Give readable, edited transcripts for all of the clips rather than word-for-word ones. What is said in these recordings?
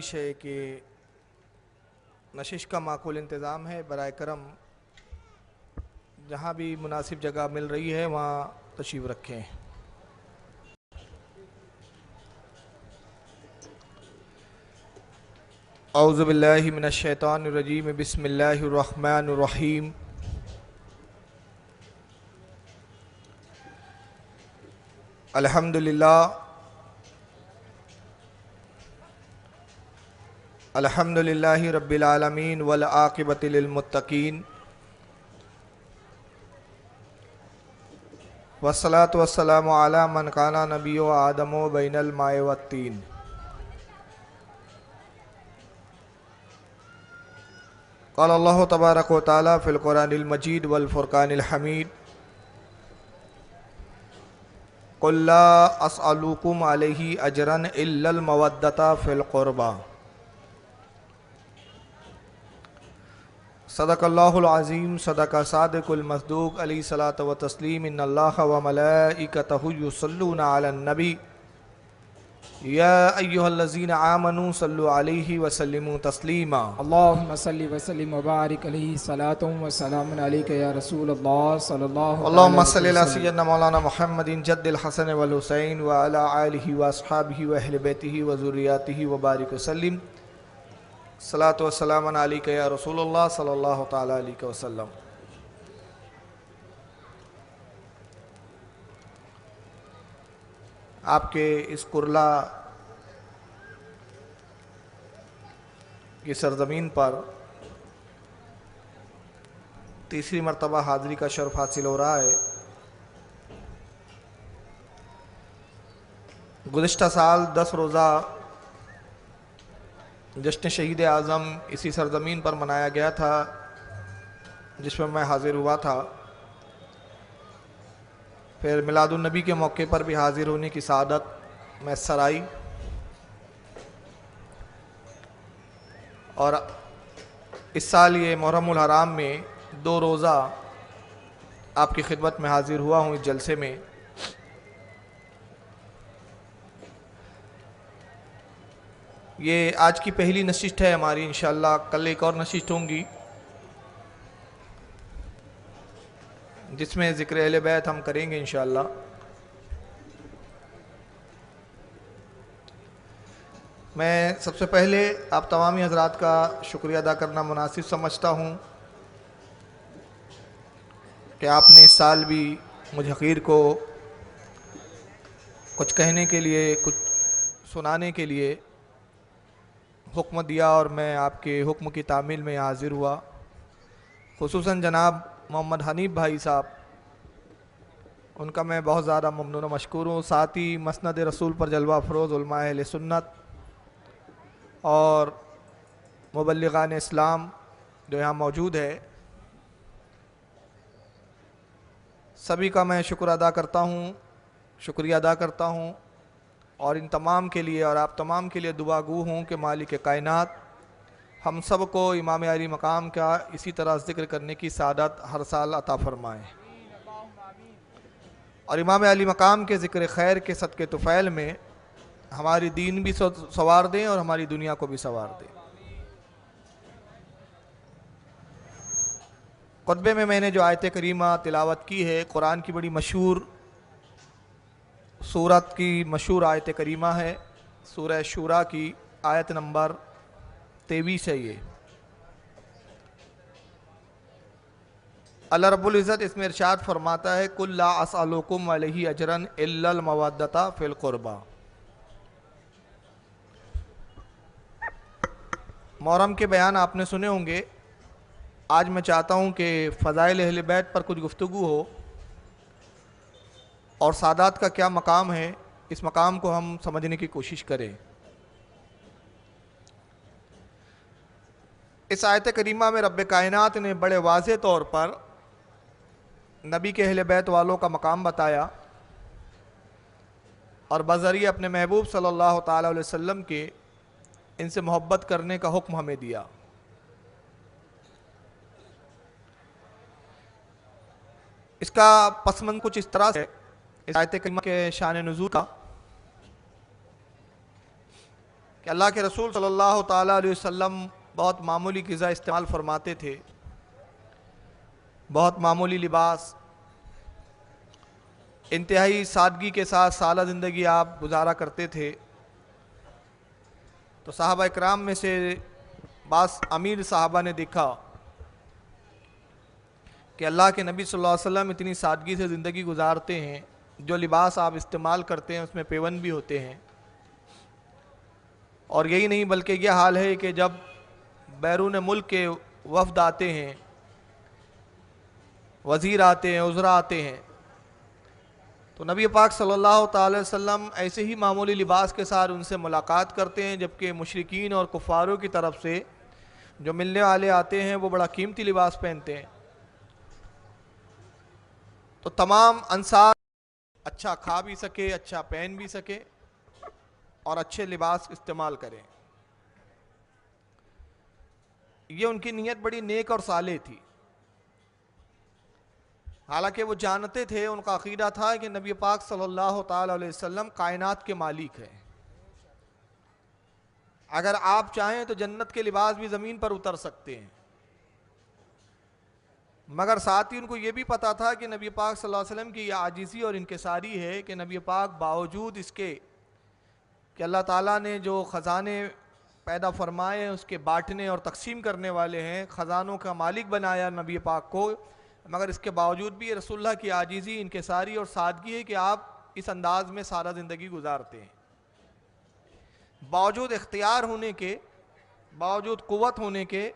गुजारिश है कि नशिश का माकूल इंतज़ाम है, बराए करम जहाँ भी मुनासिब जगह मिल रही है वहाँ तशरीफ़ रखें। औज़ु बिल्लाहि मिनश शैतानिर रजीम, बिस्मिल्लाहिर रहमानिर रहीम। अल्हम्दुलिल्लाहि रब्बिल आलमीन वल आक़िबतु लिल मुत्तक़ीन वस्सलातु वस्सलामु अला मन काना नबिय्यु आदमु बैनल माए वत्तीन। क़ाल अल्लाहु तबारक व तआला फ़िल क़ुरानिल मजीद वल फ़ुरक़ानिल हमीद, क़ुल ला अस्अलुकुम अलैहि अजरन इल्लल मवद्दता फ़िल क़ुरबा। सदक़ल्लाहुल अज़ीम, सदक़ सादिक़ुल मस्दूक़, अलैहि सलातो व तस्लीम। इन्नल्लाह व मलाइकतहु युसल्लूना अलन नबी, या अय्युहल्लज़ीना आमनू सल्लु अलैहि व सल्लिमू तस्लीमा। अल्लाहुम्मा सल्लि व सल्लिम व बारिक अलैहि, सलातुन व सलामुन अलैका या रसूलल्लाह सल्लल्लाहु तआला अल्लाहुम्मा सल्लि अलैहि अला वसल्लम। सय्यिदना मौलाना मुहम्मदिन जद्दिल हसन वल हुसैन व अला आलिहि व अस्हाबिहि व अहलि बैतिहि व ज़ुर्रिय्यतिहि व बारिक वसल्लिम। सलातु व सलामुन अलैका या रसूलल्लाह सल्लल्लाहु तआला अलैहि वसल्लम। आपके इस कुरला की सरज़मीन पर तीसरी मरतबा हाज़िरी का शर्फ हासिल हो रहा है। गुज़िश्ता साल 10 रोज़ा जश्न शहीद आज़म इसी सरज़मीन पर मनाया गया था, जिसमें मैं हाज़िर हुआ था। फिर मिलादुन नबी के मौके पर भी हाज़िर होने की सआदत मैसर आई और इस साल ये मुहर्रमुल हराम में 2 रोज़ा आपकी खिदमत में हाज़िर हुआ हूँ इस जलसे में। ये आज की पहली नशिस्त है हमारी, इंशाअल्लाह कल एक और नशिस्त होंगी जिसमें ज़िक्र अहले बैत हम करेंगे इंशाअल्लाह। मैं सबसे पहले आप तमामी हज़रात का शुक्रिया अदा करना मुनासिब समझता हूँ कि आपने इस साल भी मुझ हक़ीर को कुछ कहने के लिए, कुछ सुनाने के लिए हुक्म दिया और मैं आपके हुक्म की तामील में हाज़िर हुआ। खुसूसन जनाब मोहम्मद हनीफ भाई साहब, उनका मैं बहुत ज़्यादा ममनून व मशकूर हूँ। साथ ही मसनद रसूल पर जलवा अफरोज़ उलमा अहले सुन्नत और मुबल्लिगान इस्लाम जो यहाँ मौजूद है, सभी का मैं शुक्र अदा करता हूँ, शुक्रिया अदा करता हूँ और इन तमाम के लिए और आप तमाम के लिए दुआ गू हूँ कि मालिक कायनात हम सब को इमाम अली मकाम का इसी तरह ज़िक्र करने की सादत हर साल अता फ़रमाएँ और इमाम अली मकाम के ज़िक्र खैर के सदक़े तुफ़ैल में हमारी दीन भी सवार दें और हमारी दुनिया को भी सवार दें। खुतबे में मैंने जो आयत करीमा तिलावत की है, कुरान की बड़ी मशहूर सूरत की मशहूर आयत करीमा है, सूरह शूरा की आयत नंबर 23 है। ये अल्लाह रब्बुल इज़्ज़त इसमें इरशाद फरमाता है, कुल ला अस्अलुकुम अलैहि अजरन इल्लल मवद्दता फ़िल क़ुरबा। मुहर्रम के बयान आपने सुने होंगे। आज मैं चाहता हूँ कि फ़ज़ाइल अहले बैत पर कुछ गुफ्तगू हो और सादात का क्या मकाम है, इस मकाम को हम समझने की कोशिश करें। इस आयत करीमा में रब्बे कायनात ने बड़े वाज़े तौर पर नबी के अहले बैत वालों का मकाम बताया और बज़रिए अपने महबूब सल्लल्लाहु ताला अलैहि वसल्लम के इनसे मोहब्बत करने का हुक्म हमें दिया। इसका पसमन कुछ इस तरह से इस आयत करीमा के शान नुज़ूल का कि अल्लाह के रसूल सल्लल्लाहु ताला अलैहि वसल्लम बहुत मामूली ग़िज़ा इस्तेमाल फरमाते थे, बहुत मामूली लिबास, इंतहाई सादगी के साथ साला ज़िंदगी आप गुजारा करते थे। तो साहबा इकराम में से बास अमीर साहबा ने देखा कि अल्लाह के नबी सल्लल्लाहु अलैहि वसल्लम इतनी सादगी से ज़िंदगी गुजारते हैं, जो लिबास आप इस्तेमाल करते हैं उसमें पेवन भी होते हैं। और यही नहीं बल्कि यह हाल है कि जब बैरून मुल्क के वफ़द आते हैं, वज़ीर आते हैं, उज़रा आते हैं, तो नबी पाक सल्लल्लाहु अलैहि वसल्लम ऐसे ही मामूली लिबास के साथ उनसे मुलाकात करते हैं, जबकि मुशरिकीन और कुफ़ारों की तरफ से जो मिलने वाले आते हैं वो बड़ा कीमती लिबास पहनते हैं। तो तमाम अंसार अच्छा खा भी सके, अच्छा पहन भी सके और अच्छे लिबास इस्तेमाल करें, ये उनकी नीयत बड़ी नेक और साले थी। हालांकि वो जानते थे, उनका अकीदा था कि नबी पाक सल्लल्लाहु ताला अलैहि वसल्लम कायनात के मालिक हैं। अगर आप चाहें तो जन्नत के लिबास भी ज़मीन पर उतर सकते हैं। मगर साथ ही उनको ये भी पता था कि नबी पाक सल्लल्लाहु अलैहि वसल्लम की यह आजिज़ी और इनकिसारी है कि नबी पाक बावजूद इसके कि अल्लाह ताला ने जो ख़जाने पैदा फरमाए हैं उसके बांटने और तकसीम करने वाले हैं, ख़जानों का मालिक बनाया नबी पाक को, मगर इसके बावजूद भी रसूलुल्लाह की आजिज़ी, इनकिसारी और सादगी है कि आप इस अंदाज में सारा ज़िंदगी गुजारते हैं। बावजूद इख्तियार होने के, बावजूद क़ुव्वत होने के,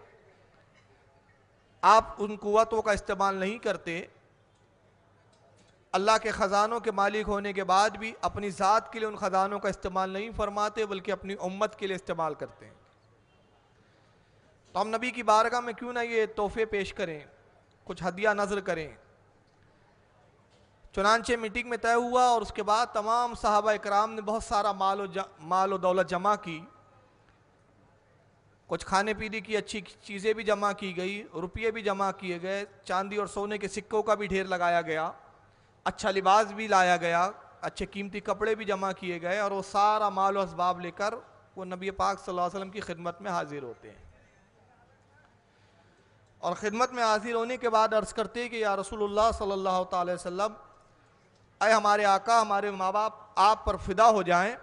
आप उन क़ुव्वतों का इस्तेमाल नहीं करते। अल्लाह के ख़जानों के मालिक होने के बाद भी अपनी ज़ात के लिए उन ख़जानों का इस्तेमाल नहीं फरमाते, बल्कि अपनी उम्मत के लिए इस्तेमाल करते हैं। तो हम नबी की बारगाह में क्यों ना ये तोहफे पेश करें, कुछ हदिया नज़र करें। चुनांचे मीटिंग में तय हुआ और उसके बाद तमाम सहाबा इकराम ने बहुत सारा माल और दौलत जमा की। कुछ खाने पीने की अच्छी चीज़ें भी जमा की गई, रुपये भी जमा किए गए, चांदी और सोने के सिक्कों का भी ढेर लगाया गया, अच्छा लिबास भी लाया गया, अच्छे कीमती कपड़े भी जमा किए गए, और वो सारा माल और असबाब लेकर वो नबी पाक सल्लल्लाहु अलैहि वसल्लम की खिदमत में हाजिर होते हैं। और ख़िदमत में हाजिर होने के बाद अर्ज़ करते हैं कि या रसूलुल्लाह सल्लल्लाहु अलैहि वसल्लम, अय हमारे आका, हमारे माँ बाप आप पर फ़िदा हो जाएं,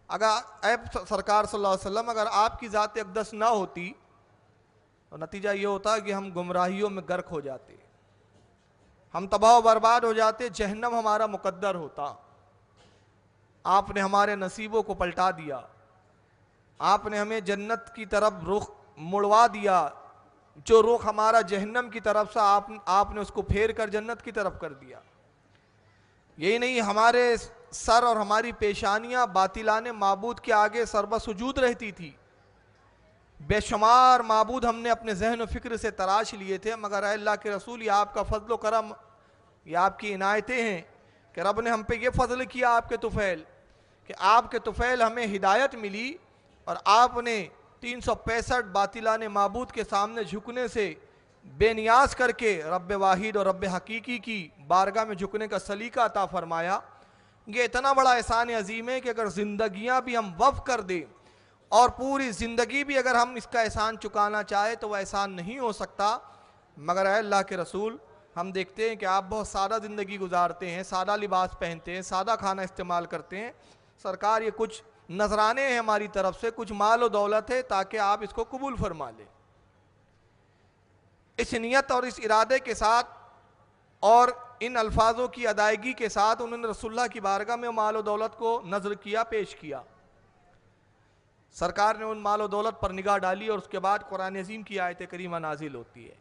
अगर ऐ सरकार सल्लल्लाहु अलैहि वसल्लम अगर आपकी ज़ात अक़दस ना होती तो नतीजा ये होता कि हम गुमराहियों में गर्क हो जाते, हम तबाह बर्बाद हो जाते, जहन्नम हमारा मुकद्दर होता। आपने हमारे नसीबों को पलटा दिया, आपने हमें जन्नत की तरफ रुख मुड़वा दिया, जो रुख हमारा जहन्नम की तरफ से आपने उसको फेर कर जन्नत की तरफ कर दिया। यही नहीं, हमारे सर और हमारी पेशानियां बातिलाने माबूद के आगे सरबसुजूद रहती थी। बेशुमार माबूद हमने अपने जहन व फिक्र से तराश लिए थे, मगर अल्लाह के रसूल, ये आपका फजल करम, ये आपकी इनायतें हैं कि रब ने हम पे ये फजल किया आपके तुफ़ैल, कि आपके तुफ़ैल हमें हिदायत मिली और आपने 365 बातिलाने माबूद के सामने झुकने से बेनियाज करके रब वाहिद और रब हकीकी की बारगाह में झुकने का सलीका अता फरमाया। ये इतना बड़ा एहसान अजीम है कि अगर ज़िंदगियाँ भी हम वफ़ कर दें और पूरी ज़िंदगी भी अगर हम इसका एहसान चुकाना चाहे तो वह एहसान नहीं हो सकता। मगर अल्लाह के रसूल, हम देखते हैं कि आप बहुत सादा ज़िंदगी गुजारते हैं, सादा लिबास पहनते हैं, सादा खाना इस्तेमाल करते हैं। सरकार, ये कुछ नजराने हैं हमारी तरफ से, कुछ माल और दौलत है, ताकि आप इसको कबूल फरमा लें। इस नियत और इस इरादे के साथ और इन अल्फाजों की अदायगी के साथ उन्होंने रसूलुल्लाह की बारगाह में माल और दौलत को नजर किया, पेश किया। सरकार ने उन माल और दौलत पर निगाह डाली और उसके बाद कुरान अज़ीम की आयत करीमा नाजिल होती है।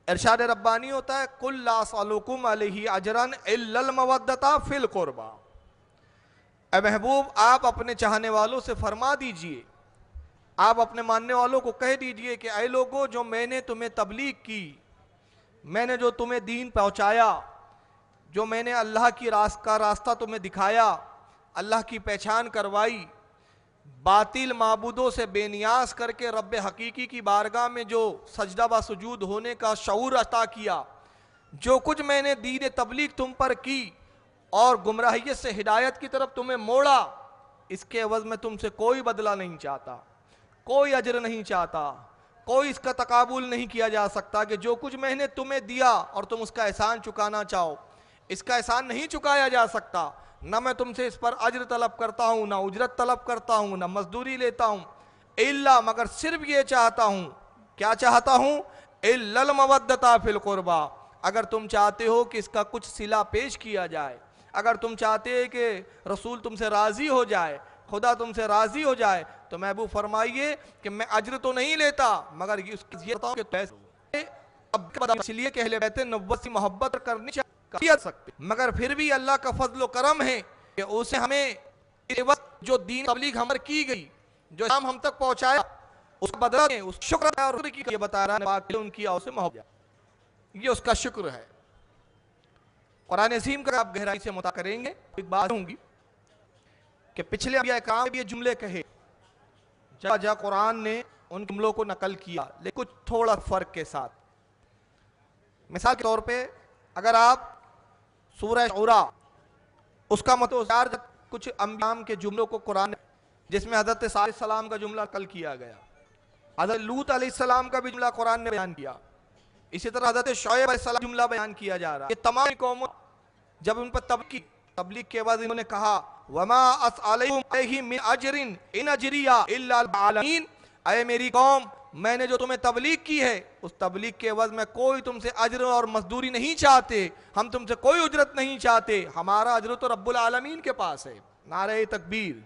इरशाद रब्बानी होता है, कुल ला असअलुकुम अलैहि अजरन इल्लल मवद्दता फिल कुर्बा। ऐ महबूब, आप अपने चाहने वालों से फरमा दीजिए, आप अपने मानने वालों को कह दीजिए कि ऐ लोगों, जो मैंने तुम्हें तबलीग की, मैंने जो तुम्हें दीन पहुँचाया, जो मैंने अल्लाह की रास्ता तुम्हें दिखाया, अल्लाह की पहचान करवाई, बातिल माबूदों से बेनियाज करके रब हकीकी की बारगाह में जो सजदा व सुजूद होने का शऊर अता किया, जो कुछ मैंने दीन तबलीग तुम पर की और गुमराहियत से हिदायत की तरफ तुम्हें मोड़ा, इसके एवज में तुमसे कोई बदला नहीं चाहता, कोई अजर नहीं चाहता, कोई इसका तकाबुल नहीं किया जा सकता कि जो कुछ मैंने तुम्हें दिया और तुम उसका एहसान चुकाना चाहो, इसका एहसान नहीं चुकाया जा सकता। ना मैं तुमसे इस पर अजर तलब करता हूँ, ना उजरत तलब करता हूँ, ना मजदूरी लेता हूँ, इल्ला मगर सिर्फ ये चाहता हूँ। क्या चाहता हूँ? इल्लल मवद्दता फिल कुर्बा। अगर तुम चाहते हो कि इसका कुछ सिला पेश किया जाए, अगर तुम चाहते हो कि रसूल तुमसे राज़ी हो जाए, खुदा तुमसे राज़ी हो जाए, तो महबूब फरमाइए कि मैं अजर तो नहीं लेता, मगर ये बताऊं कि पैसे अब इसलिए कि अहले बैत नबुव्वत से मोहब्बत करनी चाहिए सकते, मगर फिर भी अल्लाह का फजल करम है कि उसे हमें जो दीन तबलीग हमर की गई, जो इस्लाम हम तक पहुंचाया, उसका बदला है, उस शुक्र और की ये बता रहा है उनकी से मोहब्बत, ये उसका शुक्र है। कुरान अज़ीम का आप गहराई से मुता करेंगे, एक बात होंगी कि पिछले अंबिया इकराम ये जुमले कहे, जहाँ कुरान ने उन जुमलों को नकल किया, लेकिन कुछ थोड़ा फर्क के साथ। मिसाल के तौर पे अगर आप सूरह शूरा उसका मतलब कुछ अंबिया के जुमलों को कुरान, जिसमें हज़रत सालेह सलाम का जुमला नकल किया गया, हज़रत लूत अलैहिस्सलाम का भी जुमला कुरान ने बयान किया, इसी तरह हज़रत शुएब अलैहिस्सलाम जुमला बयान किया जा रहा है। ये तमाम कौम जब उन पर तबलीग के बाद इन्होंने कहा वमा अस्अलुकुम अलैहि मिन अजरिन इन अजरिया इल्ला अल आलमीन, अय मेरी कौम, मैंने जो तुम्हें तबलीग की है उस तबलीग के एवज में कोई तुमसे अजर और मजदूरी नहीं चाहते, हम तुमसे कोई उजरत नहीं चाहते, हमारा अजर तो रब्बुल आलमीन के पास है। नारे तकबीर,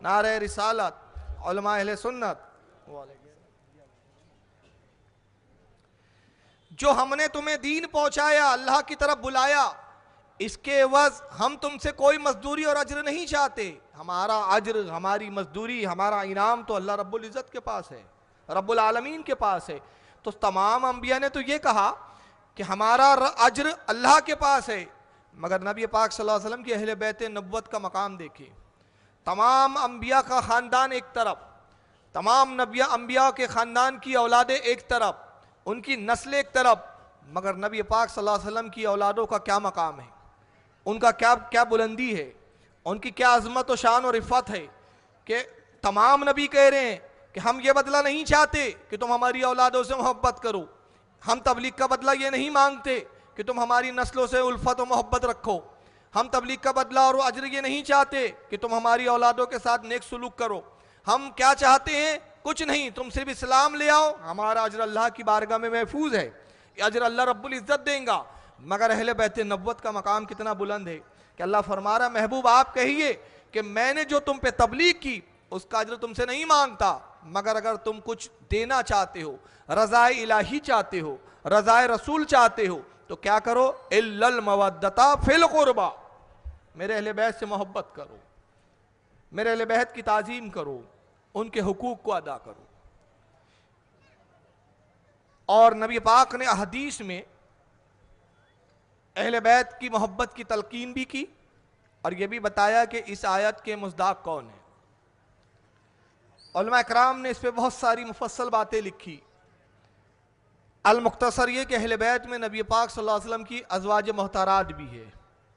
नारे रिसालत, उलमा अहले सुन्नत। जो हमने तुम्हें दीन पहुंचाया, अल्लाह की तरफ बुलाया, इसके एवज हम तुमसे कोई मजदूरी और अजर नहीं चाहते। हमारा अजर, हमारी मजदूरी, हमारा इनाम तो अल्लाह रब्बुल इज़्ज़त के पास है, रब्बुल आलमीन के पास है। तो तमाम अंबिया ने तो ये कहा कि हमारा अजर अल्लाह के पास है, मगर नबी पाक सल्लल्लाहु अलैहि वसल्लम की अहले बैत नबुव्वत का मकाम देखिए। तमाम अंबिया का ख़ानदान एक तरफ, तमाम अंबिया के ख़ानदान की औलादें एक तरफ, उनकी नस्ल एक तरफ, मगर नबी पाक सल्लल्लाहु अलैहि वसल्लम की औलादों का क्या मकाम है, उनका क्या क्या बुलंदी है, उनकी क्या अजमत और शान और इफ़्फ़त है कि तमाम नबी कह रहे हैं कि हम ये बदला नहीं चाहते कि तुम हमारी औलादों से मोहब्बत करो, हम तबलीग का बदला ये नहीं मांगते कि तुम हमारी नस्लों से उल्फत और मोहब्बत रखो, हम तबलीग का बदला और अजर ये नहीं चाहते कि तुम हमारी औलादों के साथ नेक सुलूक करो। हम क्या चाहते हैं? कुछ नहीं, तुम सिर्फ इस्लाम ले आओ, हमारा अजर अल्लाह की बारगाह में महफूज है, अजर अल्लाह रब्बुल इज़्ज़त देंगा। मगर अहले बैत नबुव्वत का मकाम कितना बुलंद है कि अल्लाह फरमा रहा, महबूब आप कहिए कि मैंने जो तुम पे तबलीग की उसका अजर तुमसे नहीं मांगता, मगर अगर तुम कुछ देना चाहते हो, रज़ाए इलाही चाहते हो, रज़ाए रसूल चाहते हो, तो क्या करो? इल्लल मवद्दता फिल कुर्बा, मेरे अहले बैत से मोहब्बत करो, मेरे अहले बैत की ताज़ीम करो, उनके हुकूक को अदा करो। और नबी पाक ने हदीस में अहले बैत की मोहब्बत की तलकीन भी की और यह भी बताया कि इस आयत के मुस्दाक कौन है। उलमा इकराम ने इस पर बहुत सारी मुफस्सल बातें लिखी। अल मुख्तसर ये कि अहले बैत में नबी पाक सल्लल्लाहु अलैहि वसल्लम की अज़वाज मोहतरात भी है,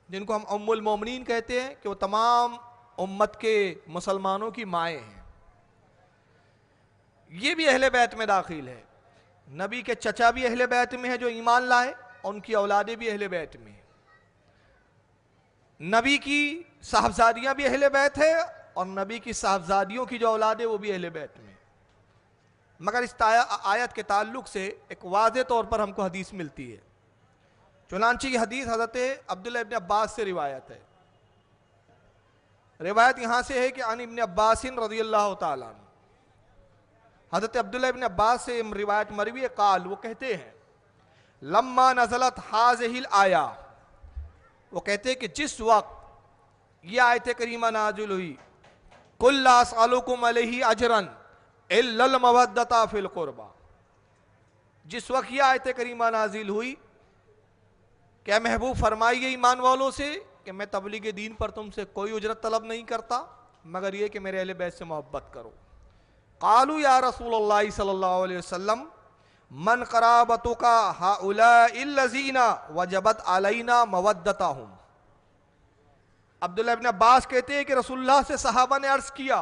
जिनको हम उम्मुल मोमिनीन कहते हैं कि वो तमाम उम्मत के मुसलमानों की माएँ हैं, ये भी अहले बैत में दाखिल है। नबी के चचा भी अहले बैत में है जो ईमान लाए, उनकी औलादें भी अहले बैत में है। नबी की साहबजादियाँ भी अहले बैत है और नबी की साहबजादियों की जो औलादें वो भी अहले बैत में। मगर इस आयत के ताल्लुक से एक वाज़े तौर पर हमको हदीस मिलती है। चुनांची की हदीस हज़रत अब्दुल्लाह इब्न अब्बास से रिवायत है। रिवायत यहाँ से है कि अन इब्न अब्बास रज़ियल्लाहु ताला अन्हु, हज़रत अब्दुल्लाह इब्न अब्बास से रिवायत मरवी काल, वो कहते हैं लम्मा नज़लत हाज़िहिल आया, वो कहते हैं कि जिस वक्त यह आयत करीमा नाज़िल हुई, कुल ला असअलुकुम अलैहि अजरन इल्लल मवद्दता फिल कुर्बा, जिस वक्त यह आयत करीमा नाज़िल हुई, क्या महबूब फरमाइए ईमान वालों से कि मैं तबलीग दीन पर तुमसे कोई उजरत तलब नहीं करता, मगर यह कि मेरे अहले बैत से मोहब्बत करो। कालू या रसूलल्लाह सल्लल्लाहु अलैहि वसल्लम मन क़राबतुका हाउलाइल लज़ीना वजबत अलैना मवद्दतहुम, अब्दुल्लाह इब्न अब्बास कहते हैं कि रसूलुल्लाह से सहाबा ने अर्ज किया,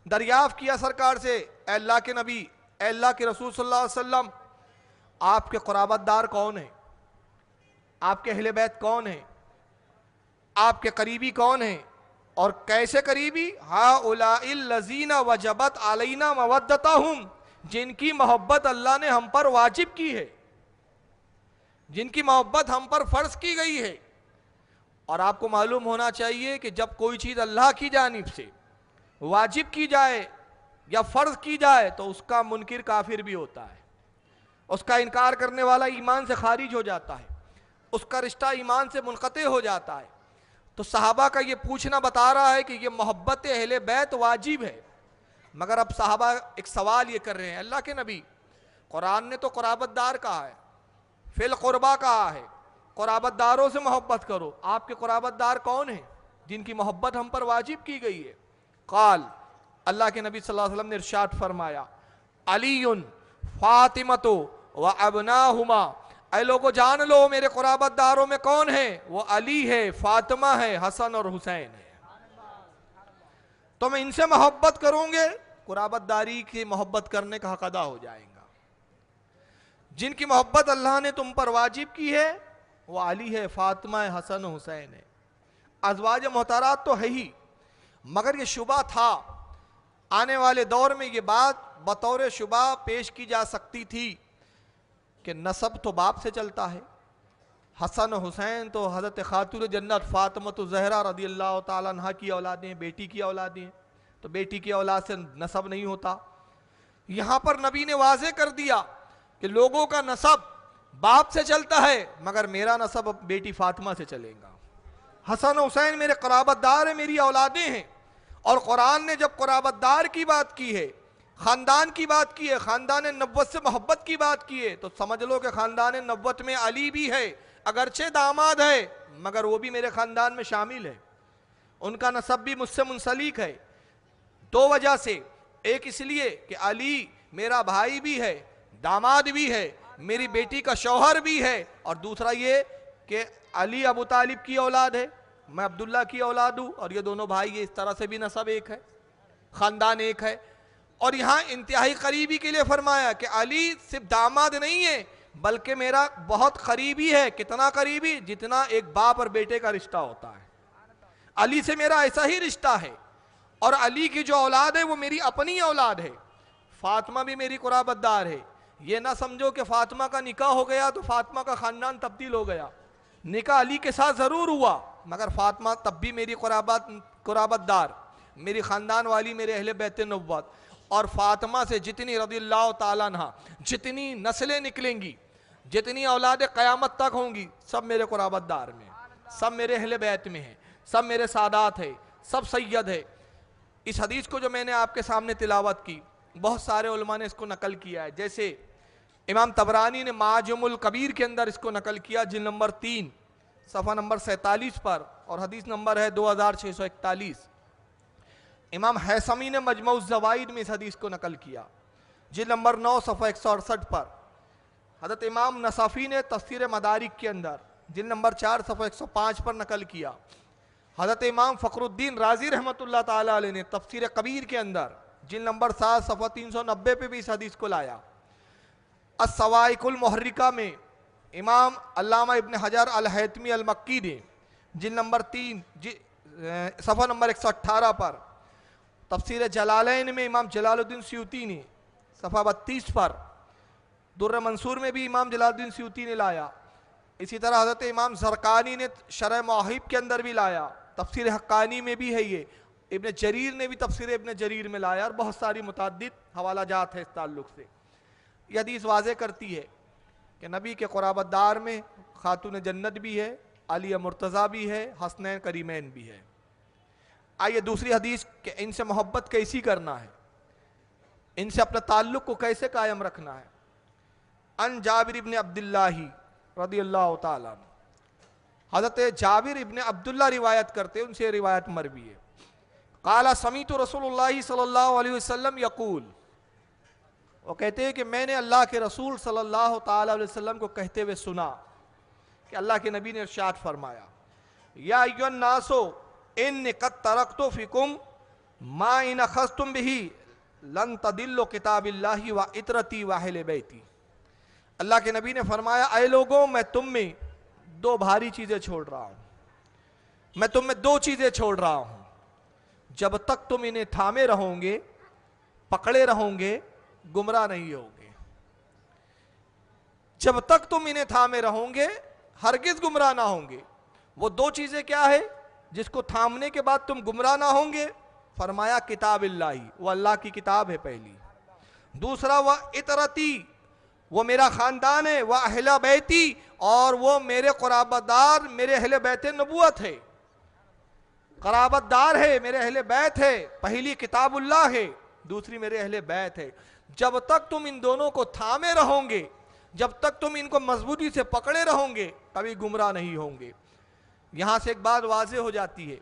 दरियाफ्त किया सरकार से, ए अल्लाह के नबी, ए अल्लाह के रसूल सल्लल्लाहु अलैहि वसल्लम, आपके क़ुराबतदार कौन है, आपके अहले बैत कौन है, आपके करीबी कौन है और कैसे करीबी? हाउलाइल लज़ीना वजबत अलैना मवद्दतहुम, जिनकी मोहब्बत अल्लाह ने हम पर वाजिब की है, जिनकी मोहब्बत हम पर फर्ज की गई है। और आपको मालूम होना चाहिए कि जब कोई चीज़ अल्लाह की जानिब से वाजिब की जाए या फ़र्ज की जाए तो उसका मुनकिर काफिर भी होता है, उसका इनकार करने वाला ईमान से खारिज हो जाता है, उसका रिश्ता ईमान से मुनक़ते हो जाता है। तो सहाबा का ये पूछना बता रहा है कि ये मोहब्बत अहले बैत वाजिब है। मगर अब सहाबा एक सवाल ये कर रहे हैं, अल्लाह के नबी, कुरान ने तो क़ुराबतदार कहा है, फिल क़ुरबा कहा है, क़ुराबतदारों से मोहब्बत करो, आपके क़ुराबतदार कौन है जिनकी मोहब्बत हम पर वाजिब की गई है? क़ाल, अल्लाह के नबी सल्लल्लाहु अलैहि वसल्लम ने इरशाद फरमाया, अलीयुन फातिमतो व अबनाहुमा, ऐ लोगो जान लो मेरे क़ुराबतदारों में कौन है, वो अली है, फातिमा है, हसन और हुसैन है। तो मैं इनसे मोहब्बत करूंगे, क़ुराबतदारी की मोहब्बत करने का हक अदा हो जाएगा। जिनकी मोहब्बत अल्लाह ने तुम पर वाजिब की है वो अली है, फातिमा है, हसन हुसैन है। अज़वाज मोहतरात तो है ही, मगर ये शुबा था, आने वाले दौर में ये बात बतौर शुबा पेश की जा सकती थी कि नसब तो बाप से चलता है, हसन हुसैन तो हज़रत खातून जन्नत फातिमा ज़हरा रज़ी अल्लाह ताला अन्हा की औलादें, बेटी की औलादें, तो बेटी की औलाद से नसब नहीं होता। यहाँ पर नबी ने वाज़े कर दिया कि लोगों का नसब बाप से चलता है, मगर मेरा नसब बेटी फातिमा से चलेगा। हसन हुसैन मेरे क़ुराबतदार हैं, मेरी औलादें हैं। और कुरान ने जब क़ुराबतदार की बात की है, ख़ानदान की बात की है, ख़ानदान नब्वत से मोहब्बत की बात की है, तो समझ लो कि ख़ानदान नब्वत में अली भी है, अगरचे दामाद है मगर वो भी मेरे ख़ानदान में शामिल है, उनका नसब भी मुझसे मुंसलिक है। दो वजह से, एक इसलिए कि अली मेरा भाई भी है, दामाद भी है, मेरी बेटी का शौहर भी है, और दूसरा ये कि अली अबू तालिब की औलाद है, मैं अब्दुल्ला की औलाद हूँ, और ये दोनों भाई ये इस तरह से भी नसब एक है, ख़ानदान एक है। और यहाँ इंतहाई करीबी के लिए फरमाया कि अली सिर्फ दामाद नहीं है बल्कि मेरा बहुत करीबी है। कितना करीबी? जितना एक बाप और बेटे का रिश्ता होता है, अली से मेरा ऐसा ही रिश्ता है। और अली की जो औलाद है वो मेरी अपनी औलाद है। फातिमा भी मेरी क़ुराबतदार है। ये ना समझो कि फातिमा का निकाह हो गया तो फातिमा का ख़ानदान तब्दील हो गया। निकाह अली के साथ ज़रूर हुआ मगर फातिमा तब भी मेरी क़ुराबतदार, मेरी ख़ानदान वाली, मेरे अहले बैत नबुव्वत। और फातिमा से जितनी रज़ियल्लाहु ताला अन्हा जितनी नस्लें निकलेंगी, जितनी औलाद क़यामत तक होंगी, सब मेरे क़ुराबतदार में, सब मेरे अहले बैत में हैं, सब मेरे सादात है, सब सैयद है। इस हदीस को जो मैंने आपके सामने तिलावत की, बहुत सारे उलमा ने इसको नकल किया है। जैसे इमाम तबरानी ने माजुमुल कबीर के अंदर इसको नकल किया, जिल्द नंबर 3 सफ़ा नंबर 47 पर, और हदीस नंबर है 2641। इमाम हैसमी ने मजमउज़ ज़वाइद में इस हदीस को नकल किया, जिल्द नंबर 9 सफ़ा 168 पर। हज़रत इमाम नसाफ़ी ने तफ़सीर मदारिक के अंदर जिल्द नंबर 4 सफ़ा 105 पर नकल किया। हज़रत इमाम फ़खरुद्दीन राज़ी रहमतुल्लाह ताला अलैह ने तफ़सीर कबीर के अंदर जिल्द नंबर 7 सफ़ा 390 पे भी इस हदीस को लाया। अस-सवाइकुल मुहर्रिका में इमाम अल्लामा इब्न हजर अल-हैतमी अल-मक्की ने जिल्द नंबर 3 सफ़ा नंबर 118 पर, तफ़सीर जलालैन में इमाम जलालुद्दीन स्यूती ने सफ़ा 32 पर, दुर्र मंसूर में भी इमाम जलालुद्दीन स्यूती ने लाया। इसी तरह हज़रत इमाम ज़रक़ानी ने शरह मौहिब के अंदर भी लाया, तफ़सीर हक्कानी में भी है ये, इब्न जरीर ने भी तफ़सीर इब्न जरीर में लाया, और बहुत सारी मुतअद्दिद हवाला जात है इस ताल्लुक़ से। यह हदीस वाज़े करती है कि नबी के क़ुराबतदार में खातून जन्नत भी है, अली मुर्तज़ा भी है, हसनैन करीमैन भी है। आइए दूसरी हदीस कि इनसे मोहब्बत कैसी करना है, इनसे अपना ताल्लुक़ को कैसे कायम रखना है। अन जाबिर इब्न अब्दुल्लाह रज़ियल्लाहु ताला, हज़रत जाबिर इब्न अब्दुल्ला रिवायत करते, उनसे रिवायत मरवी है। क़ाला समीतु रसूलुल्लाह सल्लल्लाहु अलैहि वसल्लम यक़ूल, वो कहते हैं कि मैंने अल्लाह के रसूल सल्लल्लाहु ताला अलैहि वसल्लम को कहते हुए सुना कि अल्लाह के नबी ने इरशाद फरमाया, या अय्युहन नासो इन कद तरक्तु फिकुम मा इन अखज़्तुम बिही लन तदिल्लु किताबिल्लाहि व इतरती व अहले बैती। अल्लाह के नबी ने फरमाया, ऐ लोगों, मैं तुम में दो भारी चीज़ें छोड़ रहा हूँ, मैं तुम में दो चीज़ें छोड़ रहा हूँ, जब तक तुम इन्हें थामे रहोगे, पकड़े रहोगे, गुमराह नहीं होगे। जब तक तुम इन्हें थामे रहोगे हरगिज गुमराह ना होंगे। वो दो चीजें क्या है जिसको थामने के बाद तुम गुमराह ना होंगे? फरमाया किताब इल्लाही, वो अल्लाह की किताब है पहली। दूसरा वह इतरती, वो मेरा खानदान है। वह अहले बैती, और वो मेरे क़राबतदार, मेरे अहले बैत नबूवत है, क़राबतदार है, मेरे अहले बैत है। पहली किताबुल्लाह है, दूसरी मेरे अहले बैत है। जब तक तुम इन दोनों को थामे रहोगे, जब तक तुम इनको मजबूती से पकड़े रहोगे, कभी गुमराह नहीं होंगे। यहां से एक बात वाज़े हो जाती है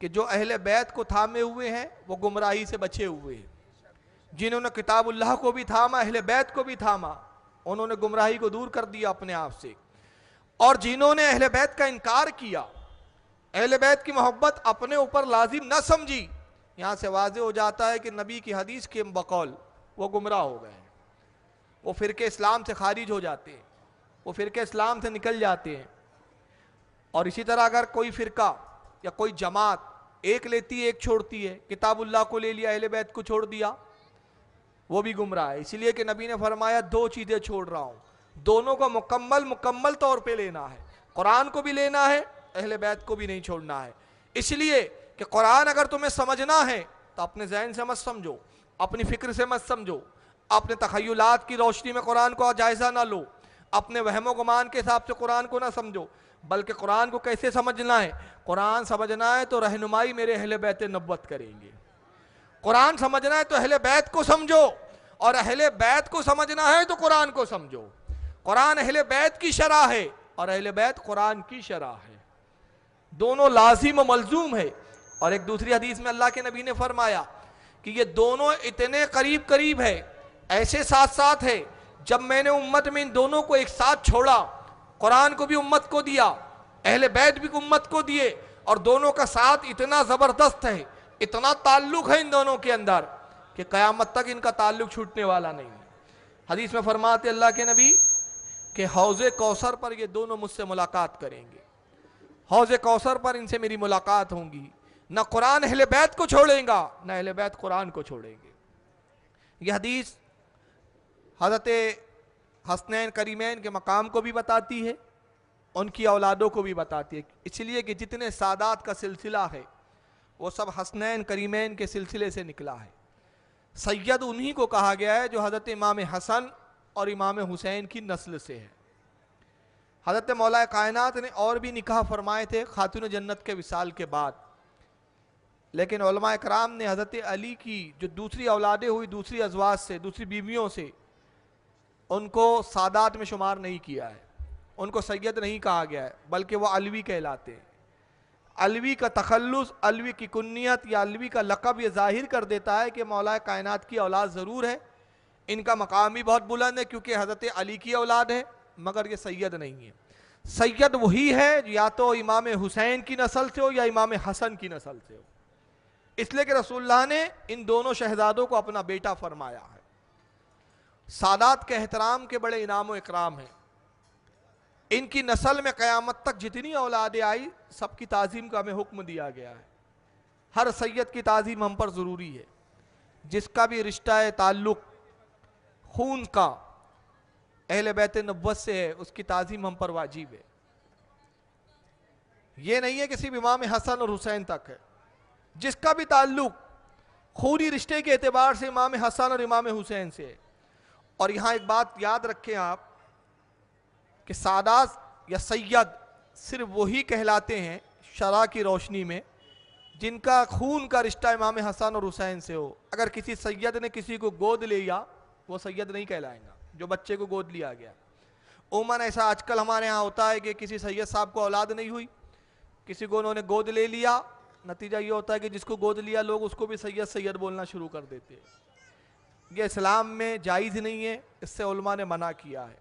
कि जो अहले बैत को थामे हुए हैं वो गुमराही से बचे हुए हैं। जिन्होंने किताबुल्लाह को भी थामा, अहले बैत को भी थामा, उन्होंने गुमराही को दूर कर दिया अपने आप से। और जिन्होंने अहले बैत का इनकार किया, अहले बैत की मोहब्बत अपने ऊपर लाजिम न समझी, यहां से वाज़े हो जाता है कि नबी की हदीस के बकौल वो गुमराह हो गए, वो फिरके इस्लाम से खारिज हो जाते हैं, वो फिरके इस्लाम से निकल जाते हैं। और इसी तरह अगर कोई फिरका या कोई जमात एक लेती है एक छोड़ती है, किताबुल्लाह को ले लिया, अहले बैत को छोड़ दिया, वो भी गुमराह है। इसलिए कि नबी ने फरमाया दो चीज़ें छोड़ रहा हूँ, दोनों को मुकम्मल तौर पे लेना है, कुरान को भी लेना है, अहले बैत को भी नहीं छोड़ना है। इसलिए कि कुरान अगर तुम्हें समझना है तो अपने जहन से मत समझो, अपनी फिक्र से मत समझो, अपने तखय्युलात की रोशनी में कुरान को जायज़ा ना लो, अपने वहमो गुमान के हिसाब से कुरान को ना समझो, बल्कि कुरान को कैसे समझना है। कुरान समझना है तो रहनुमाई मेरे अहले बैत नबुव्वत करेंगे। कुरान समझना है तो अहले बैत को समझो, और अहले बैत को समझना है तो कुरान को समझो। कुरान अहले बैत की शरह है और अहले बैत कुरान की शरह है, दोनों लाजिम व मलजूम है। और एक दूसरी हदीस में अल्लाह के नबी ने फरमाया कि ये दोनों इतने करीब करीब है, ऐसे साथ साथ है, जब मैंने उम्मत में इन दोनों को एक साथ छोड़ा, कुरान को भी उम्मत को दिया, अहले बैत भी उम्मत को दिए, और दोनों का साथ इतना ज़बरदस्त है, इतना ताल्लुक है इन दोनों के अंदर कि क़यामत तक इनका ताल्लुक छूटने वाला नहीं है। हदीस में फरमाते अल्लाह के नबी कि हौज़े कौसर पर ये दोनों मुझसे मुलाकात करेंगे, हौज़े कौसर पर इनसे मेरी मुलाकात होंगी। न कुरान अहले बैत को छोड़ेगा, न अहले बैत कुरान को छोड़ेंगे। यह हदीस हज़रत हसनैन करीमैन के मकाम को भी बताती है, उनकी औलादों को भी बताती है। इसलिए कि जितने सादात का सिलसिला है वो सब हसनैन करीमैन के सिलसिले से निकला है। सैयद उन्हीं को कहा गया है जो हज़रत इमाम हसन और इमाम हुसैन की नस्ल से है। हज़रत मौला कायनात ने और भी निकाह फरमाए थे खातून जन्नत के विसाल के बाद, लेकिन उलमा इकराम ने हज़रत अली की जो दूसरी औलादें हुई दूसरी अज़वाज से, दूसरी बीवियों से, उनको सादात में शुमार नहीं किया है, उनको सैयद नहीं कहा गया है, बल्कि वो अलवी कहलाते हैं। अलवी का तखल्लुस, अलवी की कुन्नियत या अलवी का लक़ब ये ज़ाहिर कर देता है कि मौला कायनात की औलाद ज़रूर है, इनका मकाम भी बहुत बुलंद है क्योंकि हज़रत अली की औलाद है, मगर ये सैयद नहीं है। सैयद वही है या तो इमाम हुसैन की नस्ल से हो या इमाम हसन की नस्ल से हो। इसलिए कि रसूलुल्लाह ने इन दोनों शहजादों को अपना बेटा फरमाया है। सादात के एहतराम के बड़े इनाम व इकराम हैं। इनकी नस्ल में क़यामत तक जितनी औलादें आई सबकी ताज़ीम का हमें हुक्म दिया गया है। हर सैयद की ताज़ीम हम पर ज़रूरी है। जिसका भी रिश्ता है ताल्लुक़ खून का अहले बैत नबुव्वत से है, उसकी ताज़ीम हम पर वाजिब है। ये नहीं है कि सिर्फ इमाम हसन और हुसैन तक है, जिसका भी ताल्लुक़ खूनी रिश्ते के एतबार से इमाम हसन और इमाम हुसैन से है। और यहाँ एक बात याद रखें आप कि सादात या सैयद सिर्फ वही कहलाते हैं शरा की रोशनी में जिनका खून का रिश्ता इमाम हसन और हुसैन से हो। अगर किसी सैयद ने किसी को गोद ले लिया वो सैयद नहीं कहलाएगा, जो बच्चे को गोद लिया गया। उमन ऐसा आजकल हमारे यहाँ होता है कि किसी सैयद साहब को औलाद नहीं हुई, किसी को उन्होंने गोद ले लिया, नतीजा ये होता है कि जिसको गोद लिया लोग उसको भी सैयद सैयद बोलना शुरू कर देते हैं। ये इस्लाम में जायज़ नहीं है, इससे उलमा ने मना किया है।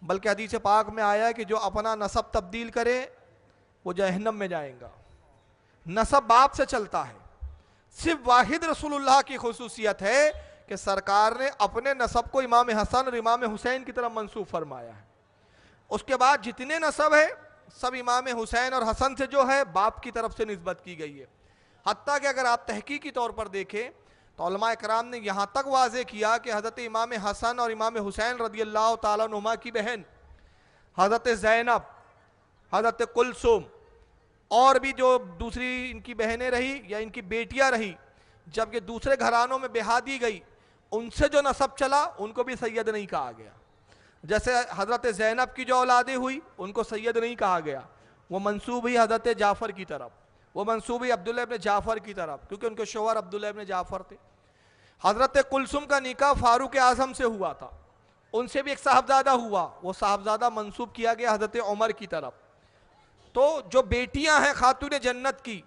बल्कि हदीस पाक में आया है कि जो अपना नसब तब्दील करे वो जहन्नम में जाएगा। नसब बाप से चलता है। सिर्फ वाहिद रसूलुल्लाह की खुसूसियत है कि सरकार ने अपने नसब को इमाम हसन और इमाम हुसैन की तरफ मंसूब फरमाया है। उसके बाद जितने नसब है सब इमाम हुसैन और हसन से जो है बाप की तरफ से निस्बत की गई है। हत्ता कि अगर आप तहकीकी तौर पर देखें तो उलमा कराम ने यहाँ तक वाज़े किया कि हज़रत इमाम हसन और इमाम हुसैन रज़ियल्लाहु ताला अन्हुमा की बहन हज़रत ज़ैनब, हज़रत कुलसुम और भी जो दूसरी इनकी बहनें रही या इनकी बेटियां रही, जब ये दूसरे घरानों में बिहा दी गई, उनसे जो नसब चला उनको भी सैयद नहीं कहा गया। जैसे हज़रत ज़ैनब की जो औलादें हुई उनको सैयद नहीं कहा गया, वो मंसूब ही हज़रत जाफ़र की तरफ, वो मंसूब ही अब्दुल्लाह इब्न जाफ़र की तरफ, क्योंकि उनके शोहर अब्दुल्लाह इब्न जाफ़र थे। हज़रत कुलसुम का निकाह फारूक आज़म से हुआ था, उनसे भी एक साहबजादा हुआ, वो साहबजादा मंसूब किया गया हज़रत उमर की तरफ। तो जो बेटियां हैं खातून जन्नत की,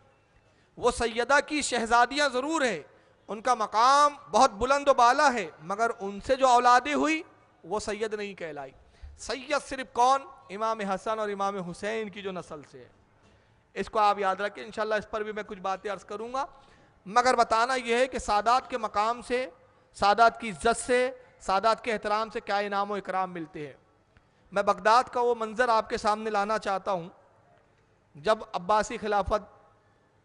वो सैयदा की शहजादियां ज़रूर है, उनका मकाम बहुत बुलंद बाला है, मगर उनसे जो औलादें हुई वो सैयद नहीं कहलाई। सैयद सिर्फ कौन? इमाम हसन और इमाम हुसैन की जो नस्ल से है। इसको आप याद रखें, इंशाल्लाह इस पर भी मैं कुछ बातें अर्ज़ करूँगा। मगर बताना यह है कि सादात के मकाम से, सादात की इज़्ज़त से, सादात के एहतराम से क्या इनाम व इकराम मिलते हैं। मैं बगदाद का वो मंज़र आपके सामने लाना चाहता हूँ जब अब्बासी खिलाफत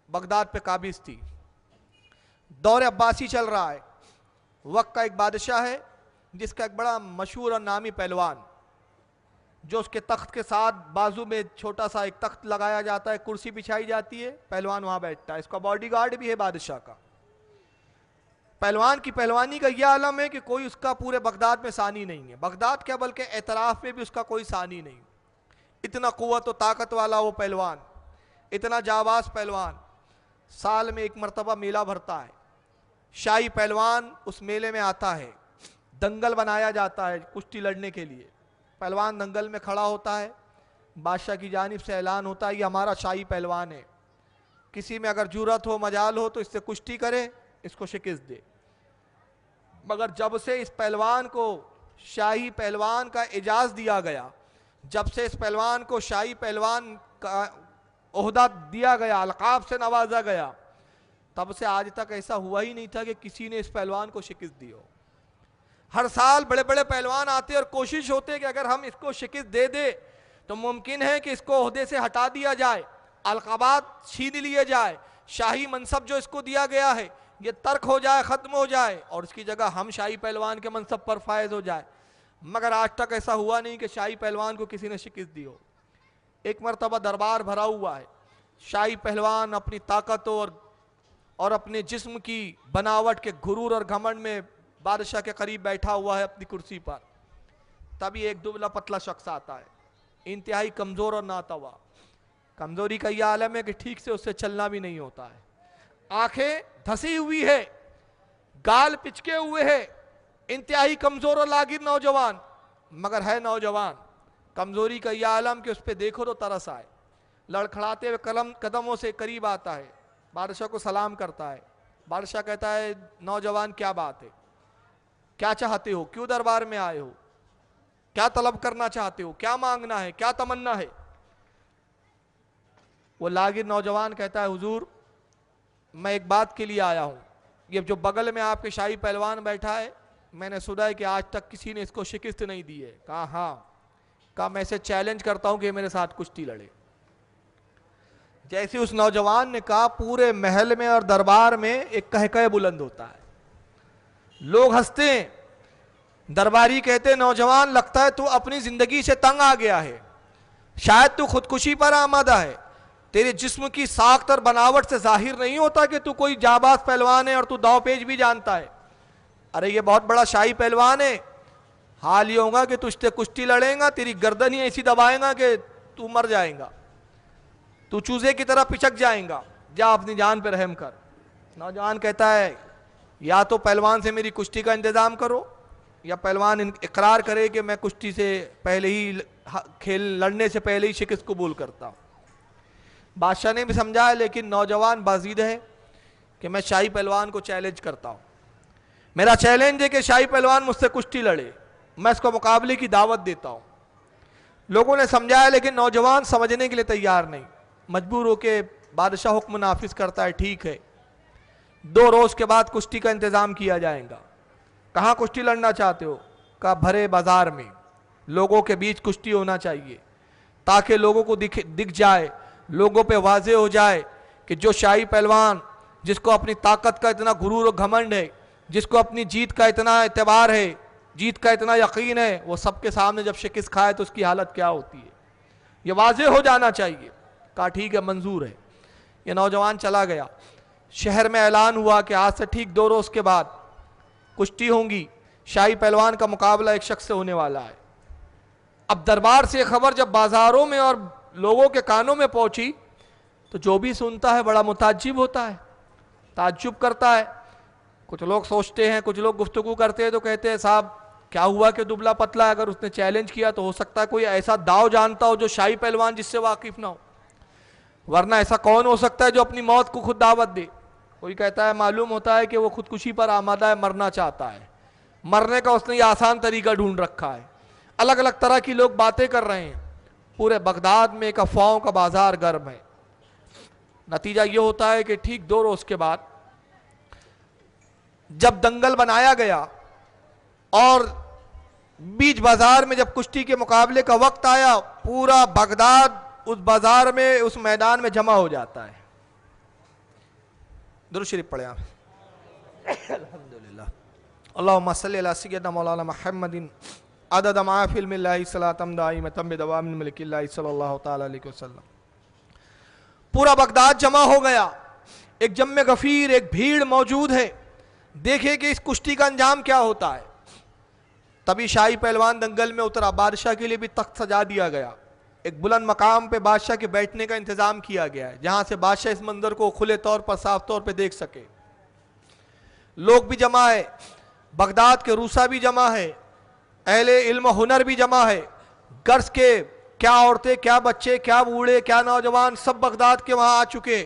बगदाद पे काबिज थी, दौर अब्बासी चल रहा है। वक्त का एक बादशाह है जिसका एक बड़ा मशहूर और नामी पहलवान, जो उसके तख्त के साथ बाजू में छोटा सा एक तख्त लगाया जाता है, कुर्सी बिछाई जाती है, पहलवान वहाँ बैठता है। इसका बॉडीगार्ड भी है बादशाह का। पहलवान की पहलवानी का यह आलम है कि कोई उसका पूरे बगदाद में सानी नहीं है, बगदाद क्या बल्कि एतराफ़ में भी उसका कोई सानी नहीं। इतना क़ुव्वत और ताकत वाला वो पहलवान, इतना जाबाज पहलवान। साल में एक मरतबा मेला भरता है, शाही पहलवान उस मेले में आता है, दंगल बनाया जाता है कुश्ती लड़ने के लिए। पहलवान दंगल में खड़ा होता है, बादशाह की जानिब से ऐलान होता है ये हमारा शाही पहलवान है, किसी में अगर जुर्रत हो मजाल हो तो इससे कुश्ती करे, इसको शिकस्त दे। मगर जब से इस पहलवान को शाही पहलवान का एजाज़ दिया गया, जब से इस पहलवान को शाही पहलवान का ओहदा दिया गया, अलकाब से नवाजा गया, तब से आज तक ऐसा हुआ ही नहीं था कि किसी ने इस पहलवान को शिकस्त दी हो। हर साल बड़े बड़े पहलवान आते और कोशिश होते कि अगर हम इसको शिकस्त दे दे तो मुमकिन है कि इसको ओहदे से हटा दिया जाए, अलकाबात छीन लिए जाए, शाही मनसब जो इसको दिया गया है ये तर्क हो जाए, ख़त्म हो जाए और इसकी जगह हम शाही पहलवान के मनसब पर फायज हो जाए। मगर आज तक ऐसा हुआ नहीं कि शाही पहलवान को किसी ने शिकस्त दी हो। एक मरतबा दरबार भरा हुआ है, शाही पहलवान अपनी ताकत और अपने जिस्म की बनावट के गुरूर और घमंड में बादशाह के करीब बैठा हुआ है अपनी कुर्सी पर। तभी एक दुबला पतला शख्स आता है, इंतहाई कमज़ोर और नातवा। कमज़ोरी का यह आलम है कि ठीक से उससे चलना भी नहीं होता है, आंखें धसी हुई है, गाल पिचके हुए है, इंतहाई कमज़ोर और लागिर नौजवान, मगर है नौजवान। कमज़ोरी का यह आलम कि उस पर देखो तो तरस आए। लड़खड़ाते हुए कदमों से करीब आता है, बादशाह को सलाम करता है। बादशाह कहता है नौजवान क्या बात है, क्या चाहते हो, क्यों दरबार में आए हो, क्या तलब करना चाहते हो, क्या मांगना है, क्या तमन्ना है। वो लागिर नौजवान कहता है हुजूर मैं एक बात के लिए आया हूँ, ये जो बगल में आपके शाही पहलवान बैठा है मैंने सुना है कि आज तक किसी ने इसको शिकस्त नहीं दी है। कहा हाँ। कहा मैं इसे चैलेंज करता हूँ कि मेरे साथ कुश्ती लड़े। जैसे उस नौजवान ने कहा, पूरे महल में और दरबार में एक कहकह बुलंद होता है, लोग हंसते हैं। दरबारी कहते नौजवान लगता है तू अपनी जिंदगी से तंग आ गया है, शायद तू खुदकुशी पर आमादा है, तेरे जिस्म की साख्त और बनावट से जाहिर नहीं होता कि तू कोई जाबाज पहलवान है और तू दाव पेच भी जानता है। अरे ये बहुत बड़ा शाही पहलवान है, हाल ये होगा कि तुझसे कुश्ती लड़ेगा, तेरी गर्दन ही ऐसी दबाएगा कि तू मर जाएगा, तू चूजे की तरह पिचक जाएगा, जा अपनी जान पे रहम कर। नौजवान कहता है या तो पहलवान से मेरी कुश्ती का इंतज़ाम करो या पहलवान इकरार करे कि मैं कुश्ती से पहले ही खेल लड़ने से पहले ही शिकस्त कबूल करता हूँ। बादशाह ने भी समझाया, लेकिन नौजवान बाज़ीद है कि मैं शाही पहलवान को चैलेंज करता हूँ, मेरा चैलेंज है कि शाही पहलवान मुझसे कुश्ती लड़े, मैं इसको मुकाबले की दावत देता हूँ। लोगों ने समझाया लेकिन नौजवान समझने के लिए तैयार नहीं, मजबूर होके बादशाह हुक्म नाफिज करता है, ठीक है 2 रोज के बाद कुश्ती का इंतजाम किया जाएगा। कहाँ कुश्ती लड़ना चाहते हो? का भरे बाजार में लोगों के बीच कुश्ती होना चाहिए, ताकि लोगों को दिख जाए, लोगों पे वाजे हो जाए कि जो शाही पहलवान जिसको अपनी ताकत का इतना गुरूर और घमंड है, जिसको अपनी जीत का इतना एतबार है, जीत का इतना यकीन है, वो सबके सामने जब शिकस्त खाए तो उसकी हालत क्या होती है, ये वाजे हो जाना चाहिए। कहा ठीक है मंजूर है। ये नौजवान चला गया। शहर में ऐलान हुआ कि आज से ठीक 2 रोज के बाद कुश्ती होंगी, शाही पहलवान का मुकाबला एक शख्स से होने वाला है। अब दरबार से खबर जब बाजारों में और लोगों के कानों में पहुंची तो जो भी सुनता है बड़ा मुताज्जिब होता है, ताज्जुब करता है। कुछ लोग सोचते हैं, कुछ लोग गुफ्तगू करते हैं तो कहते हैं साहब क्या हुआ कि दुबला पतला है, अगर उसने चैलेंज किया तो हो सकता है कोई ऐसा दाव जानता हो जो शाही पहलवान जिससे वाकिफ ना हो, वरना ऐसा कौन हो सकता है जो अपनी मौत को खुद दावत दे। कोई कहता है मालूम होता है कि वो खुदकुशी पर आमादा है, मरना चाहता है, मरने का उसने ये आसान तरीका ढूंढ रखा है। अलग अलग तरह की लोग बातें कर रहे हैं। पूरे बगदाद में एक अफवाहों का बाजार गर्म है। नतीजा ये होता है कि ठीक 2 रोज के बाद जब दंगल बनाया गया और बीच बाजार में जब कुश्ती के मुकाबले का वक्त आया, पूरा बगदाद उस बाजार में, उस मैदान में जमा हो जाता है। दुरूद शरीफ पढ़े आप। अल्हम्दुलिल्लाह। अल्लाहुम्मा सल्ली अला सय्यिदना मौलाना मुहम्मदिन अदद मा फिल मिल्लाहि सलातम दाइमतम बिदवामिन मलिकिल्लाहि सल्लल्लाहु तआला अलैहि वसल्लम। पूरा बगदाद जमा हो गया, एक जम्मे गफीर, एक भीड़ मौजूद है। देखे कि इस कुश्ती का अंजाम क्या होता है। तभी शाही पहलवान दंगल में उतरा। बादशाह के लिए भी तख्त सजा दिया गया। एक बुलंद मकाम पे बादशाह के बैठने का इंतजाम किया गया है, जहां से बादशाह इस मंजर को खुले तौर पर, साफ तौर पे देख सके। लोग भी जमा है, बगदाद के रूसा भी जमा है, अहले इल्म हुनर भी जमा है। गर्ज के क्या औरतें, क्या बच्चे, क्या बूढ़े, क्या नौजवान, सब बगदाद के वहां आ चुके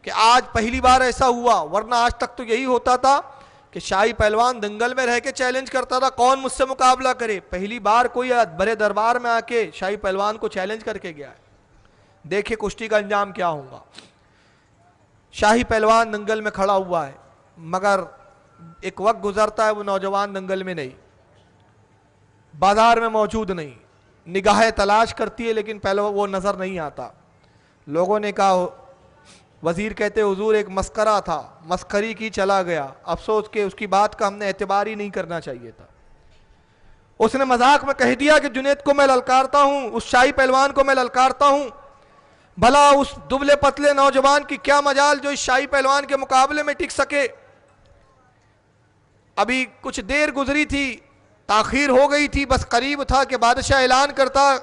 कि आज पहली बार ऐसा हुआ। वरना आज तक तो यही होता था कि शाही पहलवान दंगल में रह के चैलेंज करता था, कौन मुझसे मुकाबला करे। पहली बार कोई बड़े दरबार में आके शाही पहलवान को चैलेंज करके गया है। देखे कुश्ती का अंजाम क्या होगा। शाही पहलवान दंगल में खड़ा हुआ है, मगर एक वक्त गुजरता है, वो नौजवान दंगल में नहीं, बाजार में मौजूद नहीं। निगाहें तलाश करती है लेकिन पहले वो नजर नहीं आता। लोगों ने कहा, वजीर कहते हुजूर एक मस्करा था, मस्करी की चला गया, अफसोस के उसकी बात का हमने एतबार ही नहीं करना चाहिए था। उसने मजाक में कह दिया कि जुनैद को मैं ललकारता हूं, उस शाही पहलवान को मैं ललकारता हूं, भला उस दुबले पतले नौजवान की क्या मजाल जो इस शाही पहलवान के मुकाबले में टिक सके। अभी कुछ देर गुजरी थी, ताखीर हो गई थी, बस करीब था कि बादशाह ऐलान करता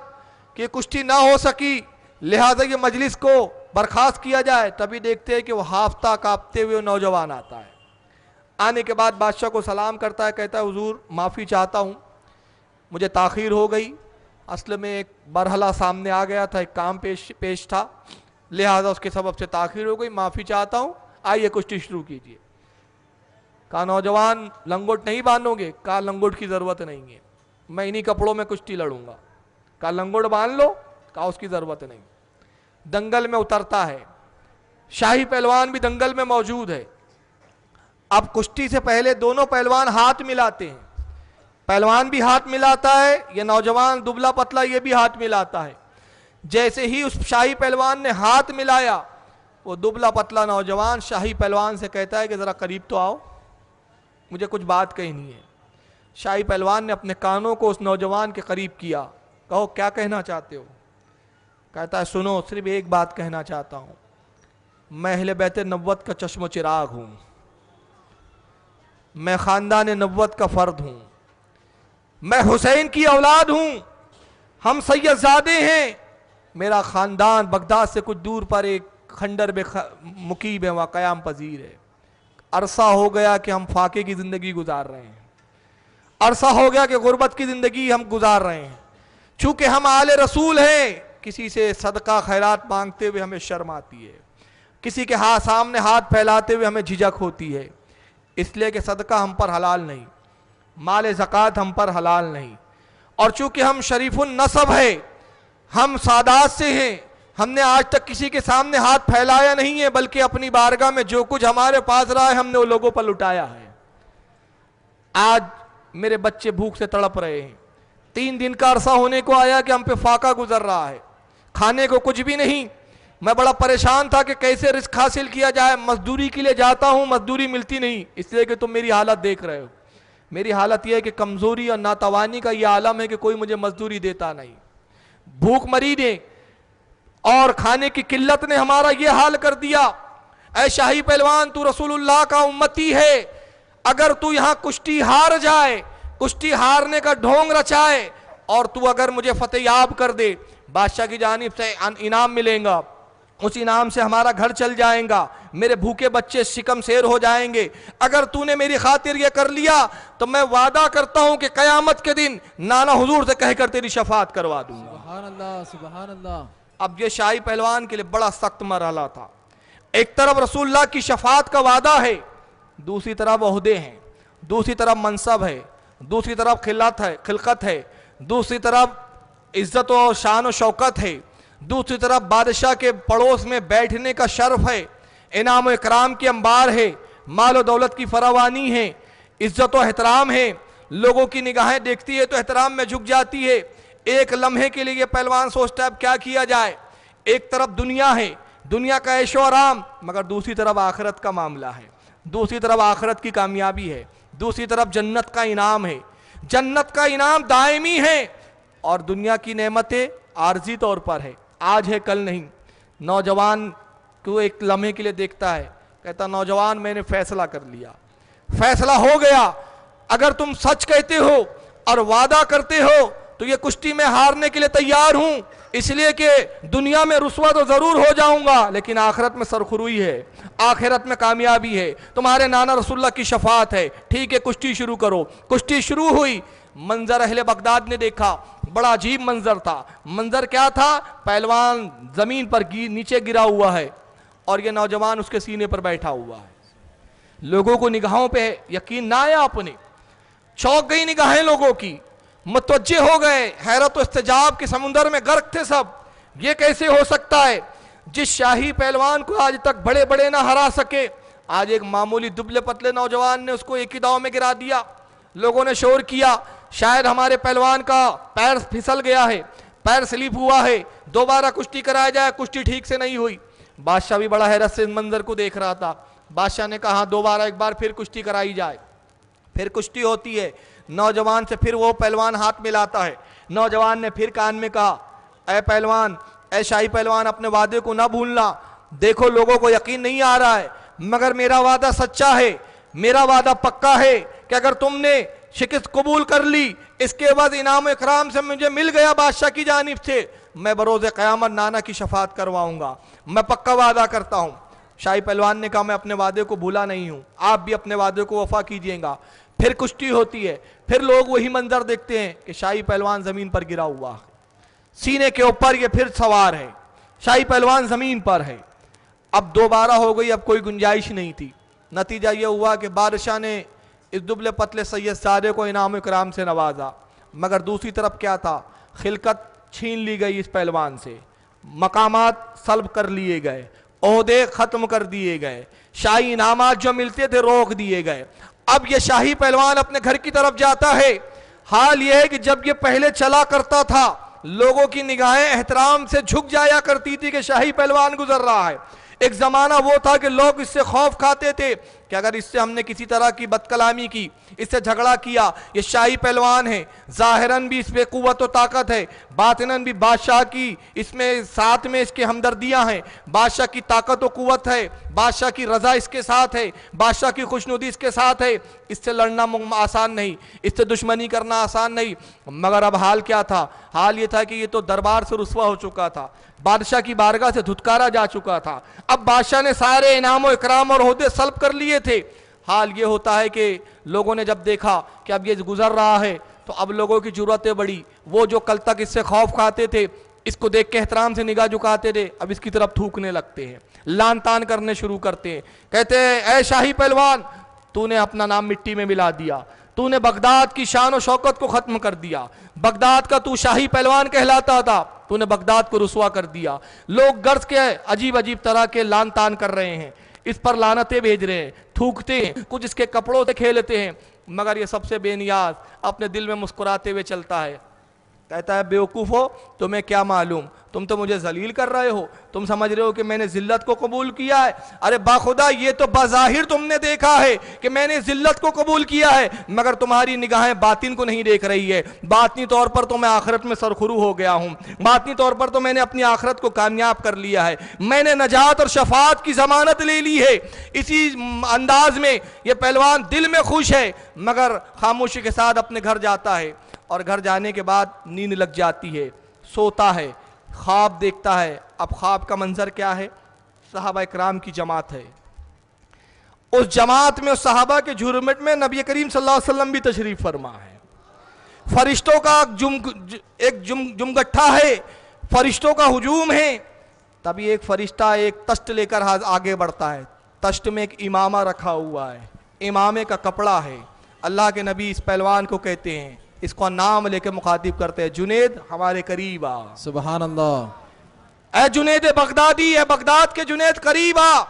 कि कुश्ती ना हो सकी, लिहाजा ये मजलिस को बर्खास्त किया जाए। तभी देखते हैं कि वो हाफता कांपते हुए नौजवान आता है। आने के बाद बादशाह को सलाम करता है, कहता है हुजूर माफ़ी चाहता हूँ, मुझे ताखीर हो गई, असल में एक बरहला सामने आ गया था, एक काम पेश था, लिहाजा उसके सबब से ताखीर हो गई, माफ़ी चाहता हूँ, आइए कुश्ती शुरू कीजिए। कहा नौजवान लंगोट नहीं बांधोगे? कहा लंगोट की ज़रूरत नहीं है, मैं इन्हीं कपड़ों में कुश्ती लड़ूंगा। कहा लंगोट बांध लो? कहा उसकी ज़रूरत नहीं। दंगल में उतरता है, शाही पहलवान भी दंगल में मौजूद है। अब कुश्ती से पहले दोनों पहलवान हाथ मिलाते हैं, पहलवान भी हाथ मिलाता है, ये नौजवान दुबला पतला ये भी हाथ मिलाता है। जैसे ही उस शाही पहलवान ने हाथ मिलाया, वो दुबला पतला नौजवान शाही पहलवान से कहता है कि ज़रा करीब तो आओ, मुझे कुछ बात कहनी है। शाही पहलवान ने अपने कानों को उस नौजवान के करीब किया। कहो क्या कहना चाहते हो? कहता है सुनो, सिर्फ एक बात कहना चाहता हूं, मैं अहले बैत नब्वत का चश्म चिराग हूं, मैं खानदान नब्वत का फर्द हूं, मैं हुसैन की औलाद हूं, हम सैयदजादे हैं, मेरा खानदान बगदाद से कुछ दूर पर एक खंडर में मुकीब है, वहाँ क़याम पजीर है। अरसा हो गया कि हम फाके की ज़िंदगी गुजार रहे हैं, अरसा हो गया कि गुर्बत की ज़िंदगी हम गुजार रहे हैं। चूँकि हम आले रसूल हैं, किसी से सदका खैरात मांगते हुए हमें शर्म आती है, किसी के सामने हाथ फैलाते हुए हमें झिझक होती है, इसलिए कि सदका हम पर हलाल नहीं, माल ज़कात हम पर हलाल नहीं। और चूँकि हम शरीफुन नसब है, हम सादात से हैं, हमने आज तक किसी के सामने हाथ फैलाया नहीं है, बल्कि अपनी बारगाह में जो कुछ हमारे पास रहा है हमने वो लोगों पर लुटाया है। आज मेरे बच्चे भूख से तड़प रहे हैं। 3 दिन का अरसा होने को आया कि हम पे फाका गुजर रहा है, खाने को कुछ भी नहीं। मैं बड़ा परेशान था कि कैसे रिस्क हासिल किया जाए। मजदूरी के लिए जाता हूं, मजदूरी मिलती नहीं, इसलिए कि तुम मेरी हालत देख रहे हो। मेरी हालत यह है कि कमजोरी और नातवानी का यह आलम है कि कोई मुझे मजदूरी देता नहीं। भूखमरी ने और खाने की किल्लत ने हमारा यह हाल कर दिया। ऐ शाही पहलवान, तू रसूलुल्लाह का उम्मती है, अगर तू यहां कुश्ती हार जाए, कुश्ती हारने का ढोंग रचाए और तू अगर मुझे फतेहयाब कर दे, बादशाह की जानिब से इनाम मिलेगा, उस इनाम से हमारा घर चल जाएगा, मेरे भूखे बच्चे शिकम शेर हो जाएंगे। अगर तूने मेरी खातिर यह कर लिया तो मैं वादा करता हूं कि कयामत के दिन नाना हुजूर से कहकर तेरी शफात करवा दूंगा। सुभान अल्लाह, सुभान अल्लाह। अब यह शाही पहलवान के लिए बड़ा सख्त मरहला था। एक तरफ रसूलुल्लाह की शफात का वादा है, दूसरी तरफ ओहदे हैं, दूसरी तरफ मनसब है, दूसरी तरफ खिलकत है, दूसरी तरफ इज्जत और शान और शौकत है, दूसरी तरफ बादशाह के पड़ोस में बैठने का शर्फ है, इनाम इकराम की अंबार है, माल और दौलत की फरावानी है, इज्जत और एहतराम है। लोगों की निगाहें देखती है तो एहतराम में झुक जाती है। एक लम्हे के लिए पहलवान सोचता है अब क्या किया जाए। एक तरफ दुनिया है, दुनिया का ऐशो आराम, मगर दूसरी तरफ आखिरत का मामला है, दूसरी तरफ आखिरत की कामयाबी है, दूसरी तरफ जन्नत का इनाम है। जन्नत का इनाम दायमी है और दुनिया की नेमतें आर्जी तौर पर है, आज है कल नहीं। नौजवान को एक लम्हे के लिए देखता है, कहता नौजवान मैंने फैसला कर लिया, फैसला हो गया। अगर तुम सच कहते हो और वादा करते हो तो ये कुश्ती में हारने के लिए तैयार हूं, इसलिए कि दुनिया में रुस्वा तो जरूर हो जाऊंगा लेकिन आखिरत में सरखुरुई है, आखिरत में कामयाबी है, तुम्हारे नाना रसूलुल्लाह की शफात है। ठीक है, कुश्ती शुरू करो। कुश्ती शुरू हुई। मंजर अहले बगदाद ने देखा, बड़ा अजीब मंजर था। मंजर क्या था? पहलवान जमीन पर नीचे गिरा हुआ है और यह नौजवान उसके सीने पर बैठा हुआ है। लोगों को निगाहों पे यकीन ना आया, अपने चौंक गई निगाहें लोगों की, मुतवज्जे हो गए, हैरत और इस्तेजाब के समुंदर में गर्क थे सब। ये कैसे हो सकता है? जिस शाही पहलवान को आज तक बड़े बड़े ना हरा सके, आज एक मामूली दुबले पतले नौजवान ने उसको एक ही दाव में गिरा दिया। लोगों ने शोर किया, शायद हमारे पहलवान का पैर फिसल गया है, पैर स्लिप हुआ है, दोबारा कुश्ती कराया जाए, कुश्ती ठीक से नहीं हुई। बादशाह भी बड़ा हैरत से इस मंजर को देख रहा था। बादशाह ने कहा दोबारा एक बार फिर कुश्ती कराई जाए। फिर कुश्ती होती है, नौजवान से फिर वो पहलवान हाथ मिलाता है। नौजवान ने फिर कान में कहा, ऐ पहलवान, ऐ शाही पहलवान, अपने वादे को ना भूलना। देखो लोगों को यकीन नहीं आ रहा है, मगर मेरा वादा सच्चा है, मेरा वादा पक्का है कि अगर तुमने शिकस्त कबूल कर ली, इसके बाद इनाम इकराम से मुझे मिल गया बादशाह की जानिब से, मैं बरोज़े क़यामत नाना की शफात करवाऊंगा, मैं पक्का वादा करता हूं। शाही पहलवान ने कहा मैं अपने वादे को भूला नहीं हूं, आप भी अपने वादे को वफा कीजिएगा। फिर कुश्ती होती है, फिर लोग वही मंजर देखते हैं कि शाही पहलवान जमीन पर गिरा हुआ है, सीने के ऊपर ये फिर सवार है, शाही पहलवान जमीन पर है। अब दोबारा हो गई, अब कोई गुंजाइश नहीं थी। नतीजा यह हुआ कि बादशाह ने इस दुबले पतले सैयद सारे को इनाम इकराम से नवाजा, मगर दूसरी तरफ क्या था? खिलकत छीन ली गई इस पहलवान से, मकामात सल्ब कर लिए गए, ओहदे खत्म कर दिए गए, शाही इनामात जो मिलते थे रोक दिए गए। अब ये शाही पहलवान अपने घर की तरफ जाता है। हाल यह है कि जब ये पहले चला करता था, लोगों की निगाहें एहतराम से झुक जाया करती थी कि शाही पहलवान गुजर रहा है। एक जमाना वो था कि लोग इससे खौफ खाते थे कि अगर इससे हमने किसी तरह की बदकलामी की, इससे झगड़ा किया, ये शाही पहलवान है, जाहिरन भी इसमें कुव्वत और ताकत है, बातिनन भी बादशाह की इसमें साथ में इसके हमदर्दियां हैं, बादशाह की ताकत और कुव्वत है, बादशाह की रजा इसके साथ है, बादशाह की खुशनुदी इसके साथ है, इससे लड़ना आसान नहीं, इससे दुश्मनी करना आसान नहीं। मगर अब हाल क्या था? हाल ये था कि ये तो दरबार से रुस्वा हो चुका था, बादशाह की बारगाह से धुतकारा जा चुका था। अब बादशाह ने सारे इनाम और इकराम और ओहदे सल्ब कर लिए थे। हाल ये होता है कि लोगों ने जब देखा कि अब ये गुजर रहा है तो अब लोगों की जरूरतें बढ़ी। वो जो कल तक इससे खौफ खाते थे, इसको देख के एहतराम से निगाह झुकाते थे, अब इसकी तरफ थूकने लगते हैं, लान तान करने शुरू करते हैं। कहते हैं ऐ शाही पहलवान, तूने अपना नाम मिट्टी में मिला दिया, तूने बगदाद की शान और शौकत को खत्म कर दिया। बगदाद का तू शाही पहलवान कहलाता था, तूने बगदाद को रुसवा कर दिया। लोग गर्ज के अजीब अजीब तरह के लान तान कर रहे हैं, इस पर लानतें भेज रहे हैं, थूकते हैं, कुछ इसके कपड़ों से खेलते हैं, मगर ये सबसे बेनियाज अपने दिल में मुस्कुराते हुए चलता है। कहता है बेवकूफ़ हो, तुम्हें क्या मालूम, तुम तो मुझे जलील कर रहे हो, तुम समझ रहे हो कि मैंने जिल्लत को कबूल किया है। अरे बाखुदा, ये तो बज़ाहिर तुमने देखा है कि मैंने जिल्लत को कबूल किया है, मगर तुम्हारी निगाहें बातिन को नहीं देख रही है। बातनी तौर पर तो मैं आखिरत में सरखुरू हो गया हूँ, बातनी तौर पर तो मैंने अपनी आखिरत को कामयाब कर लिया है, मैंने नजात और शफात की जमानत ले ली है। इसी अंदाज में ये पहलवान दिल में खुश है, मगर खामोशी के साथ अपने घर जाता है और घर जाने के बाद नींद लग जाती है, सोता है, ख्वाब देखता है। अब ख्वाब का मंजर क्या है? सहाबा इकराम की जमात है, उस जमात में, उस सहाबा के झुरमुट में नबी करीम सल्लल्लाहु अलैहि वसल्लम भी तशरीफ फरमा है। फरिश्तों का एक जुमगट्ठा है, फरिश्तों का हुजूम है। तभी एक फरिश्ता एक तश्त लेकर आगे बढ़ता है, तश्त में एक इमामा रखा हुआ है, इमामे का कपड़ा है। अल्लाह के नबी इस पहलवान को कहते हैं, इसको नाम लेके मुखातिब करते हैं, जुनेद हमारे करीब आ। सुभान अल्लाह। ऐ जुनेद बगदादी, है बगदाद के जुनेद, करीब आ।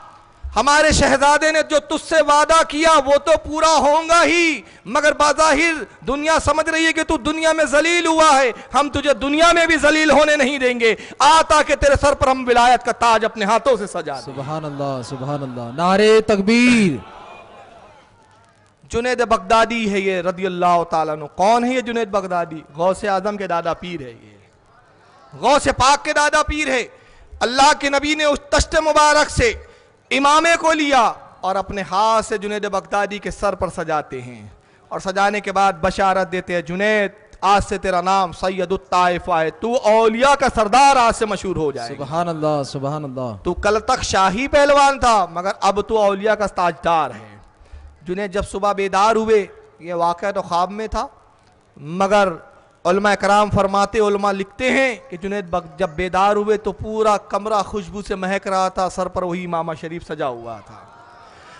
हमारे शहजादे ने जो तुझसे वादा किया वो तो पूरा होगा ही, मगर बाज़ाहिर दुनिया समझ रही है कि तू दुनिया में जलील हुआ है, हम तुझे दुनिया में भी जलील होने नहीं देंगे। आ ताकि तेरे सर पर हम विलायत का ताज अपने हाथों से सजा दें। सुभान अल्लाह, सुभान अल्लाह, नारे तकबीर। जुनेद बगदादी है ये रदी अल्लाह ताला अन्हु। कौन है ये जुनेद बगदादी? गौसे आजम के दादा पीर है, ये गौसे पाक के दादा पीर है। अल्लाह के नबी ने उस तश्त मुबारक से इमामे को लिया और अपने हाथ से जुनेद बगदादी के सर पर सजाते हैं, और सजाने के बाद बशारत देते हैं, जुनेद आज से तेरा नाम सैयदुत ताइफा है, तू औलिया का सरदार आज से मशहूर हो जाए। सुभान अल्लाह, सुभान अल्लाह। तू कल तक शाही पहलवान था, मगर अब तू औलिया का ताजदार है। जुनेद जब सुबह बेदार हुए, ये वाक़या तो ख्वाब में था, मगर उलमा कराम फरमाते, उलमा लिखते हैं कि जुनेद जब बेदार हुए तो पूरा कमरा खुशबू से महक रहा था, सर पर वही इमामा शरीफ सजा हुआ था।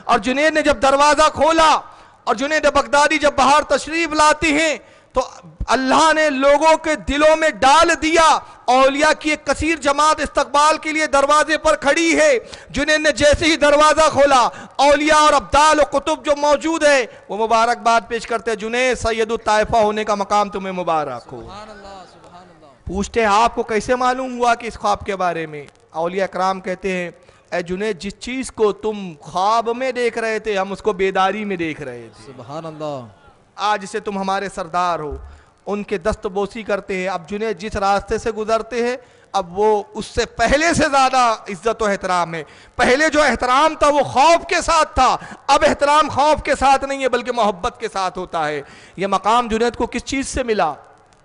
और जुनेद ने जब दरवाज़ा खोला और जुनेद बगदादी जब बाहर तशरीफ लाते हैं तो अल्लाह ने लोगों के दिलों में डाल दिया, औलिया की एक कसीर जमात इस्तकबाल के लिए दरवाजे पर खड़ी है। जुनेद ने जैसे ही दरवाजा खोला, औलिया और अब्दाल और कुतुब जो मौजूद है वो मुबारकबाद पेश करते हैं, जुनेद सैयदुत ताइफा होने का मकाम तुम्हें मुबारक हो। पूछते हैं आपको कैसे मालूम हुआ कि इस ख्वाब के बारे में? औलिया इकराम कहते हैं, ए जुनेद जिस चीज को तुम ख्वाब में देख रहे थे हम उसको बेदारी में देख रहे थे। सुभान अल्लाह। आज से तुम हमारे सरदार हो, उनके दस्तबोसी करते हैं। अब जुनेद जिस रास्ते से गुजरते हैं अब वो उससे पहले से ज्यादा इज्जत और एहतराम है। पहले जो एहतराम था वो खौफ के साथ था, अब एहतराम खौफ के साथ नहीं है बल्कि मोहब्बत के साथ होता है। ये मकाम जुनेद को किस चीज से मिला?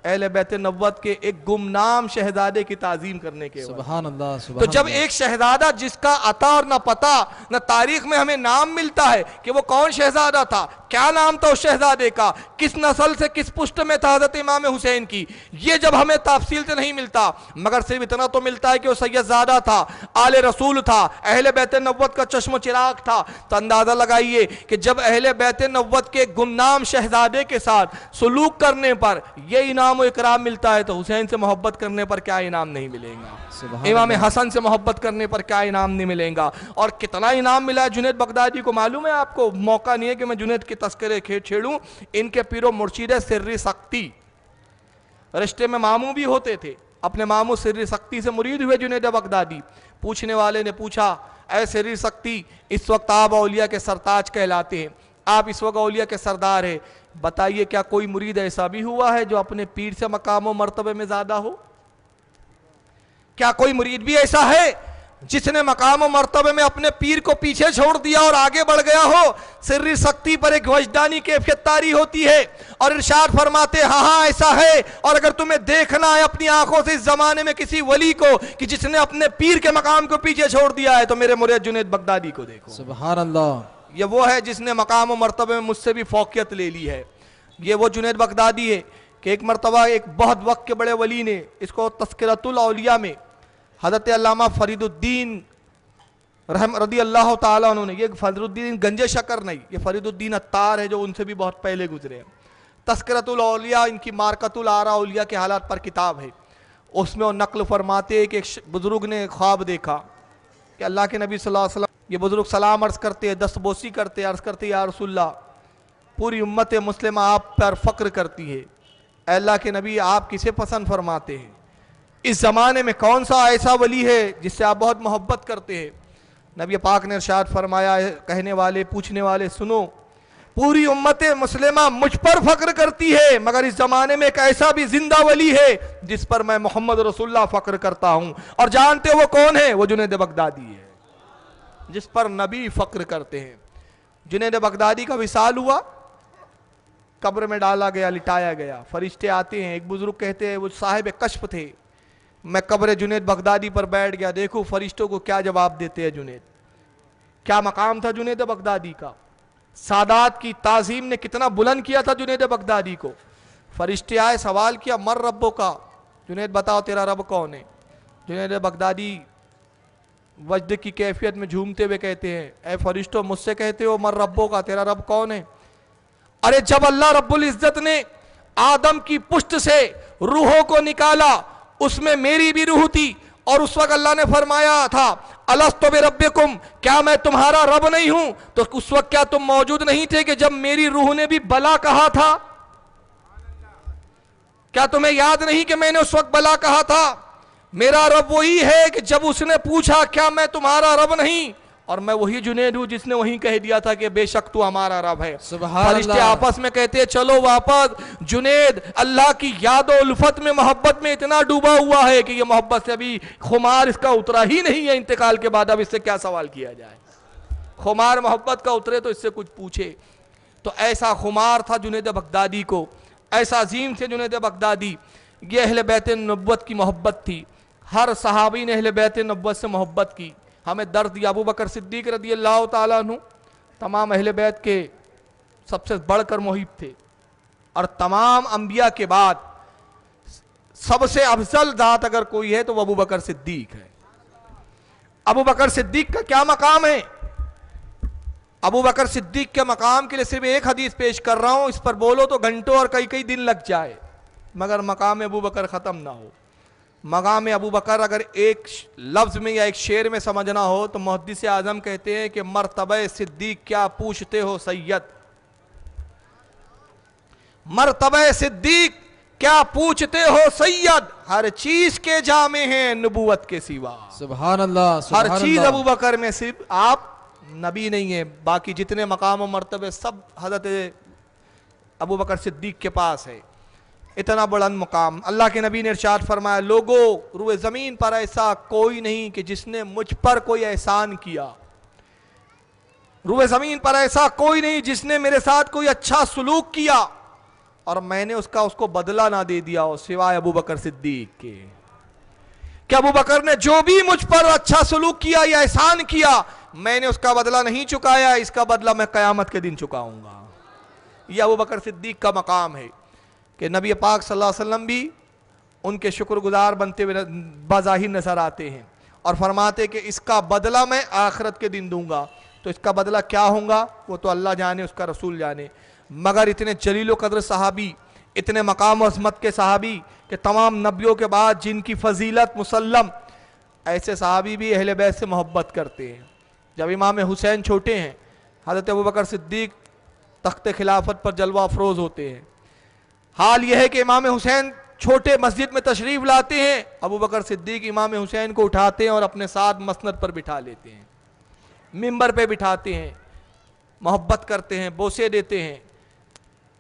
अहले बैत नबुव्वत के एक गुमनाम शहजादे की ताजीम करने के। सुभान अल्लाह, सुभान तो जब एक शहजादा जिसका अता और न पता न तारीख में हमें नाम मिलता है कि वो कौन शहजादा था, क्या नाम था उस शहजादे का, किस नस्ल से किस पुष्ट में था हज़रत इमाम हुसैन की, ये जब हमें तफसील से नहीं मिलता, मगर सिर्फ इतना तो मिलता है कि वो सैयदजादा था, आले रसूल था, अहले बैत नबुव्वत का चश्म चिराग था। तो अंदाजा लगाइए कि जब अहले बैत नबुव्वत के गुमनाम शहजादे के साथ सलूक करने पर यह इनाम और इकराम मिलता है, तो हुसैन से मोहब्बत करने पर क्या इनाम नहीं मिलेगा, इमाम हसन से मोहब्बत करने पर क्या इनाम नहीं मिलेगा। और कितना इनाम मिला है जुनेद बगदादी को मालूम है आपको? मौका नहीं है कि मैं जुनेद के तस्करे छेड़ूं। इनके पीरो मुर्शिद सिर्री सख्ती रिश्ते में मामू भी होते थे, अपने मामू सिर्री सख्ती से मुरीद हुए जुनेद बगदादी। पूछने वाले ने पूछा, ऐ सिर्री सख्ती, इस वक्त आप औलिया के सरताज कहलाते हैं, आप इस वक्त औलिया के सरदार हैं, बताइए क्या कोई मुरीद ऐसा भी हुआ है जो अपने पीर से मकाम और मर्तबे में ज्यादा हो? क्या कोई मुरीद भी ऐसा है जिसने मकाम और मर्तबे में अपने पीर को पीछे छोड़ दिया और आगे बढ़ गया हो? सिर्री सख्ती पर एक वजदानी कैफियत तारी होती है और इरशाद फरमाते, हाँ हाँ ऐसा है। और अगर तुम्हें देखना है अपनी आंखों से इस जमाने में किसी वली को कि जिसने अपने पीर के मकाम को पीछे छोड़ दिया है, तो मेरे मुरीद जुनेद बगदादी को देखो। सुभान अल्लाह। ये वो है जिसने मकाम और मर्तबे में मुझसे भी फौकियत ले ली है। ये वो जुनेद बगदादी है कि एक मर्तबा एक बहुत वक्त के बड़े वली ने, इसको तस्किरतुल औलिया में हज़रत अल्लामा फरीदुद्दीन रहम रदी अल्लाह ताला उन्होंने, ये फरीदुद्दीन गंजे शकर नहीं, ये फरीदुद्दीन अत्तार है जो उनसे भी बहुत पहले गुजरे हैं। तस्करतुल औलिया इनकी मारकतुल आरा औलिया के हालात पर किताब है, उसमें वो नकल फरमाते हैं कि एक बुजुर्ग ने ख्वाब देखा कि अल्लाह के नबी सल्लल्लाहु अलैहि वसल्लम, ये बुजुर्ग सलाम अर्ज़ करते हैं, दस्तबोसी करते, अर्ज़ करते या रसूलल्लाह, पूरी उम्मत मुस्लिमा आप पर फ़क्र करती है, अल्लाह के नबी आप किसे पसंद फरमाते हैं, इस ज़माने में कौन सा ऐसा वली है जिससे आप बहुत मोहब्बत करते हैं। नबी पाक ने इरशाद फरमाया, कहने वाले पूछने वाले सुनो, पूरी उम्मत मुस्लिमा मुझ पर फख्र करती है, मगर इस जमाने में एक ऐसा भी जिंदा वली है जिस पर मैं मोहम्मद रसूलुल्लाह फख्र करता हूं। और जानते हो वो कौन है? वो जुनैद बगदादी है, जिस पर नबी फख्र करते हैं। जुनैद बगदादी का विसाल हुआ, कब्र में डाला गया, लिटाया गया, फरिश्ते आते हैं, एक बुजुर्ग कहते हैं वो साहिब कश्फ थे, मैं कब्र जुनैद बगदादी पर बैठ गया, देखो फरिश्तों को क्या जवाब देते हैं जुनैद, क्या मकाम था जुनैद बगदादी का, सादात की ताजीम ने कितना बुलंद किया था जुनैद बगदादी को। फरिश्ते आए, सवाल किया मर रब्बो का, जुनैद बताओ तेरा रब कौन है। जुनैद बगदादी वजद की कैफियत में झूमते हुए कहते हैं, ए फरिश्तों मुझसे कहते हो मर रब्बो का, तेरा रब कौन है? अरे जब अल्लाह रब्बुल इज्जत ने आदम की पुष्ट से रूहों को निकाला, उसमें मेरी भी रूह थी, और उस वक्त अल्लाह ने फरमाया था अलस्तु बिरब्बिकुम, क्या मैं तुम्हारा रब नहीं हूं? तो उस वक्त क्या तुम मौजूद नहीं थे कि जब मेरी रूह ने भी बला कहा था? क्या तुम्हें याद नहीं कि मैंने उस वक्त बला कहा था? मेरा रब वही है कि जब उसने पूछा क्या मैं तुम्हारा रब नहीं, और मैं वही जुनैद हूं जिसने वही कह दिया था कि बेशक तू हमारा रब है। फरिश्ते आपस में कहते हैं चलो वापस। जुनैद अल्लाह की याद और उल्फत में, मोहब्बत में इतना डूबा हुआ है कि ये मोहब्बत से अभी खुमार इसका उतरा ही नहीं है इंतकाल के बाद, अब इससे क्या सवाल किया जाए। खुमार मोहब्बत का उतरे तो इससे कुछ पूछे। तो ऐसा खुमार था जुनैद बगदादी को, ऐसा अजीम थे जुनैद बगदादी। ये अहले बैत नबुव्वत की मोहब्बत थी, हर सहाबी ने अहले बैत नबुव्वत से मोहब्बत की। हमें दर्द दिया, अबू बकर सिद्दीक रदी अल्लाह ताला अन्हु तमाम अहले बैत के सबसे बढ़कर मुहिब थे, और तमाम अंबिया के बाद सबसे अफजल जात अगर कोई है तो वो अबू बकर सिद्दीक है। अबू बकर सिद्दीक का क्या मकाम है? अबू बकर सिद्दीक के मकाम के लिए सिर्फ एक हदीस पेश कर रहा हूं, इस पर बोलो तो घंटों और कई कई दिन लग जाए, मगर मकाम अबू बकर खत्म ना हो। मकाम अबू बकर अगर एक लफ्ज में या एक शेर में समझना हो तो मुहद्दिस आजम कहते हैं कि मर्तबे सिद्दीक क्या पूछते हो सैयद, मर्तबे सिद्दीक क्या पूछते हो सैयद, हर चीज के जामे हैं नबूवत के सिवा। सुभान अल्लाह, हर चीज अबू बकर में, सिर्फ आप नबी नहीं है, बाकी जितने मकाम और मर्तबे सब हजरत अबू बकर सिद्दीक के पास है। इतना बुलंद मुकाम। अल्लाह के नबी ने इरशाद फरमाया, लोगों रुए ज़मीन पर ऐसा कोई नहीं कि जिसने मुझ पर कोई एहसान किया, रुए ज़मीन पर ऐसा कोई नहीं जिसने मेरे साथ कोई अच्छा सलूक किया और मैंने उसको बदला ना दे दिया हो, सिवाय अबू बकर सिद्दीक के। कि अबू बकर ने जो भी मुझ पर अच्छा सलूक किया या एहसान किया, मैंने उसका बदला नहीं चुकाया, इसका बदला मैं क़यामत के दिन चुकाऊंगा। यह अबू बकर सिद्दीक का मकाम है कि नबी पाक सल्लल्लाहु अलैहि वसल्लम भी उनके शुक्रगुजार बनते हुए बाज़ाहिर नजर आते हैं और फरमाते कि इसका बदला मैं आखिरत के दिन दूंगा। तो इसका बदला क्या होगा वो तो अल्लाह जाने, उसका रसूल जाने। मगर इतने जलील कद्र सहाबी, इतने मकाम अज़मत के सहाबी कि तमाम नबियों के बाद जिनकी फजीलत मुसल्लम, ऐसे सहाबी भी अहले बैत से मोहब्बत करते हैं। जब इमाम हुसैन छोटे हैं, हज़रत अबू बकर सिद्दीक तख्त खिलाफत पर जलवा अफरोज़ होते हैं। हाल यह है कि इमाम हुसैन छोटे मस्जिद में तशरीफ़ लाते हैं, अबू बकर सिद्दीक इमाम हुसैन को उठाते हैं और अपने साथ मसनद पर बिठा लेते हैं, मिंबर पे बिठाते हैं, मोहब्बत करते हैं, बोसे देते हैं।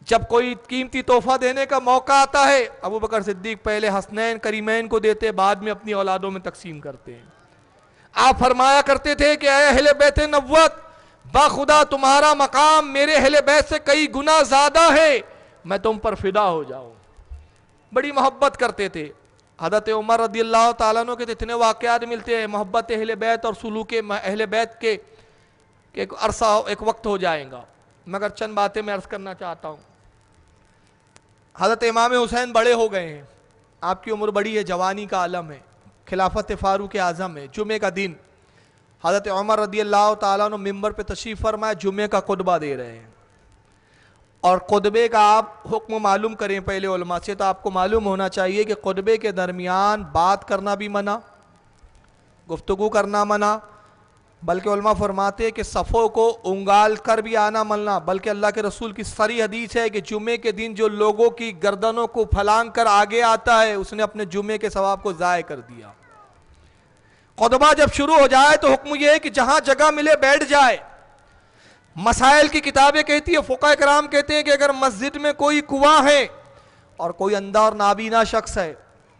जब कोई कीमती तोहफा देने का मौका आता है, अबू बकर सिद्दीक पहले हसनैन करीमैन को देते, बाद में अपनी औलादों में तकसीम करते हैं। आप फरमाया करते थे कि ऐ अहले बैत नबुव्वत, बाखुदा तुम्हारा मकाम मेरे अहले बैत से कई गुना ज़्यादा है, मैं तुम पर फिदा हो जाऊं। बड़ी मोहब्बत करते थे। हज़रत उमर रज़ी अल्लाह ताला अन्हु के इतने वाक़यात मिलते हैं मोहब्बत अहले बैत और सुलूक अहले बैत के एक अरसा, एक वक्त हो जाएगा, मगर चंद बातें मैं अर्ज़ करना चाहता हूँ। हज़रत इमाम हुसैन बड़े हो गए हैं, आपकी उम्र बड़ी है, जवानी का आलम है, खिलाफत फ़ारूक आज़म है। जुमे का दिन हज़रत उमर रदियल्लाहु ताला अन्हु मिंबर पे तशरीफ़ फरमाए, जुमे का खुतबा दे रहे हैं। और खुतबे का आप हुक्म मालूम करें पहले उलमा से, तो आपको मालूम होना चाहिए कि खुतबे के दरमियान बात करना भी मना, गुफ्तगू करना मना, बल्कि उलमा फरमाते हैं कि सफ़ों को उंगाल कर भी आना मना। बल्कि अल्लाह के रसूल की सरी हदीस है कि जुमे के दिन जो लोगों की गर्दनों को फलांग कर आगे आता है, उसने अपने जुमे के सवाब को ज़ाय कर दिया। खुतबा जब शुरू हो जाए तो हुक्म यह है कि जहां जगह मिले बैठ जाए। मसाइल की किताबें कहती है, फुक़हा कराम कहते हैं कि अगर मस्जिद में कोई कुआं है और कोई अंदर नाबीना शख्स है,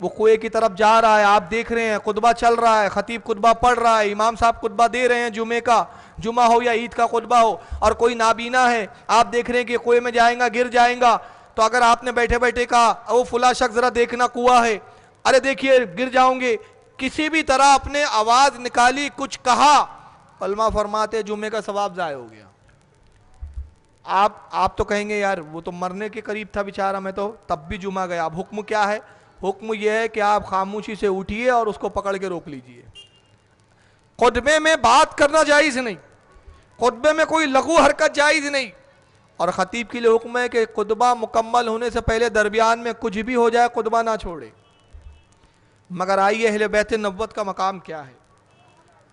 वो कुएं की तरफ जा रहा है, आप देख रहे हैं खुतबा चल रहा है, खतीब खुतबा पढ़ रहा है, इमाम साहब खुतबा दे रहे हैं जुमे का, जुमा हो या ईद का खुतबा हो, और कोई नाबीना है, आप देख रहे हैं कि कुएं में जाएगा गिर जाएगा, तो अगर आपने बैठे बैठे कहा ओ फुला शख्स जरा देखना कुआं है, अरे देखिए गिर जाओगे, किसी भी तरह अपने आवाज निकाली, कुछ कहा, उलमा फरमाते जुमे का सवाब ज़ाय हो गया। आप तो कहेंगे यार वो तो मरने के करीब था बेचारा, मैं तो तब भी जुमा गया। अब हुक्म क्या है? हुक्म यह है कि आप खामोशी से उठिए और उसको पकड़ के रोक लीजिए। खुतबे में बात करना जायज़ नहीं, खुतबे में कोई लघु हरकत जायज़ नहीं। और खतीब के लिए हुक्म है कि खुतबा मुकम्मल होने से पहले दरमियान में कुछ भी हो जाए खुतबा ना छोड़े। मगर आइए अहले बैत नबुव्वत का मकाम क्या है।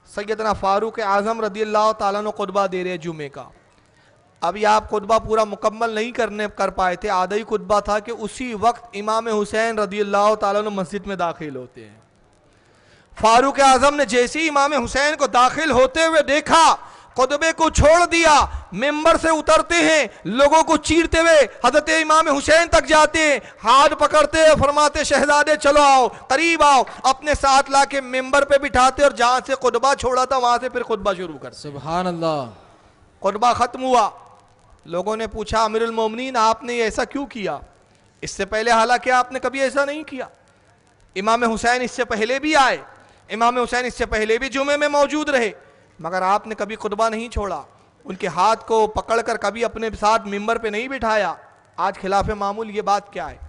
सैयदना फारूक आज़म रदियल्लाहु ताला अन्हु खुतबा दे रहे हैं जुमे का। अभी आप खुतबा पूरा मुकम्मल नहीं कर पाए थे, आधा ही खुतबा था कि उसी वक्त इमाम हुसैन रदियल्लाहु ताला अन्हु मस्जिद में दाखिल होते हैं। फारूक आज़म ने जैसे ही इमाम हुसैन को दाखिल होते हुए देखा, खुतबे को छोड़ दिया, मिंबर से उतरते हैं, लोगों को चीरते हुए हजरत इमाम हुसैन तक जाते हैं, हाथ पकड़ते हैं, फरमाते शहजादे चलो आओ, करीब आओ, अपने साथ लाके मिंबर पे बिठाते और जहां से खुतबा छोड़ा था वहां से फिर खुतबा शुरू कर। सुभान अल्लाह। खुतबा खत्म हुआ, लोगों ने पूछा अमीरुल मोमिनीन आपने ऐसा क्यों किया? इससे पहले हालांकि आपने कभी ऐसा नहीं किया। इमाम हुसैन इससे पहले भी आए, इमाम हुसैन इससे पहले भी जुमे में मौजूद रहे, मगर आपने कभी खुतबा नहीं छोड़ा, उनके हाथ को पकड़कर कभी अपने साथ मिंबर पे नहीं बिठाया। आज खिलाफ मामूल ये बात क्या है?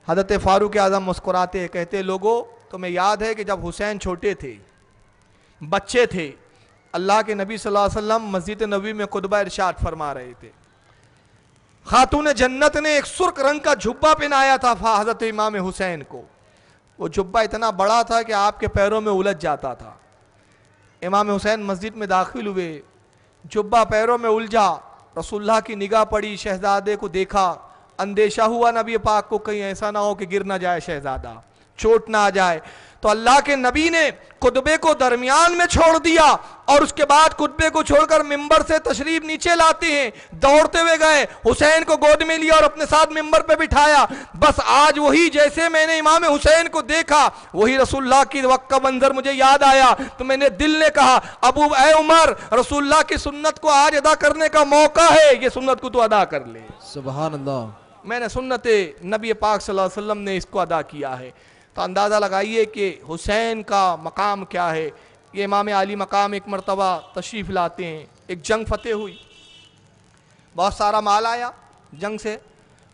हज़रत फारूक आज़म मुस्कुराते हैं, कहते लोगों तुम्हें याद है कि जब हुसैन छोटे थे, बच्चे थे, अल्लाह के नबी सल्लल्लाहु अलैहि वसल्लम मस्जिद नबी में खुतबा इरशाद फरमा रहे थे। खातून जन्नत ने एक सुर्ख रंग का जुब्बा पहनाया था हज़रत इमाम हुसैन को। वो जुब्बा इतना बड़ा था कि आपके पैरों में उलझ जाता था। इमाम हुसैन मस्जिद में दाखिल हुए, जुब्बा पैरों में उलझा, रसूलुल्लाह की निगाह पड़ी, शहजादे को देखा, अंदेशा हुआ नबी पाक को कहीं ऐसा ना हो कि गिर ना जाए शहजादा, चोट ना आ जाए। तो अल्लाह के नबी ने खुतबे को दरमियान में छोड़ दिया और उसके बाद खुतबे को छोड़कर मिंबर से तशरीफ नीचे लाते हैं, दौड़ते हुए गए, हुसैन को गोद में लिया और अपने साथ मिंबर पे बिठाया। बस आज वही जैसे मैंने इमाम हुसैन को देखा, वही रसूलुल्लाह की वक्त का मंजर मुझे याद आया, तो मैंने दिल ने कहा अबू ए उमर, रसूलुल्लाह की सुन्नत को आज अदा करने का मौका है, ये सुन्नत को तो अदा कर ले। सुभान अल्लाह। मैंने सुन्नत नबी पाक सल्लल्लाहु अलैहि वसल्लम ने इसको अदा किया है। तो अंदाज़ा लगाइए कि हुसैन का मकाम क्या है। ये इमाम अली मकाम एक मरतबा तशरीफ़ लाते हैं, एक जंग फतेह हुई, बहुत सारा माल आया जंग से,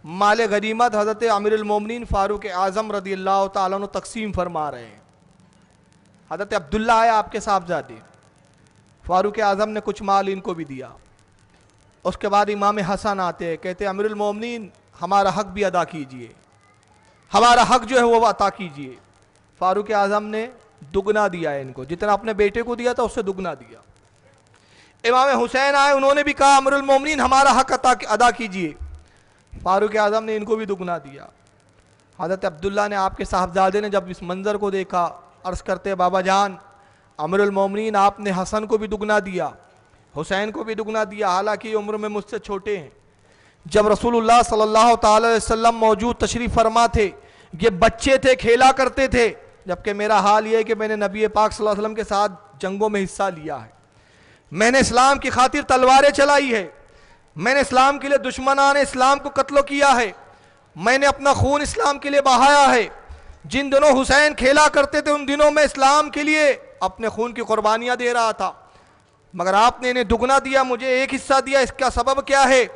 माल गनीमत हज़रत अमीरुल मोमिनीन फारूक आज़म रदियल्लाहु ताला अन्हु तकसीम फरमा रहे हैं। हज़रत अब्दुल्ला आया आपके साहबजादे, फारूक आज़म ने कुछ माल इनको भी दिया। उसके बाद इमाम हसन आते हैं, कहते अमीरुल मोमिनीन हमारा हक भी अदा कीजिए, हमारा हक जो है वो अता कीजिए। फारूक आज़म ने दुगना दिया है इनको, जितना अपने बेटे को दिया था उससे दुगना दिया। इमाम हुसैन आए, उन्होंने भी कहा अमीरुल मोमिनीन हमारा हक अदा कीजिए। फारूक आज़म ने इनको भी दुगना दिया। हज़रत अब्दुल्ला ने आपके साहबजादे ने जब इस मंज़र को देखा, अर्ज़ करते बाबा जान अमीरुल मोमिनीन आपने हसन को भी दुगना दिया, हुसैन को भी दुगना दिया, हालांकि उम्र में मुझसे छोटे हैं। जब रसूलुल्लाह सल्लल्लाहु अलैहि वसल्लम मौजूद तशरीफ़ फरमा थे, ये बच्चे थे, खेला करते थे, जबकि मेरा हाल ये है कि मैंने नबी पाक सल्लल्लाहु अलैहि वसल्लम के साथ जंगों में हिस्सा लिया है, मैंने इस्लाम की खातिर तलवारें चलाई है, मैंने इस्लाम के लिए दुश्मनान इस्लाम को कत्ल किया है, मैंने अपना खून इस्लाम के लिए बहाया है। जिन दिनों हुसैन खेला करते थे उन दिनों में इस्लाम के लिए अपने खून की कुर्बानियाँ दे रहा था, मगर आपने इन्हें दुगना दिया, मुझे एक हिस्सा दिया, इसका सबब क्या है?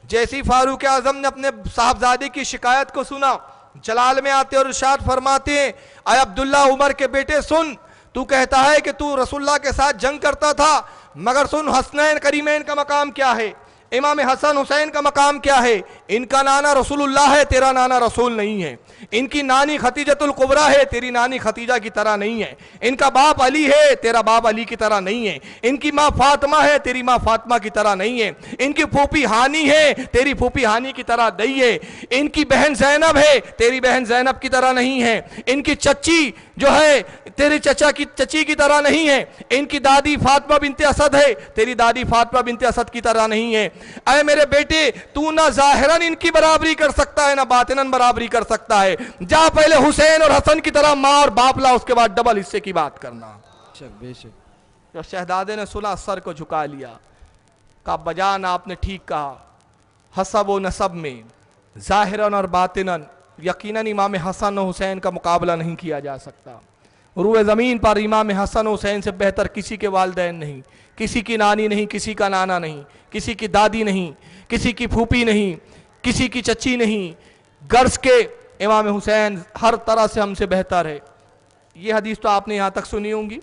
जैसी फारूक आज़म ने अपने साहबजादे की शिकायत को सुना, जलाल में आते और इरशाद फरमाते हैं अय अब्दुल्ला उमर के बेटे सुन, तू कहता है कि तू रसूलुल्लाह के साथ जंग करता था, मगर सुन हसनैन करीमैन का मकाम क्या है, इमाम हसन हुसैन का मकाम क्या है। इनका नाना रसूलुल्लाह है, तेरा नाना रसूल नहीं है। इनकी नानी खतीजतुल कुबरा है, तेरी नानी खतीजा की तरह नहीं है। इनका बाप अली है, तेरा बाप अली की तरह नहीं है। इनकी माँ फातिमा है, तेरी माँ फातिमा की तरह नहीं है। इनकी फूफी हानी है, तेरी फूफी हानी की तरह नहीं है। इनकी बहन जैनब है, तेरी बहन जैनब की तरह नहीं है। इनकी चच्ची जो है तेरी चचा की चची की तरह नहीं है। इनकी दादी फातिमा बिनते असद है, तेरी दादी फातिमा बिनते असद की तरह नहीं है। अरे मेरे बेटे, तू ना जाहिरन इनकी बराबरी कर सकता है, ना बातिनन बराबरी कर सकता है। जा पहले हुसैन और हसन की तरह माँ और बाप ला, उसके बाद डबल हिस्से की बात करना। बेशक। जब शहजादे ने सुना, सर को झुका लिया, कहा बजान आपने ठीक कहा, हसब व नसब में जाहिरन और बातिनन यकीनन इमाम हसन और हुसैन का मुकाबला नहीं किया जा सकता। रूए ज़मीन पर इमाम हसन हुसैन से बेहतर किसी के वालिदैन नहीं, किसी की नानी नहीं, किसी का नाना नहीं, किसी की दादी नहीं, किसी की फूफी नहीं, किसी की चची नहीं। गर्ज के इमाम हुसैन हर तरह से हमसे बेहतर है। ये हदीस तो आपने यहाँ तक सुनी होंगी।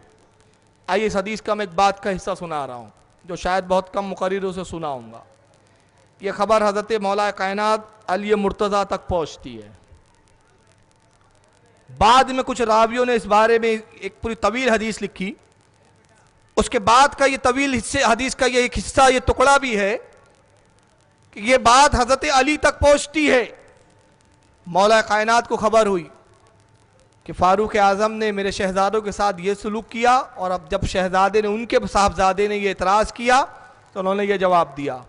आइए इस हदीस का मैं एक बात का हिस्सा सुना रहा हूँ जो शायद बहुत कम मुकर्रिरों से सुना होगा। ये खबर हज़रत मौला कायनात अली मुर्तज़ा तक पहुँचती है। बाद में कुछ रावियों ने इस बारे में एक पूरी तवील हदीस लिखी। उसके बाद का ये तवील हिस्से हदीस का ये एक हिस्सा, ये टुकड़ा भी है कि ये बात हजरत अली तक पहुंचती है। मौला कायनात को खबर हुई कि फारूक आजम ने मेरे शहजादों के साथ ये सलूक किया, और अब जब शहजादे ने उनके साहबजादे ने ये एतराज़ किया तो उन्होंने ये जवाब दिया।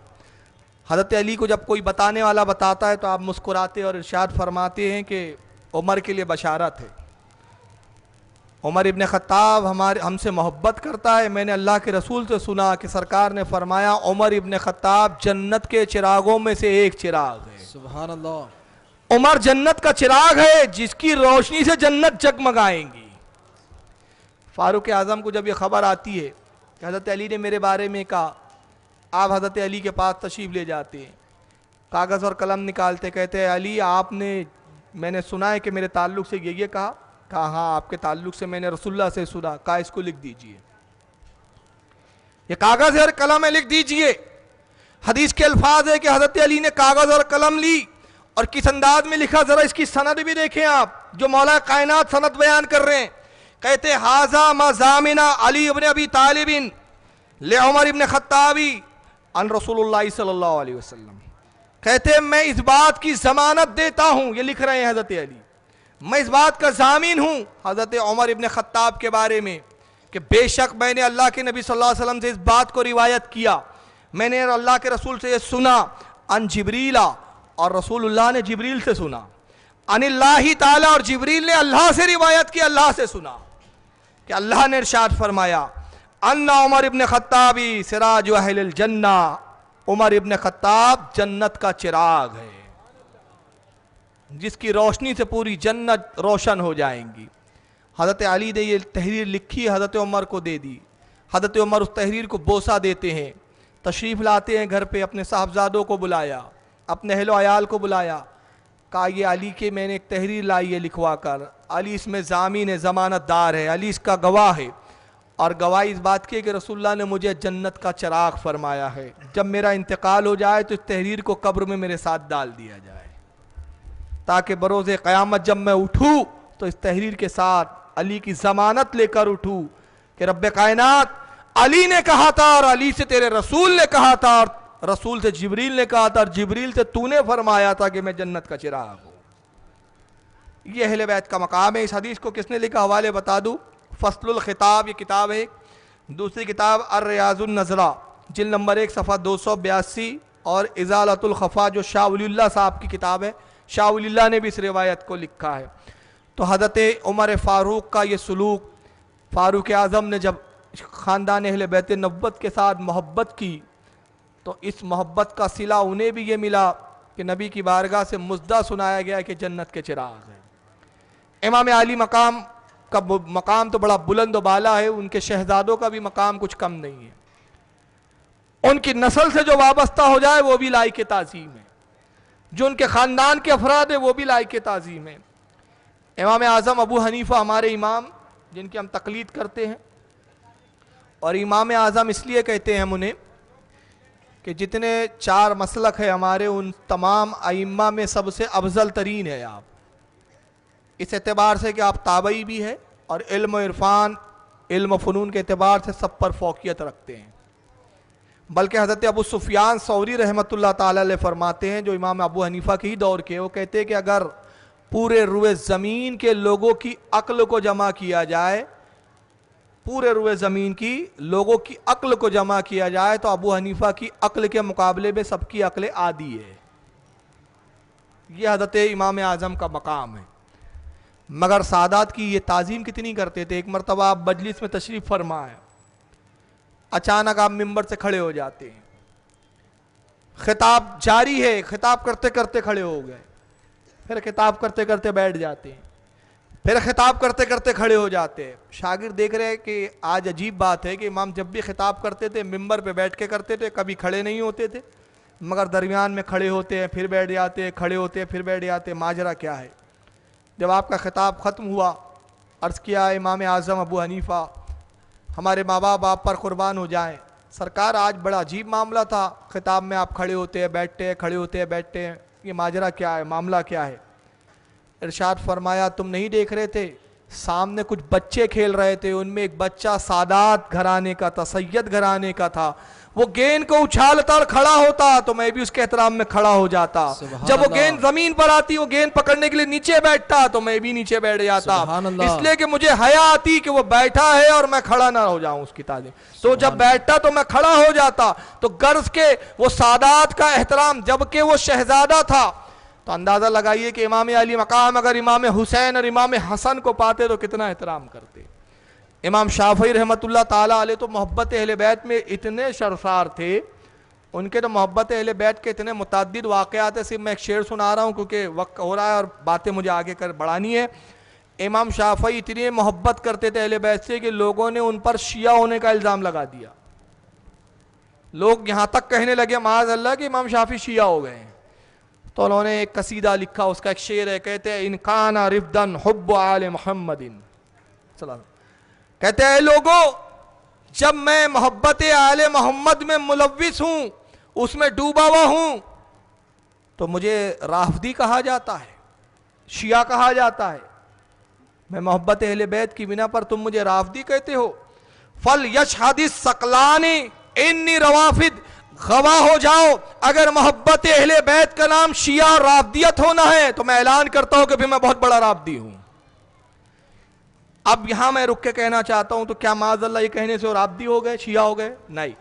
हजरत अली को जब कोई बताने वाला बताता है तो आप मुस्कुराते और इरशाद फरमाते हैं कि उमर के लिए बशारत है। उमर इब्न ख़त्ताब हमसे मोहब्बत करता है। मैंने अल्लाह के रसूल से सुना कि सरकार ने फरमाया उमर इब्न ख़त्ताब जन्नत के चिरागों में से एक चिराग है। सुभान अल्लाह। उमर जन्नत का चिराग है जिसकी रोशनी से जन्नत जगमगाएंगी। फारूक आज़म को जब ये खबर आती है कि हज़रत अली ने मेरे बारे में कहा, आप हज़रत अली के पास तशरीफ़ ले जाते हैं, कागज़ और कलम निकालते, कहते हैं अली आपने, मैंने सुना है कि मेरे ताल्लुक़ से ये कहा हाँ आपके ताल्लुक़ से मैंने रसूलुल्लाह से सुना, कहा इसको लिख दीजिए, ये कागज़ और कलम है, लिख दीजिए। हदीस के अल्फाज है कि हज़रत अली ने कागज़ और कलम ली और किस अंदाज में लिखा, ज़रा इसकी सनद भी देखें आप, जो मौला कायनात सनद बयान कर रहे हैं। कहते हाजा मज़ामिना अली इब्न अबी तालिबिन ले उमर इब्न ख़त्ताबी अन रसूलुल्लाह सल्लल्लाहु अलैहि वसल्लम। कहते मैं इस बात की जमानत देता हूं, ये लिख रहे हैं हजरत अली, मैं इस बात का जामीन हूं हजरत उमर इब्न ख़त्ताब के बारे में कि बेशक मैंने अल्लाह के नबी सल्लल्लाहु अलैहि वसल्लम से इस बात को रिवायत किया, मैंने अल्लाह के रसूल से ये सुना, अन जिब्रीला, और रसूलुल्लाह ने जिब्रील से सुना, अनिल्लाहि ताला, और जिब्रील ने अल्लाह से रिवायत की, अल्लाह से सुना कि अल्लाह ने इरशाद फरमाया अन्ना उमर इब्न ख़त्ताबी सिराज अहलिल जन्ना, उमर इब्न ख़त्ताब जन्नत का चिराग है जिसकी रोशनी से पूरी जन्नत रोशन हो जाएंगी। हज़रत अली ने ये तहरीर लिखी, हज़रत उमर को दे दी। हज़रत उमर उस तहरीर को बोसा देते हैं, तशरीफ़ लाते हैं घर पे, अपने साहबजादों को बुलाया, अपने अहलो अयाल को बुलाया, कहा ये अली के मैंने एक तहरीर लाई है लिखवा कर, अली इसमें ज़ामीन है, ज़मानतदार है, अली इसका गवाह है, और गवाही इस बात की कि रसूलुल्लाह ने मुझे जन्नत का चिराग फरमाया है, जब मेरा इंतकाल हो जाए तो इस तहरीर को कब्र में मेरे साथ डाल दिया जाए, ताकि बरोज़े क़यामत जब मैं उठूँ तो इस तहरीर के साथ अली की ज़मानत लेकर उठूँ कि रब्बे कायनात अली ने कहा था, और अली से तेरे रसूल ने कहा था, और रसूल से जिब्रील ने कहा था, और जिब्रील से तूने फरमाया था कि मैं जन्नत का चिराग हूँ। ये अहले बैत का मकाम है। इस हदीस को किसने लिखा, हवाले बता दूँ, फस्लुल खिताब ये किताब है। दूसरी किताब अर रियाजुन नज़रा जिल्द नंबर 1 सफ़ा 282, और इज़ालतुल खफ़ा जो शाह वलीउल्लाह साहब की किताब है, शाह वलीउल्लाह ने भी इस रिवायत को लिखा है। तो हज़रत उमर फ़ारूक का ये सलूक, फ़ारूक आज़म ने जब ख़ानदान अहले बैत नबुव्वत के साथ मोहब्बत की तो इस मोहब्बत का सिला उन्हें भी ये मिला कि नबी की बारगाह से मुद्दा सुनाया गया कि जन्नत के चिराग है। इमाम अली मकाम का मकाम तो बड़ा बुलंद बाला है, उनके शहजादों का भी मकाम कुछ कम नहीं है। उनकी नस्ल से जो वाबस्ता हो जाए वो भी लायक ताज़ीम है, जो उनके ख़ानदान के अफराद है वो भी लायक ताज़ीम है। इमाम आज़म अबू हनीफ़ा हमारे इमाम जिनकी हम तकलीद करते हैं। और इमाम आज़म इसलिए कहते हैं हम उन्हें कि जितने 4 मसलक है हमारे, उन तमाम आइम्मा में सबसे अफजल तरीन है आप, इस एतबार से कि आप ताबई भी है और इल्म इरफान, इल्म फ़नून के एतबार से सब पर फ़ौक़ियत रखते हैं। बल्कि हज़रत अबू सुफियान सौरी रहमतुल्लाह ताला अलैह फरमाते हैं, जो इमाम अबू हनीफ़ा के ही दौर के, वो कहते हैं कि अगर पूरे रुए ज़मीन के लोगों की अक्ल को जमा किया जाए, पूरे रुए ज़मीन की लोगों की अक्ल को जमा किया जाए, तो अबू हनीफ़ा की अक्ल के मुकाबले में सबकी अक्ल आदी है। ये हज़रत इमाम आज़म का मकाम है। मगर सादात की ये ताज़ीम कितनी करते थे। एक मरतबा आप मजलिस में तशरीफ़ फरमा है, अचानक आप मिंबर से खड़े हो जाते हैं, खिताब जारी है, खिताब करते करते खड़े हो गए, फिर खिताब करते करते बैठ जाते हैं, फिर खिताब करते करते खड़े हो जाते हैं। शागिर्द देख रहे हैं कि आज अजीब बात है कि इमाम जब भी खिताब करते थे मिंबर पे बैठ के करते थे, कभी खड़े नहीं होते थे, मगर दरमियान में खड़े होते हैं, फिर बैठ जाते हैं, खड़े होते हैं, फिर बैठ जाते हैं। माजरा क्या है? जब आपका खिताब ख़त्म हुआ, अर्ज़ किया इमाम आज़म अबू हनीफ़ा, हमारे माँ बाप आप पर कुर्बान हो जाएं, सरकार आज बड़ा अजीब मामला था, खिताब में आप खड़े होते हैं बैठते हैं, खड़े होते हैं बैठते हैं, ये माजरा क्या है, मामला क्या है? इरशाद फरमाया, तुम नहीं देख रहे थे सामने कुछ बच्चे खेल रहे थे, उनमें एक बच्चा सादात घराने का था, सैयद घराने का था, वो गेंद को उछालता और खड़ा होता तो मैं भी उसके एहतराम में खड़ा हो जाता। जब वो गेंद जमीन पर आती, वो गेंद पकड़ने के लिए नीचे बैठता तो मैं भी नीचे बैठ जाता, इसलिए कि मुझे हया आती कि वो बैठा है और मैं खड़ा ना हो जाऊं उसकी तालीम। तो जब बैठता तो मैं खड़ा हो जाता। तो गर्ज के वो सादात का एहतराम, जबकि वो शहजादा था, तो अंदाजा लगाइए कि इमाम अली मकाम अगर इमाम हुसैन और इमाम हसन को पाते तो कितना एहतराम करते। इमाम शाफी रहमतुल्लाह ताला अलैह तो मोहब्बत अहले बैत में इतने शर्फार थे, उनके तो मोहब्बत अहले बैत के इतने मुतअद्दिद वाक़यात है। सिर्फ मैं एक शेर सुना रहा हूँ क्योंकि वक्त हो रहा है और बातें मुझे आगे कर बढ़ानी है। इमाम शाफी इतनी मोहब्बत करते थे अहले बैत से कि लोगों ने उन पर शिया होने का इल्ज़ाम लगा दिया। लोग यहाँ तक कहने लगे माज़ अल्लाह कि इमाम शाफी शिया हो गए। तो उन्होंने एक कसीदा लिखा, उसका एक शेर है, कहते हैं इनकाना रिफ्दन हुब्ब आले मुहम्मदिन, कहते हैं लोगों जब मैं मोहब्बत आले मोहम्मद में मुलव्विस हूं, उसमें डूबा हुआ हूं, तो मुझे राफदी कहा जाता है, शिया कहा जाता है। मैं मोहब्बत अहले बैत की बिना पर तुम मुझे राफदी कहते हो। फल यशहदिस सकलानी इन्नी रवाफिद, गवाह हो जाओ अगर मोहब्बत अहले बैत का नाम शिया और राफदियत होना है तो मैं ऐलान करता हूं कि भी मैं बहुत बड़ा राफदी हूं। अब यहां मैं रुक के कहना चाहता हूं, तो क्या माज़अल्लाह ये कहने से और राफदी हो गए, शिया हो गए? नहीं,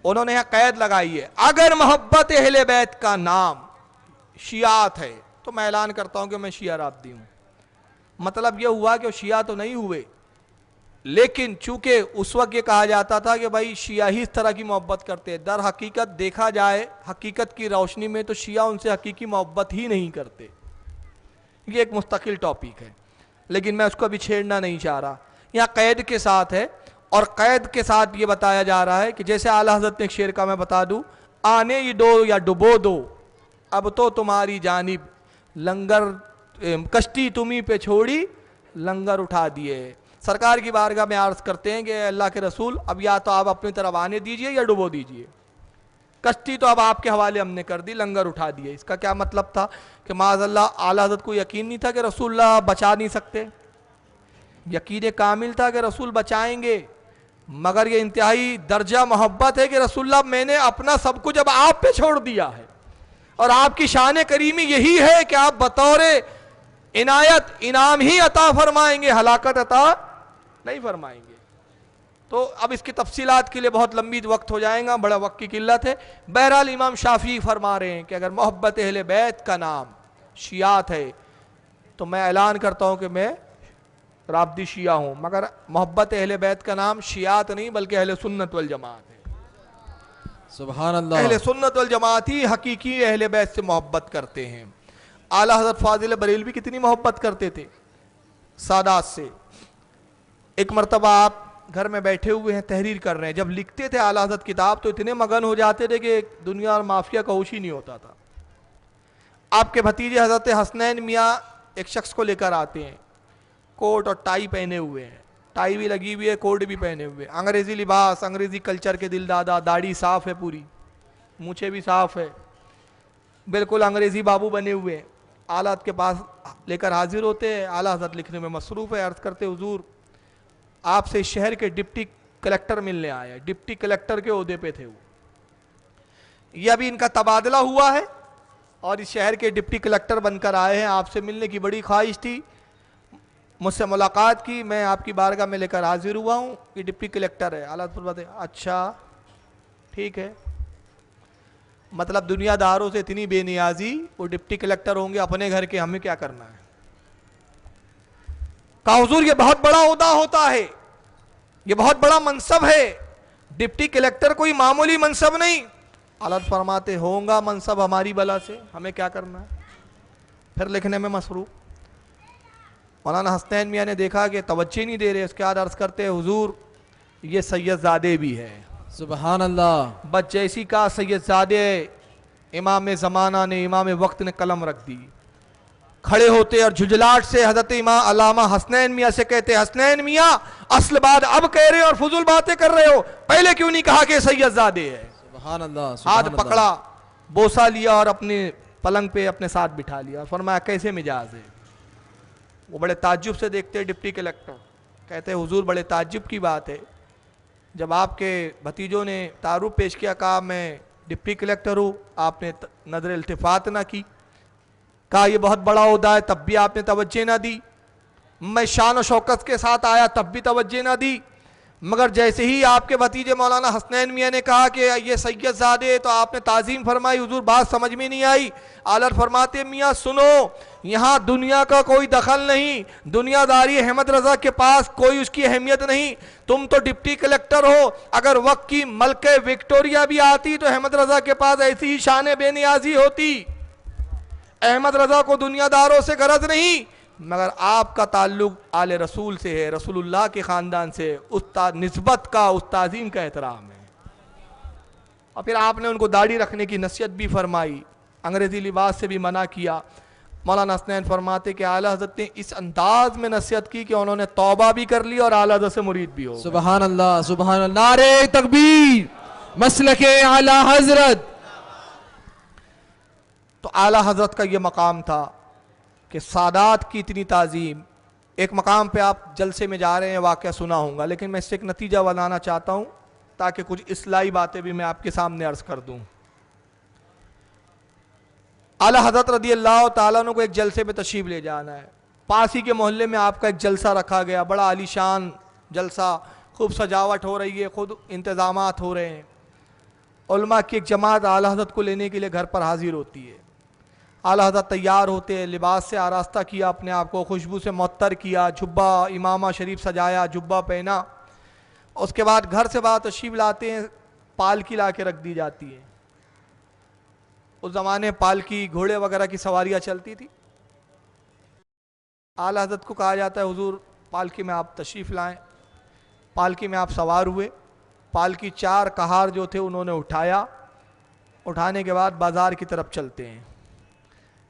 उन्होंने यहां कैद लगाई है, अगर मोहब्बत अहले बैत का नाम शियात है तो मैं ऐलान करता हूं कि मैं शिया राफदी हूं। मतलब यह हुआ कि वो शिया तो नहीं हुए, लेकिन चूंकि उस वक्त ये कहा जाता था कि भाई शिया ही इस तरह की मोहब्बत करते हैं, दर हकीकत देखा जाए हकीकत की रोशनी में तो शिया उनसे हकीकी मोहब्बत ही नहीं करते। ये एक मुस्तकिल टॉपिक है, लेकिन मैं उसको अभी छेड़ना नहीं चाह रहा। यहाँ कैद के साथ है, और कैद के साथ ये बताया जा रहा है कि जैसे आला हज़रत ने एक शेर का मैं बता दूं, आने ही दो या डुबो दो अब तो तुम्हारी जानिब, लंगर कश्ती तुम्ही पे छोड़ी लंगर उठा दिए। सरकार की बारगाह में अर्ज करते हैं कि अल्लाह के रसूल अब या तो आप अपनी तरफ आने दीजिए या डुबो दीजिए, कश्ती तो अब आपके हवाले हमने कर दी, लंगर उठा दिए। इसका क्या मतलब था कि माज़अल्लाह आला हज़रत को यकीन नहीं था कि रसूलुल्लाह बचा नहीं सकते, यकीन कामिल था कि रसूल बचाएंगे, मगर ये इंतहाई दर्जा मोहब्बत है कि रसूलुल्लाह मैंने अपना सब कुछ अब आप पे छोड़ दिया है, और आपकी शान करीमी यही है कि आप बतौर इनायत इनाम ही अता फरमाएंगे, हलाकत अता नहीं फरमाएंगे। तो अब इसकी तफसीलात के लिए बहुत लंबी वक्त हो जाएगा, बड़ा वक्त की किल्लत है। बहरहाल इमाम शाफी फरमा रहे हैं कि अगर मोहब्बत अहले बैत का नाम शियात है तो मैं ऐलान करता हूं कि मैं राफदी शिया हूं, मगर मोहब्बत अहले बैत का नाम शियात नहीं बल्कि अहले सुन्नत वल जमात है। सुभान अल्लाह। अहले सुन्नत वल जमात ही हकीकी अहले बैत से मोहब्बत करते हैं। आला हज़रत फाजिल बरेलवी कितनी मोहब्बत करते थे सादात से। एक मरतबा आप घर में बैठे हुए हैं, तहरीर कर रहे हैं, जब लिखते थे आला हज़रत किताब तो इतने मगन हो जाते थे कि दुनिया और माफिया का होश ही नहीं होता था। आपके भतीजे हज़रत हसनैन मियाँ एक शख्स को लेकर आते हैं, कोट और टाई पहने हुए हैं, टाई भी लगी हुई है, कोट भी पहने हुए, अंग्रेजी लिबास, अंग्रेजी कल्चर के दिल दादा, दाढ़ी साफ है पूरी, मूछें भी साफ है, बिल्कुल अंग्रेजी बाबू बने हुए हैं। आला हज़रत के पास लेकर हाजिर होते हैं। आला हज़रत लिखने में मसरूफ़ है। अर्ज़ करते हुजूर आपसे शहर के डिप्टी कलेक्टर मिलने आए हैं। डिप्टी कलेक्टर के ओहदे पे थे वो, ये अभी इनका तबादला हुआ है और इस शहर के डिप्टी कलेक्टर बनकर आए हैं। आपसे मिलने की बड़ी ख्वाहिश थी, मुझसे मुलाकात की, मैं आपकी बारगाह में लेकर हाजिर हुआ हूँ। ये डिप्टी कलेक्टर है। आला हज़रत अच्छा ठीक है, मतलब दुनियादारों से इतनी बेनियाजी, वो डिप्टी कलेक्टर होंगे अपने घर के, हमें क्या करना है। कहा हुजूर ये बहुत बड़ा ओहदा होता है, ये बहुत बड़ा मनसब है, डिप्टी कलेक्टर कोई मामूली मनसब नहीं। आला फरमाते होगा मनसब हमारी बला से, हमें क्या करना है। फिर लिखने में मसरूफ। मौलाना हसनैन मियाँ ने देखा कि तवज्जो नहीं दे रहे, उसके बाद अर्ज करते हैं हुजूर ये सैयदजादे भी है। सुबहान अल्लाह। बस जैसी का सैयदजादे इमाम ज़माना ने, इमाम वक्त ने कलम रख दी, खड़े होते और झुंझलाहट से हजरत इमाम अल्लामा हसनैन मियाँ से कहते, हसनैन मियाँ असल बात अब कह रहे हो और फजूल बातें कर रहे हो, पहले क्यों नहीं कहा कि सैयदजादे है। सुबहान अल्लाह। हाथ पकड़ा, बोसा लिया और अपने पलंग पे अपने साथ बिठा लिया और फरमाया कैसे मिजाज है। वो बड़े ताज्जुब से देखते डिप्टी कलेक्टर, कहते हुजूर बड़े ताज्जुब की बात है, जब आपके भतीजों ने तारुफ पेश किया, कहा मैं डिप्टी कलेक्टर हूँ, आपने नजर इल्तिफात ना की, कहा यह बहुत बड़ा ओहदा है, तब भी आपने तवज्जो ना दी, मैं शान और शौकत के साथ आया तब भी तवज्जो ना दी, मगर जैसे ही आपके भतीजे मौलाना हसनैन मियाँ ने कहा कि ये सैयदजादे, तो आपने ताज़ीम फरमाई। हुजूर बात समझ में नहीं आई। आलर फरमाते मियाँ सुनो, यहाँ दुनिया का कोई दखल नहीं, दुनियादारी अहमद रजा के पास कोई उसकी अहमियत नहीं, तुम तो डिप्टी कलेक्टर हो, अगर वक्त की मलके विक्टोरिया भी आती तो अहमद रजा के पास ऐसी ही शान बेनियाजी होती। अहमद रजा को दुनियादारों से गरज नहीं, मगर आपका ताल्लुक आले रसूल से है, रसूलुल्लाह के ख़ानदान से, उस्ताद निस्बत का, उस्तादीन का एहतराम है। और फिर आपने उनको दाढ़ी रखने की नसीहत भी फरमाई, अंग्रेज़ी लिबास से भी मना किया। मौलाना हसनैन फरमाते कि आला हज़रत ने इस अंदाज में नसीहत की कि उन्होंने तौबा भी कर ली और आला हज़रत से मुरीद भी हो। सुबहान अल्लाह, सुबहान अल्लाह, नारे तकबीर, मसलके आला हजरत। तो आला हज़रत का ये मकाम था कि सादात की इतनी ताज़ीम। एक मकाम पे आप जलसे में जा रहे हैं, वाक़या सुना होगा, लेकिन मैं इससे एक नतीजा बनाना चाहता हूँ ताकि कुछ इस्लाही बातें भी मैं आपके सामने अर्ज़ कर दूँ। आला हज़रत रदी अल्लाह ताला अन्हु को एक जलसे में तशरीफ़ ले जाना है, पास ही के मोहल्ले में आपका एक जलसा रखा गया, बड़ा आलीशान जलसा, खूब सजावट हो रही है, खुद इंतज़ामात हो रहे हैं। उलमा की एक जमात आला हज़रत को लेने के लिए घर पर हाजिर होती है। आला हज़रत तैयार होते हैं, लिबास से आरास्ता किया अपने आप को, खुशबू से मुअत्तर किया, जुब्बा इमामा शरीफ सजाया, जुब्बा पहना। उसके बाद घर से बाहर तशरीफ़ लाते हैं, पालकी ला के रख दी जाती है। उस ज़माने पालकी घोड़े वगैरह की सवारियाँ चलती थी। आला हज़रत को कहा जाता है हुजूर पालकी में आप तशरीफ़ लाएँ। पालकी में आप सवार हुए, पालकी 4 कहार जो थे उन्होंने उठाया, उठाने के बाद बाज़ार की तरफ चलते हैं।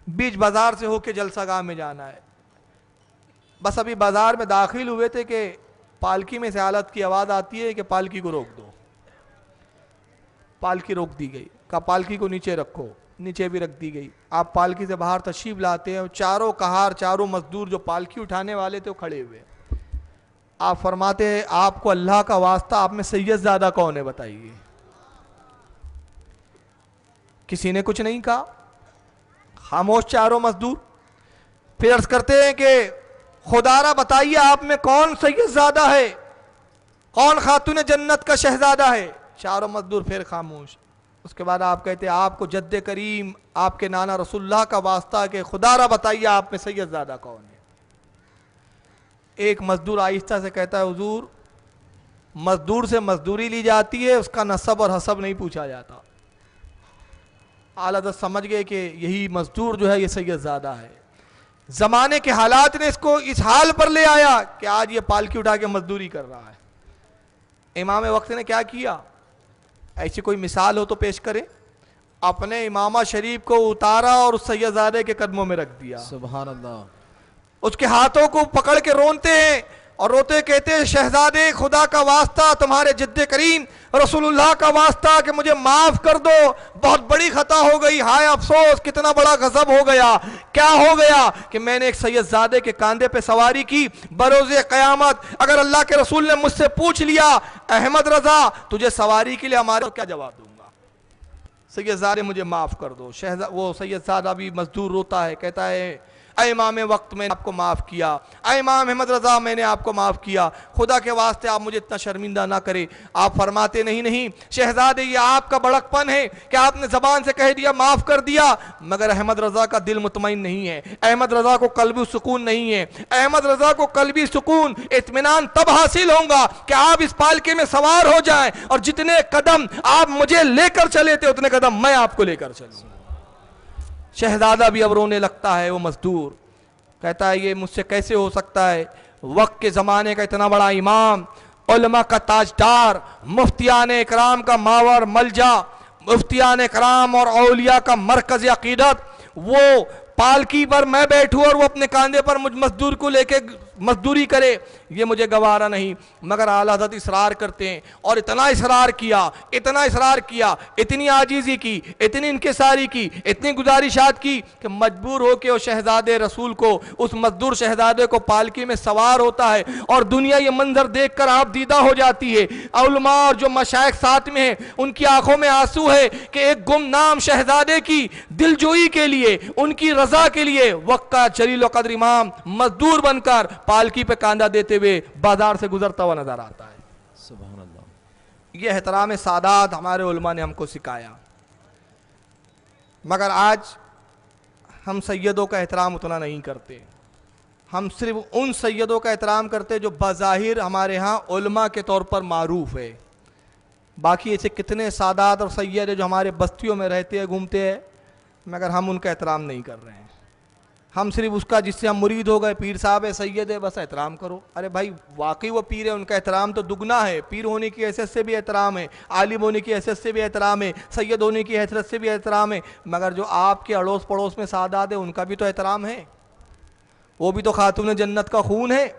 बीच बाज़ार से होके जलसागाह में जाना है। बस अभी बाज़ार में दाखिल हुए थे कि पालकी में से हालत की आवाज़ आती है कि पालकी को रोक दो। पालकी रोक दी गई, कहा पालकी को नीचे रखो, नीचे भी रख दी गई। आप पालकी से बाहर तशरीफ़ लाते हैं, चारों कहार, चारों मजदूर जो पालकी उठाने वाले थे वो खड़े हुए। आप फरमाते हैं आपको अल्लाह का वास्ता, आप में सैयदजादा कौन है बताइए। किसी ने कुछ नहीं कहा, खामोश चारों मजदूर। फिर अर्ज करते हैं कि खुदारा बताइए आप में कौन सैयदजादा है, कौन खातून जन्नत का शहजादा है। चारों मजदूर फिर खामोश। उसके बाद आप कहते हैं आपको जद्दे करीम, आपके नाना रसूलुल्लाह का वास्ता है कि खुदारा बताइए आप में सैयदजादा कौन है। एक मजदूर आहिस्ता से कहता है हुजूर मजदूर से मजदूरी ली जाती है, उसका नसब और हसब नहीं पूछा जाता। आला हज़रत समझ गए कि यही मजदूर जो है ये सैयदजादा है। ज़माने के हालात ने इसको इस हाल पर ले आया कि आज ये पालकी उठा के मजदूरी कर रहा है। इमाम वक्त ने क्या किया, ऐसी कोई मिसाल हो तो पेश करें। अपने इमामा शरीफ को उतारा और उस सैयदजादे के कदमों में रख दिया। सुभान अल्लाह। उसके हाथों को पकड़ के रोते हैं और रोते कहते हैं, शहजादे खुदा का वास्ता, तुम्हारे जिद्द करीम रसूलुल्लाह का वास्ता कि मुझे माफ कर दो, बहुत बड़ी खता हो गई, हाय अफसोस, कितना बड़ा गजब हो गया। क्या हो गया कि मैंने एक सैयदजादे के कांधे पे सवारी की। बरोज़े क़यामत अगर अल्लाह के रसूल ने मुझसे पूछ लिया, अहमद रजा तुझे सवारी के लिए हमारे, तो क्या जवाब दूंगा? सैयदजादे मुझे माफ कर दो। वो सैयदजादा भी मजदूर रोता है, कहता है, ऐ इमाम वक्त मैंने आपको माफ़ किया, ऐ इमाम अहमद रज़ा मैंने आपको माफ़ किया, खुदा के वास्ते आप मुझे इतना शर्मिंदा ना करें। आप फरमाते नहीं शहजादे, ये आपका बड़कपन है कि आपने ज़बान से कह दिया, माफ़ कर दिया, मगर अहमद रज़ा का दिल मुतमईन नहीं है, अहमद रज़ा को कल्बी सुकून नहीं है। अहमद रज़ा को कल्बी सुकून इत्मीनान तब हासिल होगा कि आप इस पालके में सवार हो जाएं और जितने कदम आप मुझे लेकर चले थे उतने कदम मैं आपको लेकर चलूँ। शहजादा भी अब रोने लगता है। वो मजदूर कहता है, ये मुझसे कैसे हो सकता है? वक्त के ज़माने का इतना बड़ा इमाम, उलमा का ताजदार, मुफ्तियान इकराम का मावर मलजा, मुफ्तियान इकराम और औलिया का मरकज़ अक़ीदत, वो पालकी पर मैं बैठूँ और वो अपने कांधे पर मुझ मजदूर को लेके मजदूरी करे, ये मुझे गवारा नहीं। मगर आला हज़रत इसरार करते हैं और इतना इसरार किया, इतना इसरार किया, इतनी आजीज़ी की, इतनी इनकिसारी की, इतनी गुजारिशात की कि मजबूर हो के वो शहजादे रसूल को, उस मजदूर शहजादे को पालकी में सवार होता है और दुनिया ये मंजर देख कर आप दीदा हो जाती है। उलमा और जो मशाइख साथ में हैं उनकी आंखों में आंसू है कि एक गुमनाम शहजादे की दिलजोई के लिए, उनकी रजा के लिए वक्त का जलील क़द्र इमाम मजदूर बनकर पालकी पे कांधा देते हुए बाजार से गुजरता हुआ नजर आता है। सुभान अल्लाह। यह एहतराम सादात हमारे उलमा ने हमको सिखाया। मगर आज हम सैयदों का एहतराम उतना नहीं करते। हम सिर्फ उन सैयदों का एहतराम करते जो बज़ाहिर हमारे यहाँ उलमा के तौर पर मारूफ है। बाकी ऐसे कितने सादात और सैयद जो हमारे बस्तियों में रहते हैं, घूमते हैं, मगर हम उनका एहतराम नहीं कर रहे हैं। हम सिर्फ उसका जिससे हम मुरीद हो गए, पीर साहब है, सैयद है, बस एहतराम करो। अरे भाई वाकई वो पीर है, उनका एहतराम तो दुगना है। पीर होने की हैसियत से भी एहतराम है, आलिम होने की हैसियत से भी एहतराम है, सैयद होने की हैसियत से भी एहतराम है। मगर जो आपके अड़ोस पड़ोस में सादात है उनका भी तो एहतराम है। वो भी तो खातून जन्नत का खून है।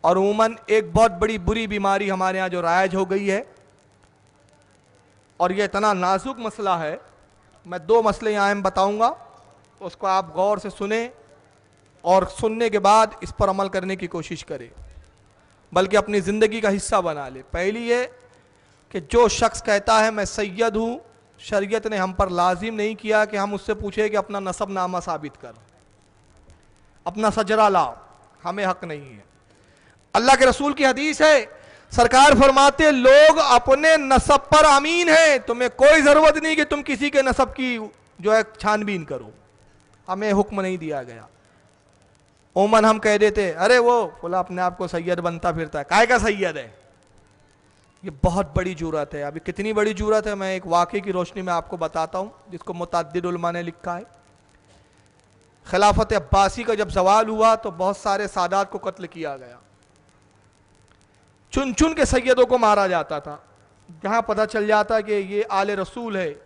और उमूमन एक बहुत बड़ी बुरी बीमारी हमारे यहाँ जो राइज हो गई है, और ये इतना नाजुक मसला है, मैं 2 मसले यहाँ मैं बताऊँगा, उसको आप गौर से सुने और सुनने के बाद इस पर अमल करने की कोशिश करें, बल्कि अपनी ज़िंदगी का हिस्सा बना ले। पहली ये कि जो शख्स कहता है मैं सैयद हूँ, शरीयत ने हम पर लाजिम नहीं किया कि हम उससे पूछे कि अपना नसब नामा साबित कर, अपना सजरा ला, हमें हक नहीं है। अल्लाह के रसूल की हदीस है, सरकार फरमाते लोग अपने नसब पर अमीन हैं, तुम्हें कोई ज़रूरत नहीं कि तुम किसी के नसब की जो है छानबीन करो, हमें हुक्म नहीं दिया गया। ओमन हम कह देते अरे वो बोला अपने आप को सैयद बनता फिरता है, काय का सैयद है। ये बहुत बड़ी जुर्रत है। अभी कितनी बड़ी जुर्रत है मैं एक वाक़े की रोशनी में आपको बताता हूँ, जिसको मुतअद्दिद उलमा ने लिखा है। खिलाफत अब्बासी का जब जवाल हुआ तो बहुत सारे सादात को कत्ल किया गया, चुन चुन के सैयदों को मारा जाता था। जहाँ पता चल जाता कि ये आले रसूल है,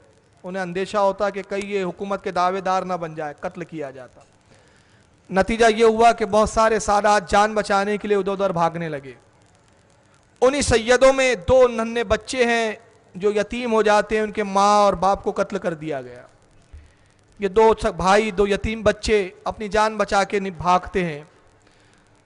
उन्हें अंदेशा होता कि कहीं ये हुकूमत के दावेदार ना बन जाए, कत्ल किया जाता। नतीजा ये हुआ कि बहुत सारे सादात जान बचाने के लिए उधर उधर भागने लगे। उन्हीं सैयदों में 2 नन्हे बच्चे हैं जो यतीम हो जाते हैं, उनके माँ और बाप को कत्ल कर दिया गया। ये 2 भाई 2 यतीम बच्चे अपनी जान बचा के भागते हैं।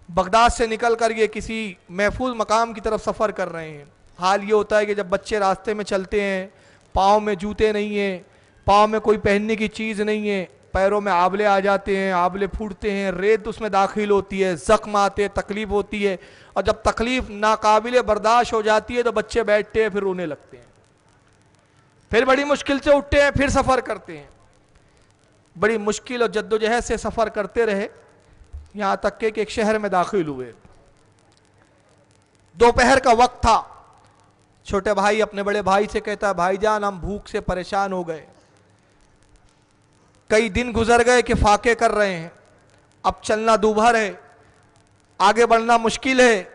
बगदाद से निकल कर ये किसी महफूज मकाम की तरफ सफ़र कर रहे हैं। हाल ये होता है कि जब बच्चे रास्ते में चलते हैं, पाँव में जूते नहीं हैं, पाँव में कोई पहनने की चीज़ नहीं है, पैरों में आबले आ जाते हैं, आबले फूटते हैं, रेत उसमें दाखिल होती है, ज़ख्म आते हैं, तकलीफ़ होती है। और जब तकलीफ़ नाकाबिले बर्दाश्त हो जाती है तो बच्चे बैठते हैं, फिर रोने लगते हैं, फिर बड़ी मुश्किल से उठते हैं, फिर सफ़र करते हैं। बड़ी मुश्किल और जद्दोजहद से सफ़र करते रहे, यहाँ तक कि एक शहर में दाखिल हुए। दोपहर का वक्त था। छोटे भाई अपने बड़े भाई से कहता है भाईजान हम भूख से परेशान हो गए, कई दिन गुजर गए कि फाके कर रहे हैं, अब चलना दूभर है, आगे बढ़ना मुश्किल है।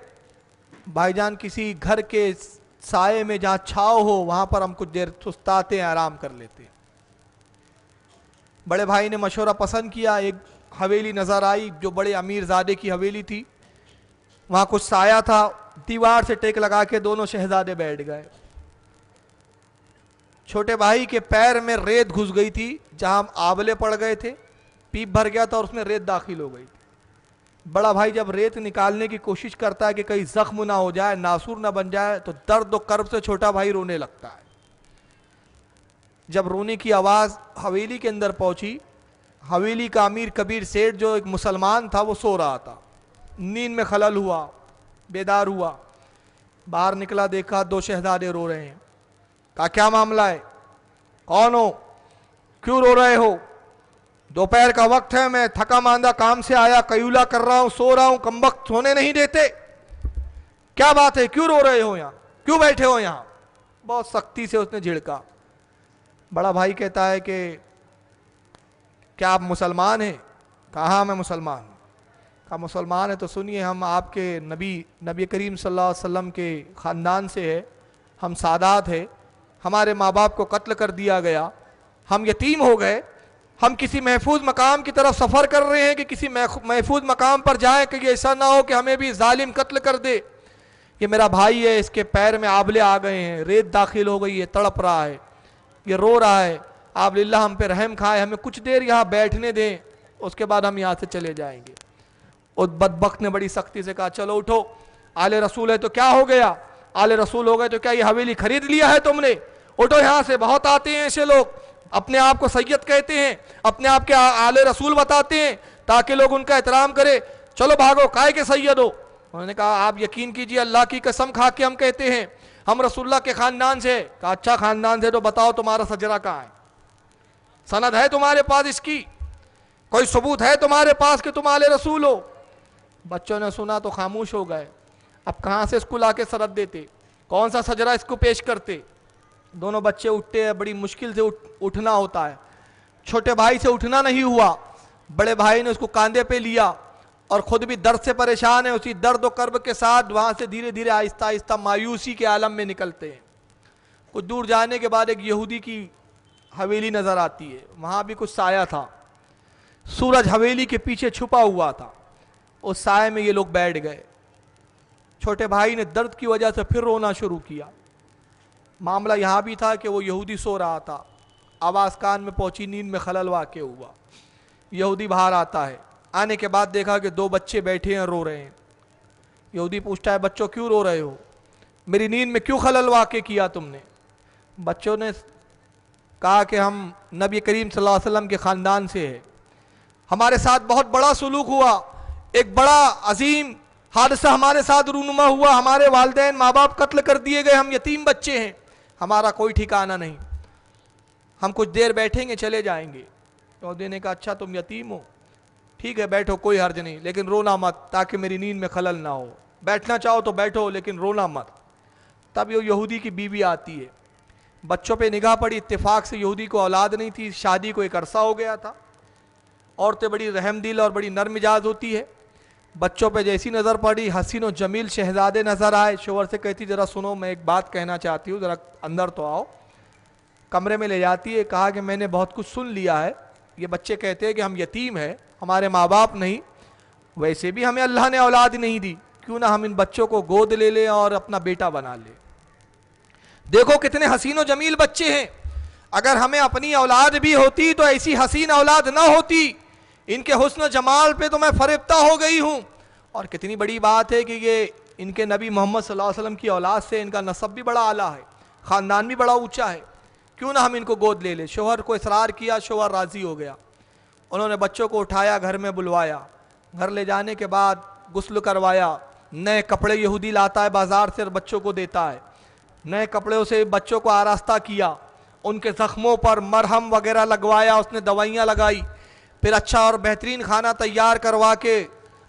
भाईजान किसी घर के साए में जहाँ छाव हो वहाँ पर हम कुछ देर सुस्ताते हैं, आराम कर लेते हैं। बड़े भाई ने मशवरा पसंद किया, एक हवेली नज़र आई जो बड़े अमीरजादे की हवेली थी। वहाँ कुछ साया था, दीवार से टेक लगा के दोनों शहजादे बैठ गए। छोटे भाई के पैर में रेत घुस गई थी, जहाँ आंवले पड़ गए थे, पीप भर गया था और उसमें रेत दाखिल हो गई थी। बड़ा भाई जब रेत निकालने की कोशिश करता है कि कहीं जख्म ना हो जाए, नासूर ना बन जाए, तो दर्द और कर्ब से छोटा भाई रोने लगता है। जब रोने की आवाज़ हवेली के अंदर पहुंची, हवेली का अमीर कबीर सेठ जो एक मुसलमान था वो सो रहा था, नींद में खलल हुआ, बेदार हुआ, बाहर निकला, देखा दो शहजादे रो रहे हैं। कहा क्या मामला है, कौन हो, क्यों रो रहे हो? दोपहर का वक्त है, मैं थका मांदा काम से आया, कयूला कर रहा हूं, सो रहा हूं, कमबख्त सोने नहीं देते। क्या बात है, क्यों रो रहे हो, यहां क्यों बैठे हो? यहां बहुत सख्ती से उसने झिड़का। बड़ा भाई कहता है कि क्या आप मुसलमान हैं? कहा हाँ मैं मुसलमान हूं। कहा मुसलमान है तो सुनिए, हम आपके नबी करीम सल्लल्लाहु अलैहि वसल्लम के ख़ानदान से है, हम सादात है, हमारे माँ बाप को कत्ल कर दिया गया, हम यतीम हो गए, हम किसी महफूज मकाम की तरफ सफ़र कर रहे हैं कि किसी महफूज मकाम पर जाएं कि ऐसा ना हो कि हमें भी जालिम कत्ल कर दे। ये मेरा भाई है, इसके पैर में आबले आ गए हैं, रेत दाखिल हो गई है, तड़प रहा है, ये रो रहा है, आप लिल्लाह हम पे रहम खाए, हमें कुछ देर यहाँ बैठने दें, उसके बाद हम यहाँ से चले जाएंगे। उस बदबख्त ने बड़ी सख्ती से कहा चलो उठो, आले रसूल है तो क्या हो गया, आले रसूल हो गए तो क्या ये हवेली खरीद लिया है तुमने? उठो यहाँ से, बहुत आते हैं ऐसे लोग, अपने आप को सैयद कहते हैं, अपने आप के आले रसूल बताते हैं ताकि लोग उनका एहतराम करें, चलो भागो, काहे के सैयद हो? उन्होंने कहा आप यकीन कीजिए, अल्लाह की कसम खा के हम कहते हैं हम रसूलुल्लाह के खानदान से। कहा अच्छा खानदान से तो बताओ तुम्हारा सजरा कहाँ है, सनद है तुम्हारे पास इसकी, कोई सबूत है तुम्हारे पास कि तुम आले रसूल हो? बच्चों ने सुना तो खामोश हो गए। अब कहाँ से स्कूल आके सनद देते, कौन सा सजरा इसको पेश करते? दोनों बच्चे उठते हैं, बड़ी मुश्किल से उठना होता है। छोटे भाई से उठना नहीं हुआ, बड़े भाई ने उसको कांधे पे लिया और खुद भी दर्द से परेशान है, उसी दर्द और कर्ब के साथ वहाँ से धीरे धीरे आहिस्ता आहिस्ता मायूसी के आलम में निकलते हैं। कुछ दूर जाने के बाद एक यहूदी की हवेली नज़र आती है, वहाँ भी कुछ साया था, सूरज हवेली के पीछे छुपा हुआ था, उस साये में ये लोग बैठ गए। छोटे भाई ने दर्द की वजह से फिर रोना शुरू किया। मामला यहाँ भी था कि वो यहूदी सो रहा था, आवाज़ कान में पहुंची, नींद में खलल वाक़ हुआ। यहूदी बाहर आता है, आने के बाद देखा कि दो बच्चे बैठे हैं, रो रहे हैं। यहूदी पूछता है बच्चों क्यों रो रहे हो, मेरी नींद में क्यों खलल वाक़ किया तुमने? बच्चों ने कहा कि हम नबी करीम सल्लल्लाहु अलैहि वसल्लम के ख़ानदान से है, हमारे साथ बहुत बड़ा सलूक हुआ, एक बड़ा अजीम हादसा हमारे साथ रूनुमा हुआ, हमारे वालिदैन माँ बाप कत्ल कर दिए गए, हम यतीम बच्चे हैं, हमारा कोई ठिकाना नहीं, हम कुछ देर बैठेंगे चले जाएंगे। यहूदी ने कहा अच्छा तुम यतीम हो, ठीक है बैठो, कोई हर्ज नहीं, लेकिन रोना मत ताकि मेरी नींद में खलल ना हो, बैठना चाहो तो बैठो लेकिन रोना मत। तब ये यहूदी की बीवी आती है, बच्चों पे निगाह पड़ी, इत्तेफाक से यहूदी को औलाद नहीं थी, शादी को एक अरसा हो गया था। औरतें बड़ी रहमदिल और बड़ी नर्म मिजाज होती है, बच्चों पे जैसी नज़र पड़ी, हसीन और जमील शहजादे नज़र आए, शोहर से कहती ज़रा सुनो मैं एक बात कहना चाहती हूँ, ज़रा अंदर तो आओ। कमरे में ले जाती है, कहा कि मैंने बहुत कुछ सुन लिया है, ये बच्चे कहते हैं कि हम यतीम हैं, हमारे माँ बाप नहीं, वैसे भी हमें अल्लाह ने औलाद नहीं दी, क्यों ना हम इन बच्चों को गोद ले लें और अपना बेटा बना लें। देखो कितने हसीन और जमील बच्चे हैं, अगर हमें अपनी औलाद भी होती तो ऐसी हसीन औलाद ना होती, इनके हुस्न जमाल पे तो मैं फरेफ्ता हो गई हूँ। और कितनी बड़ी बात है कि ये इनके नबी मोहम्मद सल्लल्लाहु अलैहि वसल्लम की औलाद से इनका नसब भी बड़ा आला है, ख़ानदान भी बड़ा ऊंचा है, क्यों ना हम इनको गोद ले ले। शोहर को इसरार किया, शोहर राज़ी हो गया, उन्होंने बच्चों को उठाया, घर में बुलवाया, घर ले जाने के बाद गुस्ल करवाया, नए कपड़े यहूदी लाता है बाज़ार से और बच्चों को देता है, नए कपड़ों से बच्चों को आरास्ता किया, उनके ज़ख्मों पर मरहम वगैरह लगवाया, उसने दवाइयाँ लगाई, फिर अच्छा और बेहतरीन खाना तैयार करवा के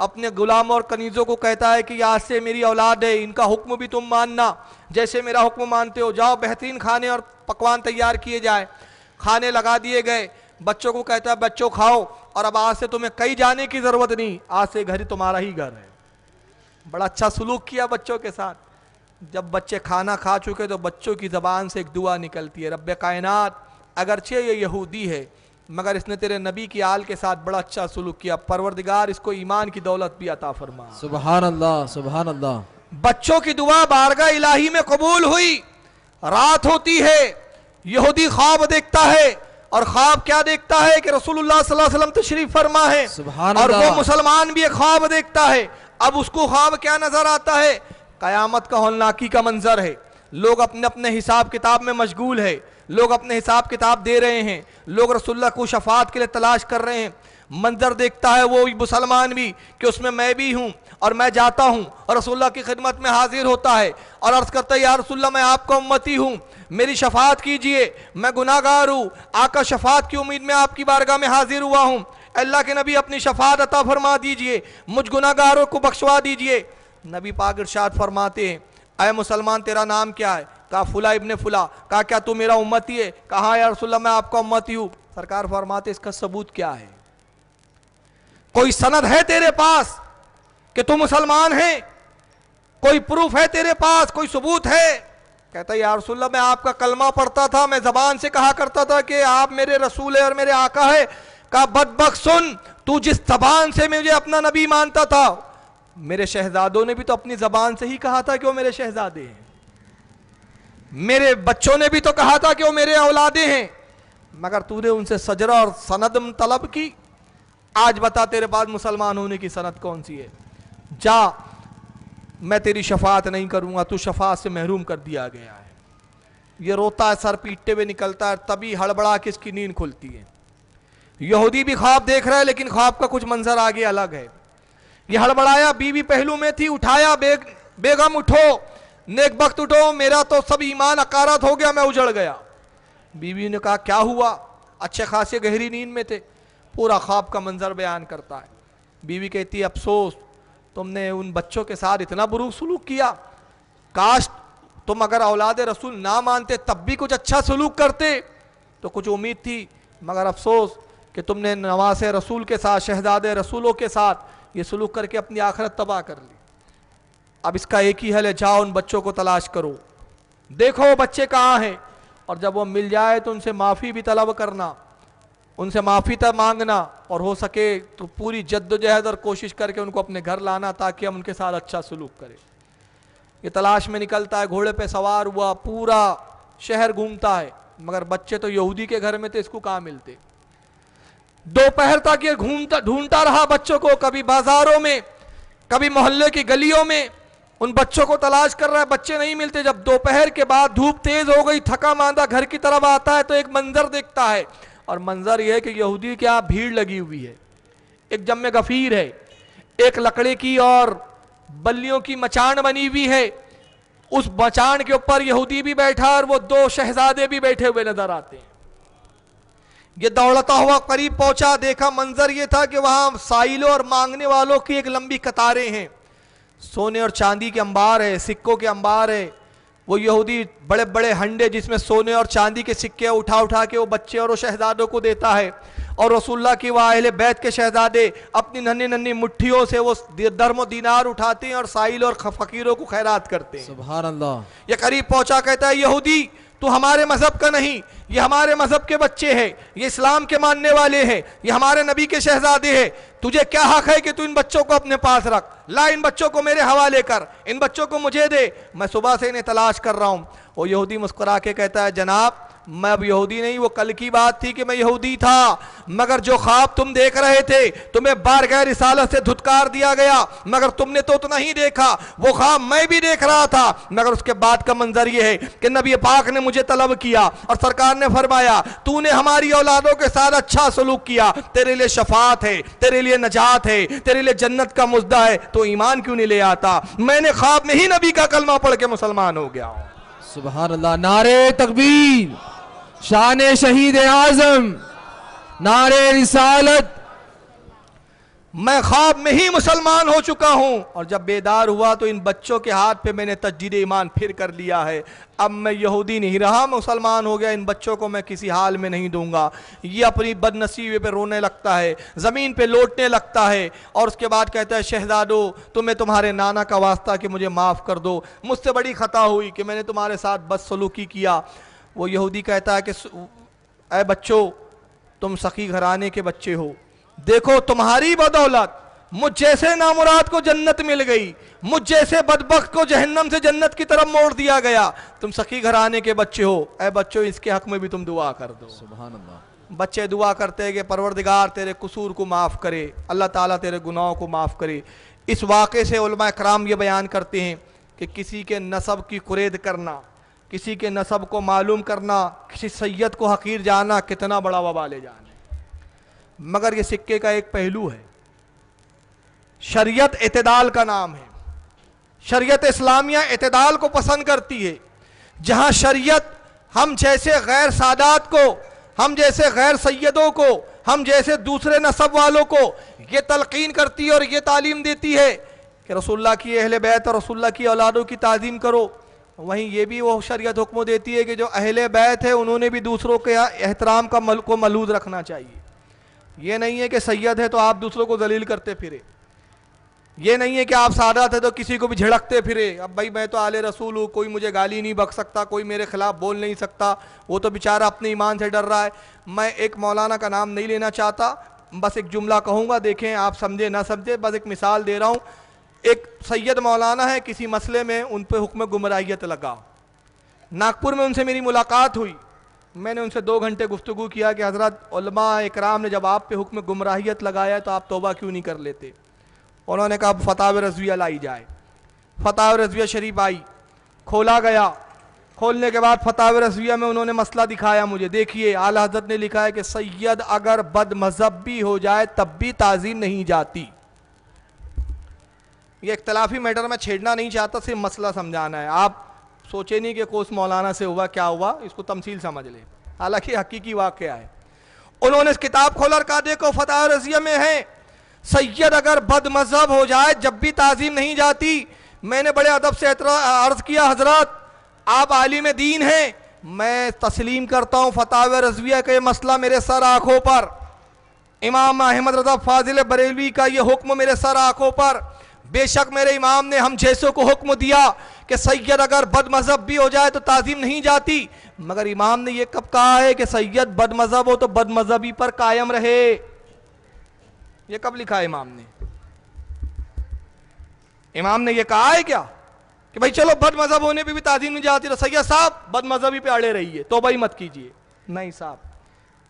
अपने गुलाम और कनीज़ों को कहता है कि आज से मेरी औलाद है, इनका हुक्म भी तुम मानना जैसे मेरा हुक्म मानते हो, जाओ बेहतरीन खाने और पकवान तैयार किए जाए। खाने लगा दिए गए, बच्चों को कहता है बच्चों खाओ, और अब आज से तुम्हें कहीं जाने की ज़रूरत नहीं, आज से घर तुम्हारा ही घर है। बड़ा अच्छा सलूक किया बच्चों के साथ। जब बच्चे खाना खा चुके तो बच्चों की ज़बान से एक दुआ निकलती है, रब्बे कायनात अगरचे ये यहूदी है मगर इसने तेरे नबी की आल के साथ बड़ा अच्छा सुलूक किया, परवरदिगार इसको ईमान की दौलत भी अता फरमा। सुभान अल्लाह, सुभान अल्लाह। बच्चों की दुआ बारगाह इलाही में कबूल हुई। रात होती है, यहूदी ख्वाब देखता है, और ख्वाब क्या देखता है कि रसूलुल्लाह सल्लल्लाहु अलैहि वसल्लम तशरीफ फरमा है, सुभान और वो अल्लाह। मुसलमान भी एक ख्वाब देखता है। अब उसको ख्वाब क्या नजर आता है? कयामत का हौलनाकी का मंजर है। लोग अपने अपने हिसाब किताब में मशगूल है, लोग अपने हिसाब किताब दे रहे हैं, लोग रसूलुल्लाह को शफात के लिए तलाश कर रहे हैं। मंजर देखता है वो मुसलमान भी कि उसमें मैं भी हूँ, और मैं जाता हूँ और रसूलुल्लाह की खिदमत में हाजिर होता है और अर्ज करता है, या रसूलुल्लाह मैं आपका उम्मती हूँ, मेरी शफात कीजिए, मैं गुनाहगार हूँ, आका शफात की उम्मीद में आपकी बारगाह में हाजिर हुआ हूँ। अल्लाह के नबी अपनी शफात अता फरमा दीजिए, मुझ गुनाहगारों को बख्शवा दीजिए। नबी पाक इरशाद फरमाते हैं, अय मुसलमान तेरा नाम क्या है? कहा फुला इब्ने फुला। कहा क्या तू मेरा उम्मती है? कहा या रसूलुल्लाह मैं आपका उम्मती हूँ। सरकार फरमाते इसका सबूत क्या है? कोई सनद है तेरे पास कि तू मुसलमान है? कोई प्रूफ है तेरे पास? कोई सबूत है? कहता है या रसूलुल्लाह मैं आपका कलमा पढ़ता था, मैं जबान से कहा करता था कि आप मेरे रसूल है और मेरे आका है। कहा बदबख्त सुन, तू जिस जबान से मुझे अपना नबी मानता था, मेरे शहजादों ने भी तो अपनी जबान से ही कहा था कि वो मेरे शहजादे हैं, मेरे बच्चों ने भी तो कहा था कि वो मेरे औलादे हैं, मगर तूने उनसे सजरा और सनद तलब की। आज बता तेरे पास मुसलमान होने की सनद कौन सी है? जा, मैं तेरी शफात नहीं करूंगा, तू शफात से महरूम कर दिया गया है। ये रोता है, सर पीटते हुए निकलता है, तभी हड़बड़ा के इसकी नींद खुलती है। यहूदी भी ख्वाब देख रहा है, लेकिन ख्वाब का कुछ मंजर आगे अलग है। ये हड़बड़ाया, बीवी पहलू में थी, उठाया, बेगम उठो, नेक वक्त उठो, मेरा तो सब ईमान अकारात हो गया, मैं उजड़ गया। बीवी ने कहा क्या हुआ? अच्छे खासे गहरी नींद में थे। पूरा ख्वाब का मंजर बयान करता है। बीवी कहती है अफसोस, तुमने उन बच्चों के साथ इतना बुरा सलूक किया, काश तुम अगर औलाद रसूल ना मानते तब भी कुछ अच्छा सलूक करते, तो कुछ उम्मीद थी, मगर अफसोस कि तुमने नवासे रसूल के साथ, शहजादे रसूलों के साथ ये सलूक करके अपनी आखिरत तबाह कर ली। अब इसका एक ही हल है, जाओ उन बच्चों को तलाश करो, देखो बच्चे कहाँ हैं, और जब वो मिल जाए तो उनसे माफ़ी भी तलब करना, उनसे माफ़ी तब मांगना, और हो सके तो पूरी जद्दोजहद और कोशिश करके उनको अपने घर लाना ताकि हम उनके साथ अच्छा सलूक करें। ये तलाश में निकलता है, घोड़े पे सवार हुआ, पूरा शहर घूमता है, मगर बच्चे तो यहूदी के घर में थे, इसको कहाँ मिलते। दोपहर तक ये ढूंढता रहा बच्चों को, कभी बाजारों में, कभी मोहल्ले की गलियों में उन बच्चों को तलाश कर रहा है, बच्चे नहीं मिलते। जब दोपहर के बाद धूप तेज हो गई, थका मांदा घर की तरफ आता है तो एक मंजर देखता है, और मंजर यह है कि यहूदी के यहाँ भीड़ लगी हुई है, एक जम्मे गफीर है, एक लकड़े की और बल्लियों की मचान बनी हुई है, उस मचान के ऊपर यहूदी भी बैठा और वो दो शहजादे भी बैठे हुए नजर आते हैं। ये दौड़ता हुआ करीब पहुंचा, देखा मंजर ये था कि वहां साइलों और मांगने वालों की एक लंबी कतारें हैं, सोने और चांदी के अंबार है, सिक्कों के अंबार है। वो यहूदी बड़े बड़े हंडे जिसमें सोने और चांदी के सिक्के उठा उठा के वो बच्चे और वो शहजादों को देता है, और रसूलुल्लाह की वह अहले बैत के शहजादे अपनी नन्ही नन्ही मुट्ठियों से वो दरमो दीनार उठाते हैं और साइल और फकीरों को खैरात करते हैं। सुभान अल्लाह। ये करीब पहुंचा, कहता है यहूदी तू हमारे मजहब का नहीं, ये हमारे मजहब के बच्चे हैं, ये इस्लाम के मानने वाले हैं, ये हमारे नबी के शहजादे हैं, तुझे क्या हक है कि तू इन बच्चों को अपने पास रख, ला इन बच्चों को मेरे हवाले कर, इन बच्चों को मुझे दे, मैं सुबह से इन्हें तलाश कर रहा हूं। वो यहूदी मुस्कुरा के कहता है जनाब मैं अब यहूदी नहीं, वो कल की बात थी कि मैं यहूदी था, मगर जो ख्वाब तुम देख रहे थे तुम्हें बारगाह रिसालत से धुतकार दिया गया, मगर तुमने तो उतना ही देखा, वो ख्वाब मैं भी देख रहा था, मगर उसके बाद का मंजर ये है कि नबी पाक ने मुझे तलब किया और सरकार ने फरमाया तूने हमारी औलादों के साथ अच्छा सलूक किया, तेरे लिए शफात है, तेरे लिए नजात है, तेरे लिए जन्नत का मुद्दा है, तो ईमान क्यों नहीं ले आता? मैंने ख्वाब में ही नबी का कलमा पढ़ के मुसलमान हो गया हूं। सुभान अल्लाह। नारे तकबीर, शान शहीद आजम, नारे रिसालत। मैं ख्वाब में ही मुसलमान हो चुका हूं, और जब बेदार हुआ तो इन बच्चों के हाथ पे मैंने तजदीद ईमान फिर कर लिया है। अब मैं यहूदी नहीं रहा, मुसलमान हो गया, इन बच्चों को मैं किसी हाल में नहीं दूंगा। ये अपनी बदनसीबी पे रोने लगता है, ज़मीन पे लौटने लगता है, और उसके बाद कहता है शहजादो तुम्हें तुम्हारे नाना का वास्ता कि मुझे माफ़ कर दो, मुझसे बड़ी ख़ता हुई कि मैंने तुम्हारे साथ बदसलूकी किया। वो यहूदी कहता है कि ऐ बच्चों तुम सखी घराने के बच्चे हो, देखो तुम्हारी बदौलत मुझ जैसे नामुराद को जन्नत मिल गई, मुझ जैसे बदबख्त को जहन्नम से जन्नत की तरफ मोड़ दिया गया। तुम सखी घराने के बच्चे हो, ऐ बच्चों इसके हक में भी तुम दुआ कर दो। सुभान अल्लाह। बच्चे दुआ करते हैं कि परवरदिगार तेरे कसूर को माफ़ करे, अल्लाह ताला तेरे गुनाहों को माफ़ करे। इस वाक़े से उलमा कराम ये बयान करते हैं कि किसी के नसब की कुरेद करना, किसी के नसब को मालूम करना, किसी सैयद को हकीर जाना कितना बड़ा वबाल जान है। मगर ये सिक्के का एक पहलू है। शरीयत इत्तेदाल का नाम है। शरीयत इस्लामिया इत्तेदाल को पसंद करती है। जहाँ शरीयत हम जैसे गैर सादात को, हम जैसे गैर सैयदों को, हम जैसे दूसरे नसब वालों को ये तलकीन करती है और ये तालीम देती है कि रसूलुल्लाह की अहले बैत और रसूलुल्लाह की औलादों की ताज़ीम करो, वहीं ये भी वो शरीयत हुक्म देती है कि जो अहले बैत है उन्होंने भी दूसरों के एहतराम को मलूज़ रखना चाहिए। ये नहीं है कि सैयद है तो आप दूसरों को जलील करते फिरे, ये नहीं है कि आप सादात है तो किसी को भी झड़कते फिरे। अब भाई मैं तो आले रसूल हूँ, कोई मुझे गाली नहीं बक सकता, कोई मेरे खिलाफ बोल नहीं सकता, वो तो बेचारा अपने ईमान से डर रहा है। मैं एक मौलाना का नाम नहीं लेना चाहता, बस एक जुमला कहूँगा, देखें आप समझे ना समझे, बस एक मिसाल दे रहा हूँ। एक सैयद मौलाना है, किसी मसले में उन पर हुक्म गुमराहियत लगा। नागपुर में उनसे मेरी मुलाकात हुई, मैंने उनसे 2 घंटे गुफ्तगू किया कि हज़रत उलमा इकराम ने जब आप पे हुक्म गुमराहियत लगाया तो आप तौबा क्यों नहीं कर लेते। उन्होंने कहा फताव रज़विया लाई जाए। फताव रज़विया शरीफ आई, खोला गया। खोलने के बाद फताव रज़विया में उन्होंने मसला दिखाया मुझे, देखिए आला हज़रत ने लिखा है कि सैयद अगर बद मज़हब भी हो जाए तब भी ताज़ीम नहीं जाती। ये इख्तलाफी मैटर में छेड़ना नहीं चाहता, सिर्फ मसला समझाना है। आप सोचे नहीं कि कोस मौलाना से हुआ क्या हुआ, इसको तमसील समझ ले, हालांकि हकीकी वाक़या है। उन्होंने इस किताब खोल कहा देखो फताव रज़विया में है सैयद अगर बद मज़हब हो जाए जब भी ताज़ीम नहीं जाती। मैंने बड़े अदब से अर्ज़ किया हज़रत आप आलिम दीन हैं, मैं तस्लीम करता हूँ फताव रज़विया का ये मसला मेरे सर आँखों पर, इमाम अहमद रज़ा फाजिल बरेलवी का ये हुक्म मेरे सर आँखों पर। बेशक मेरे इमाम ने हम जैसों को हुक्म दिया कि सैयद अगर बद मज़हब भी हो जाए तो ताज़ीम नहीं जाती, मगर इमाम ने यह कब कहा है कि सैयद बद मज़हब हो तो बद मज़हबी पर कायम रहे। ये कब लिखा है इमाम ने? इमाम ने ये कहा है क्या कि भाई चलो बद मज़हब होने पे भी ताज़ीम नहीं जाती तो सैयद साहब बद मज़हबी पे अड़े रहिए, तौबा ही मत कीजिए? नहीं साहब,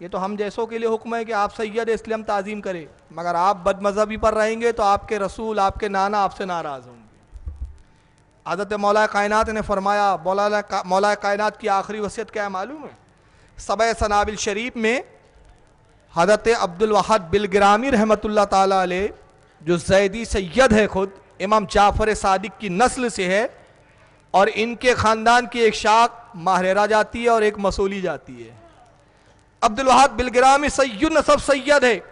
ये तो हम जैसों के लिए हुक्म है कि आप सैयद इसलिए हम ताज़ीम करें, मगर आप बद मज़हबी पर रहेंगे तो आपके रसूल आपके नाना आपसे नाराज़ होंगे। हज़रत मौला कायनात ने फरमाया, मौला कायनात की आखिरी वसीयत क्या है मालूम है? सबे सनाबिल शरीफ में हज़रत अब्दुल वहाद बिलग्रामी रहमतुल्लाह ताला अलैह, जो ज़ैदी सैयद है, खुद इमाम जाफ़र सादिक की नस्ल से है, और इनके ख़ानदान की एक शाख माहरेरा जाती है और एक मसूली जाती है। अब्दुल वहाद बिलग्रामी सैयद नसब सैयद है।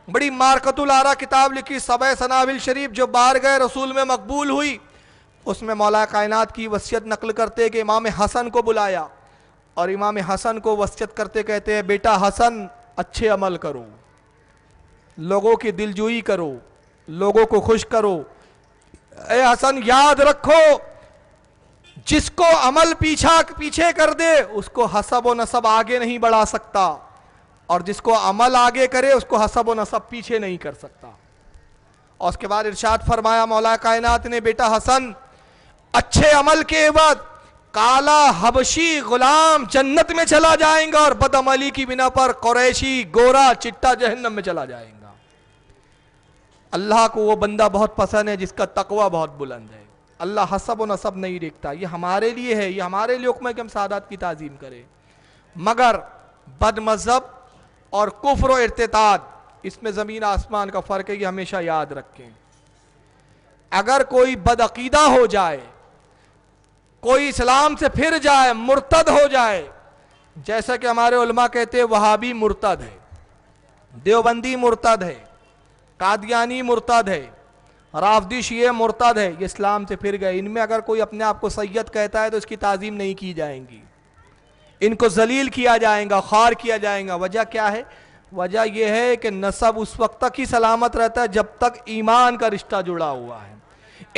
बड़ी मारकतुल आरा किताब लिखी सबे सनाबिल शरीफ जो बारगाह रसूल में मकबूल हुई, उसमें मौला कायनात की वसीयत नकल करते कि इमाम हसन को बुलाया और इमाम हसन को वसीयत करते कहते हैं बेटा हसन अच्छे अमल करो, लोगों की दिलजोई करो, लोगों को खुश करो। ए हसन याद रखो जिसको अमल पीछे कर दे उसको हसब व नसब आगे नहीं बढ़ा सकता, और जिसको अमल आगे करे उसको हसब व नसब पीछे नहीं कर सकता। और उसके बाद इरशाद फरमाया मौला कायनात ने बेटा हसन अच्छे अमल के एवज काला हबशी गुलाम जन्नत में चला जाएगा और बदअमली की बिना पर कुरैशी गोरा चिट्टा जहन्नम में चला जाएगा। अल्लाह को वो बंदा बहुत पसंद है जिसका तकवा बहुत बुलंद है। अल्लाह हसब व नसब नहीं देखता, ये हमारे लिए है, ये हमारे लिए हुक्म है कि हम सादात की ताज़ीम करें। मगर बद मज़हब और कुफ्र और इर्तिदाद, इसमें ज़मीन आसमान का फ़र्क है, ये हमेशा याद रखें। अगर कोई बदअकीदा हो जाए, कोई इस्लाम से फिर जाए, मुर्तद हो जाए, जैसा कि हमारे उलमा कहते हैं वहाबी मुर्तद है, देवबंदी मुर्तद है, कादियानी मुर्तद है, राफदी शिये मुर्तद है, ये इस्लाम से फिर गए, इनमें अगर कोई अपने आप को सैयद कहता है तो इसकी ताज़ीम नहीं की जाएंगी, इनको जलील किया जाएगा, खार किया जाएगा। वजह क्या है? वजह यह है कि नसब उस वक्त तक ही सलामत रहता है जब तक ईमान का रिश्ता जुड़ा हुआ है।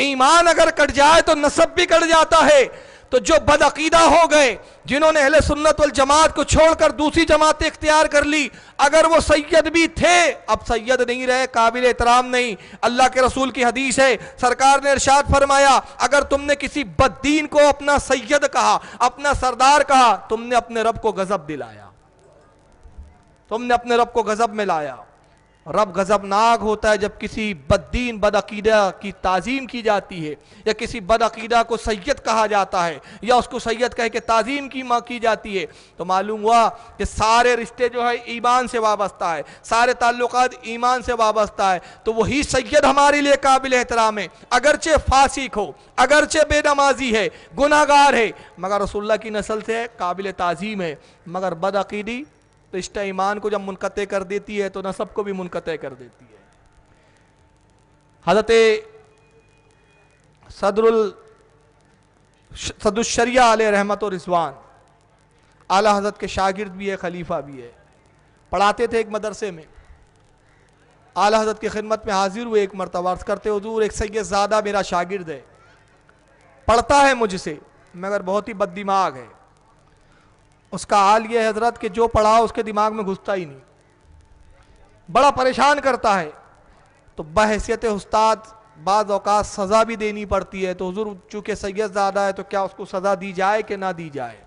ईमान अगर कट जाए तो नसब भी कट जाता है। तो जो बदअकीदा हो गए, जिन्होंने अहले सुन्नत वल जमात को छोड़कर दूसरी जमातें इख्तियार कर ली, अगर वो सैयद भी थे अब सैयद नहीं रहे, काबिल एहतराम नहीं। अल्लाह के रसूल की हदीस है, सरकार ने इरशाद फरमाया, अगर तुमने किसी बद्दीन को अपना सैयद कहा, अपना सरदार कहा, तुमने अपने रब को गजब दिलाया, तुमने अपने रब को गजब में लाया। रब गजबनाक होता है जब किसी बद्दीन बदअकीदा की ताजीम की जाती है, या किसी बदअकीदा को सैयद कहा जाता है, या उसको सैयद कह के ताजीम की जाती है। तो मालूम हुआ कि सारे रिश्ते जो है ईमान से वाबस्ता है, सारे ताल्लुकात ईमान से वाबस्ता है। तो वही सैयद हमारे लिए काबिल एहतराम है, अगरचे फासिक हो, अगरचे बेनमाजी है, गुनाहगार है, मगर रसूलुल्लाह की नस्ल से काबिल ताजीम है। मगर बदअकीदी रिश्ता ईमान को जब मुनक़ते कर देती है तो नसब को भी मुनक़ते कर देती है। हज़रत सदुश्शरिया अलैहि रहमत और रिज़वान आला हज़रत के शागिर्द भी है, खलीफा भी है, पढ़ाते थे एक मदरसे में। आला हज़रत की खिदमत में हाजिर हुए एक मरतबा, अर्ज़ करते हुजूर एक सैयदज़ादा मेरा शागिर्द है, पढ़ता है मुझसे मगर बहुत ही बददिमाग है। उसका हाल ये हजरत कि जो पढ़ा उसके दिमाग में घुसता ही नहीं, बड़ा परेशान करता है। तो बहैसियत उस्ताद बाज़ औक़ात सज़ा भी देनी पड़ती है। तो हुज़ूर चूँकि सैयद ज़्यादा है तो क्या उसको सज़ा दी जाए कि ना दी जाए,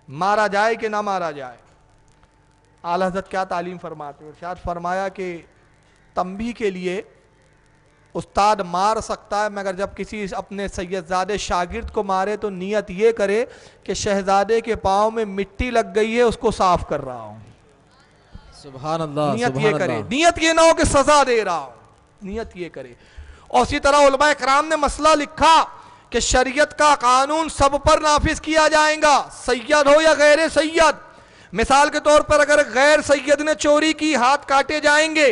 मारा जाए कि ना मारा जाए। आला हज़रत क्या तालीम फरमाते हैं, इरशाद फरमाया कि तंबीह के लिए उस्ताद मार सकता है, मगर जब किसी अपने सैयदज़ादे शागिर्द को मारे तो नियत ये करे कि शहजादे के पाँव में मिट्टी लग गई है, उसको साफ कर रहा हूँ। सुभान अल्लाह, नियत सुभान ये अल्लाह। करे, नियत ये ना हो कि सजा दे रहा हूँ, नियत ये करे। और इसी तरह उलमा कराम ने मसला लिखा कि शरीयत का कानून सब पर नाफिज किया जाएगा, सैयद हो या गैर सैयद। मिसाल के तौर पर अगर गैर सैयद ने चोरी की, हाथ काटे जाएंगे,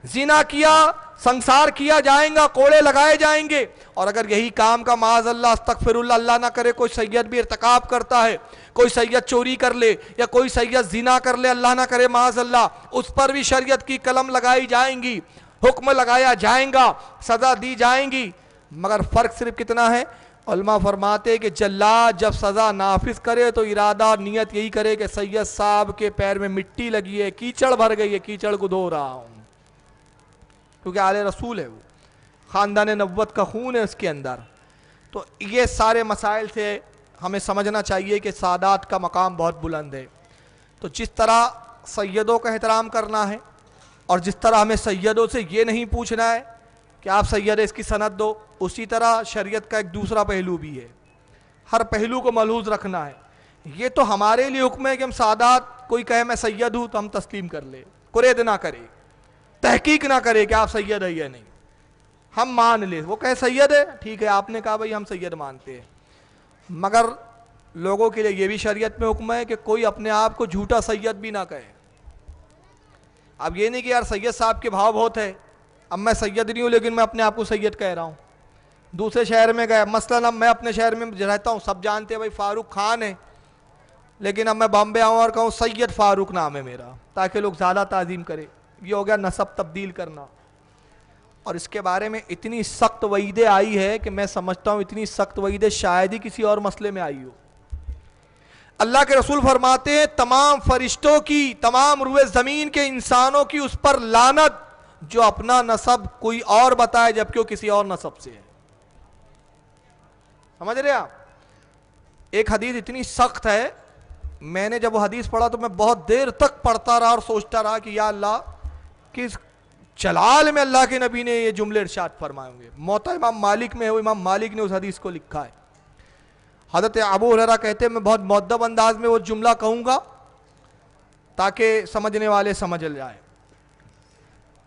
जिना किया, संसार किया जाएगा, कोड़े लगाए जाएंगे। और अगर यही काम का माज़अल्लाह अस्तगफिरुल्लाह अल्लाह ना करे कोई सैयद भी इर्तिकाब करता है, कोई सैयद चोरी कर ले या कोई सैयद जिना कर ले, अल्लाह ना करे माज़अल्लाह, उस पर भी शरीयत की कलम लगाई जाएंगी, हुक्म लगाया जाएगा, सज़ा दी जाएंगी। मगर फ़र्क सिर्फ कितना है, उलमा फरमाते कि जल्लाद जब सज़ा नाफिज करे तो इरादा नियत यही करे कि सैयद साहब के पैर में मिट्टी लगी है, कीचड़ भर गई है, कीचड़ को धो रहा हूँ, क्योंकि आले रसूल है, वो ख़ानदान नबुव्वत का खून है उसके अंदर। तो ये सारे मसाइल से हमें समझना चाहिए कि सादात का मकाम बहुत बुलंद है। तो जिस तरह सैयदों का एहतराम करना है, और जिस तरह हमें सैयदों से ये नहीं पूछना है कि आप सैयद इसकी सनद दो, उसी तरह शरीयत का एक दूसरा पहलू भी है, हर पहलू को मलहूज़ रखना है। ये तो हमारे लिए हुक्म है कि हम सादात, कोई कहे मैं सैयद हूँ तो हम तस्लीम कर ले, कुरेद ना करे, तहकीक ना करे कि आप सैयद है या नहीं, हम मान ले। वो कहे सैयद है, ठीक है, आपने कहा भाई हम सैयद मानते हैं। मगर लोगों के लिए ये भी शरीयत में हुक्म है कि कोई अपने आप को झूठा सैयद भी ना कहे। अब ये नहीं कि यार सैयद साहब के भाव बहुत है, अब मैं सैयद नहीं हूँ लेकिन मैं अपने आप को सैयद कह रहा हूँ। दूसरे शहर में गए, मसलन अब मैं अपने शहर में रहता हूँ, सब जानते हैं भाई फारूक खान है, लेकिन अब मैं बॉम्बे आऊँ और कहूँ सैयद फारूक नाम है मेरा, ताकि लोग ज़्यादा ताज़ीम करें। ये हो गया नसब तब्दील करना। और इसके बारे में इतनी सख्त वईदें आई है कि मैं समझता हूँ इतनी सख्त वईदें शायद ही किसी और मसले में आई हो। अल्लाह के रसूल फरमाते हैं तमाम फरिश्तों की, तमाम रूए ज़मीन के इंसानों की उस पर लानत जो अपना नसब कोई और बताए जबकि वो किसी और नसब से है। समझ रहे आप? एक हदीस इतनी सख्त है, मैंने जब वो हदीस पढ़ा तो मैं बहुत देर तक पढ़ता रहा और सोचता रहा कि या अल्लाह, किस जलाल में अल्लाह के नबी ने ये जुमले इरशाद फरमाए होंगे। मौता इमाम मालिक में है, वो इमाम मालिक ने उस हदीस को लिखा है। हज़रत अबू हुरैरा कहते हैं मैं बहुत मुअद्दब अंदाज में वो जुमला कहूँगा ताकि समझने वाले समझ जाए।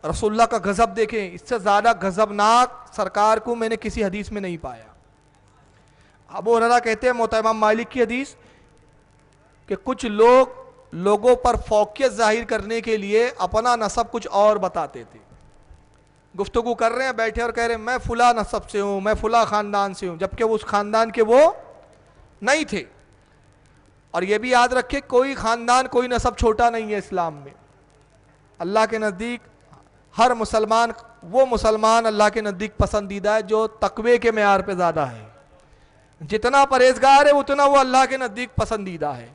रसूलुल्लाह का गज़ब देखें, इससे ज़्यादा गज़बनाक सरकार को मैंने किसी हदीस में नहीं पाया। अबू हुरैरा कहते हैं मौता इमाम मालिक की हदीस कि कुछ लोग लोगों पर फौकियत जाहिर करने के लिए अपना नसब कुछ और बताते थे। गुफ्तगू कर रहे हैं बैठे और कह रहे हैं मैं फुला नसब से हूँ, मैं फुला ख़ानदान से हूँ, जबकि वो उस ख़ानदान के वो नहीं थे। और ये भी याद रखे कोई ख़ानदान कोई नसब छोटा नहीं है इस्लाम में। अल्लाह के नज़दीक हर मुसलमान वो मुसलमान अल्लाह के नज़दीक पसंदीदा है जो तकवे के मेयार पे ज़्यादा है, जितना परहेजगार है उतना वो अल्लाह के नज़दीक पसंदीदा है।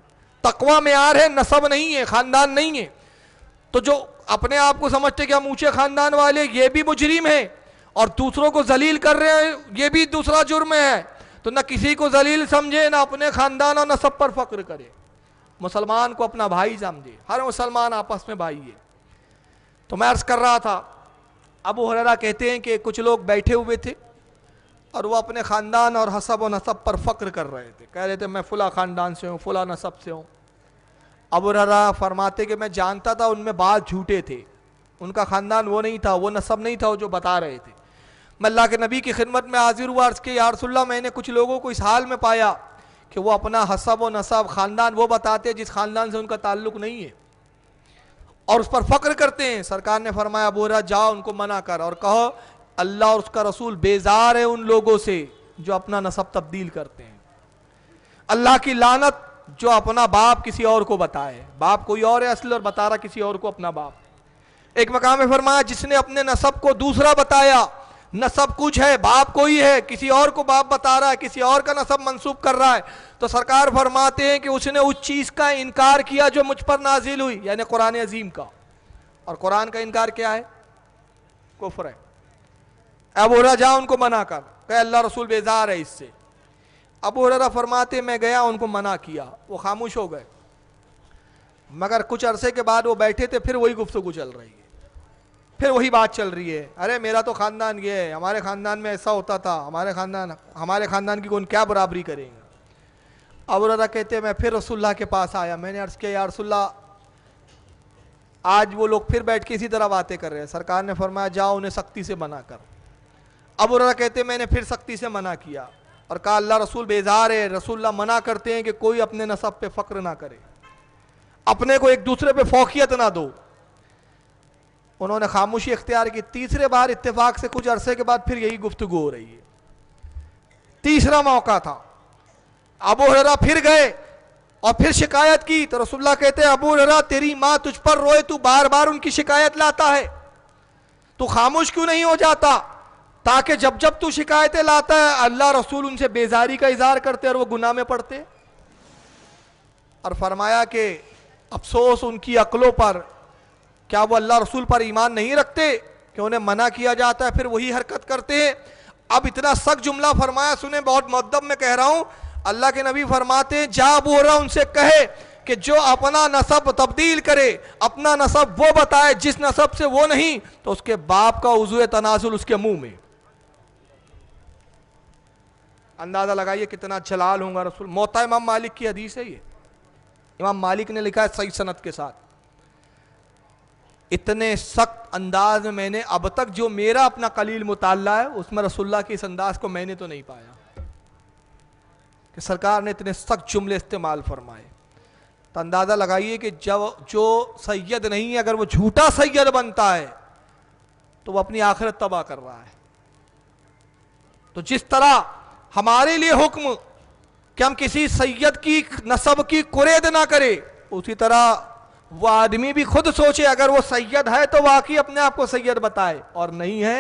तकवा मेयार है, नसब नहीं है, ख़ानदान नहीं है। तो जो अपने आप को समझते कि हम ऊंचे ख़ानदान वाले, ये भी मुजरिम है, और दूसरों को जलील कर रहे हैं, ये भी दूसरा जुर्म है। तो न किसी को जलील समझे, ना अपने ख़ानदान और नसब पर फ़ख्र करे। मुसलमान को अपना भाई समझे, हर मुसलमान आपस में भाई है। तो मैं अर्ज़ कर रहा था, अबू हुरैरा कहते हैं कि कुछ लोग बैठे हुए थे और वो अपने ख़ानदान और हसब व नसब पर फ़ख्र कर रहे थे। कह रहे थे मैं फ़ुला ख़ानदान से हूँ, फ़ुला नसब से हूँ। अबू हुरैरा फरमाते कि मैं जानता था उनमें बात झूठे थे, उनका ख़ानदान वो नहीं था, वो नसब नहीं था वो जो बता रहे थे। मैं अल्लाह के नबी की खिदमत में हाजिर हुआ, अर्ज़ के या रसूलल्लाह, मैंने कुछ लोगों को इस हाल में पाया कि वो अपना हसब व नसब, ख़ानदान वो बताते हैं जिस ख़ानदान से उनका ताल्लुक़ नहीं है, और उस पर फ़ख्र करते हैं। सरकार ने फरमाया, अबू हुरैरा जाओ उनको मना कर और कहो अल्लाह और उसका रसूल बेजार है उन लोगों से जो अपना नसब तब्दील करते हैं। अल्लाह की लानत जो अपना बाप किसी और को बताए, बाप कोई और है असल और बता रहा किसी और को अपना बाप। एक मकाम में फरमाया, जिसने अपने नसब को दूसरा बताया, नसब कुछ है, बाप कोई है, किसी और को बाप बता रहा है, किसी और का नसब मंसूब कर रहा है, तो सरकार फरमाते हैं कि उसने उस चीज़ का इनकार किया जो मुझ पर नाजिल हुई, यानी कुरान अजीम का। और कुरान का इनकार क्या है? कुफ्र है। अबू हुरैरा जा उनको मना कर, कहे अल्लाह रसूल बेजार है इससे। अबू हुरैरा फरमाते मैं गया उनको मना किया, वो खामोश हो गए। मगर कुछ अरसे के बाद वो बैठे थे, फिर वही गुफ्तगू चल रही है, फिर वही बात चल रही है। अरे मेरा तो ख़ानदान ये है, हमारे ख़ानदान में ऐसा होता था, हमारे ख़ानदान की कौन क्या बराबरी करेंगे। अबू हुरैरा कहते मैं फिर रसूलुल्लाह के पास आया, मैंने अर्ज़ किया या रसूलल्लाह, आज वो लोग फिर बैठ के इसी तरह बातें कर रहे हैं। सरकार ने फरमाया जाओ उन्हें सख्ती से मना कर। अबू हुरैरा कहते मैंने फिर सख्ती से मना किया और कहा अल्लाह रसूल बेजार है, रसूलुल्लाह मना करते हैं कि कोई अपने नसब पे फ़ख्र ना करे, अपने को एक दूसरे पे फौकियत ना दो। उन्होंने खामोशी इख्तियार की। तीसरे बार इत्तेफाक से कुछ अरसे के बाद फिर यही गुफ्तगू हो रही है। तीसरा मौका था, अबू हुरैरा फिर गए और फिर शिकायत की, तो रसूलुल्लाह कहते हैं अबू हुरैरा तेरी माँ तुझ पर रोए, तू बार बार उनकी शिकायत लाता है, तू खामोश क्यों नहीं हो जाता, ताकि जब जब तू शिकायतें लाता है अल्लाह रसूल उनसे बेजारी का इजहार करते और वो गुनाह में पड़ते। और फरमाया कि अफसोस उनकी अक्लों पर, क्या वो अल्लाह रसूल पर ईमान नहीं रखते कि उन्हें मना किया जाता है फिर वही हरकत करते हैं। अब इतना सख्त जुमला फरमाया, सुने बहुत मुअद्दब में कह रहा हूं। अल्लाह के नबी फरमाते हैं जा अबू हुरैरा उनसे कहे कि जो अपना नसब तब्दील करे, अपना नसब वो बताए जिस नसब से वो नहीं, तो उसके बाप का उज़्व तनाजुल उसके मुंह में। अंदाजा लगाइए कितना जलाल होगा रसूल। मोता इमाम मालिक की हदीस है ये, इमाम मालिक ने लिखा है सही सनद के साथ। इतने सख्त अंदाज में मैंने अब तक जो मेरा अपना कलील मुताल्ला है उसमें रसूलुल्लाह के इस अंदाज को मैंने तो नहीं पाया कि सरकार ने इतने सख्त जुमले इस्तेमाल फरमाए। तो अंदाजा लगाइए कि जब जो सैयद नहीं है, अगर वो झूठा सैयद बनता है तो वो अपनी आखिरत तबाह कर रहा है। तो जिस तरह हमारे लिए हुक्म कि हम किसी सैयद की नसब की कुरेद ना करें, उसी तरह वो आदमी भी खुद सोचे अगर वो सैयद है तो वाकई अपने आप को सैयद बताए, और नहीं है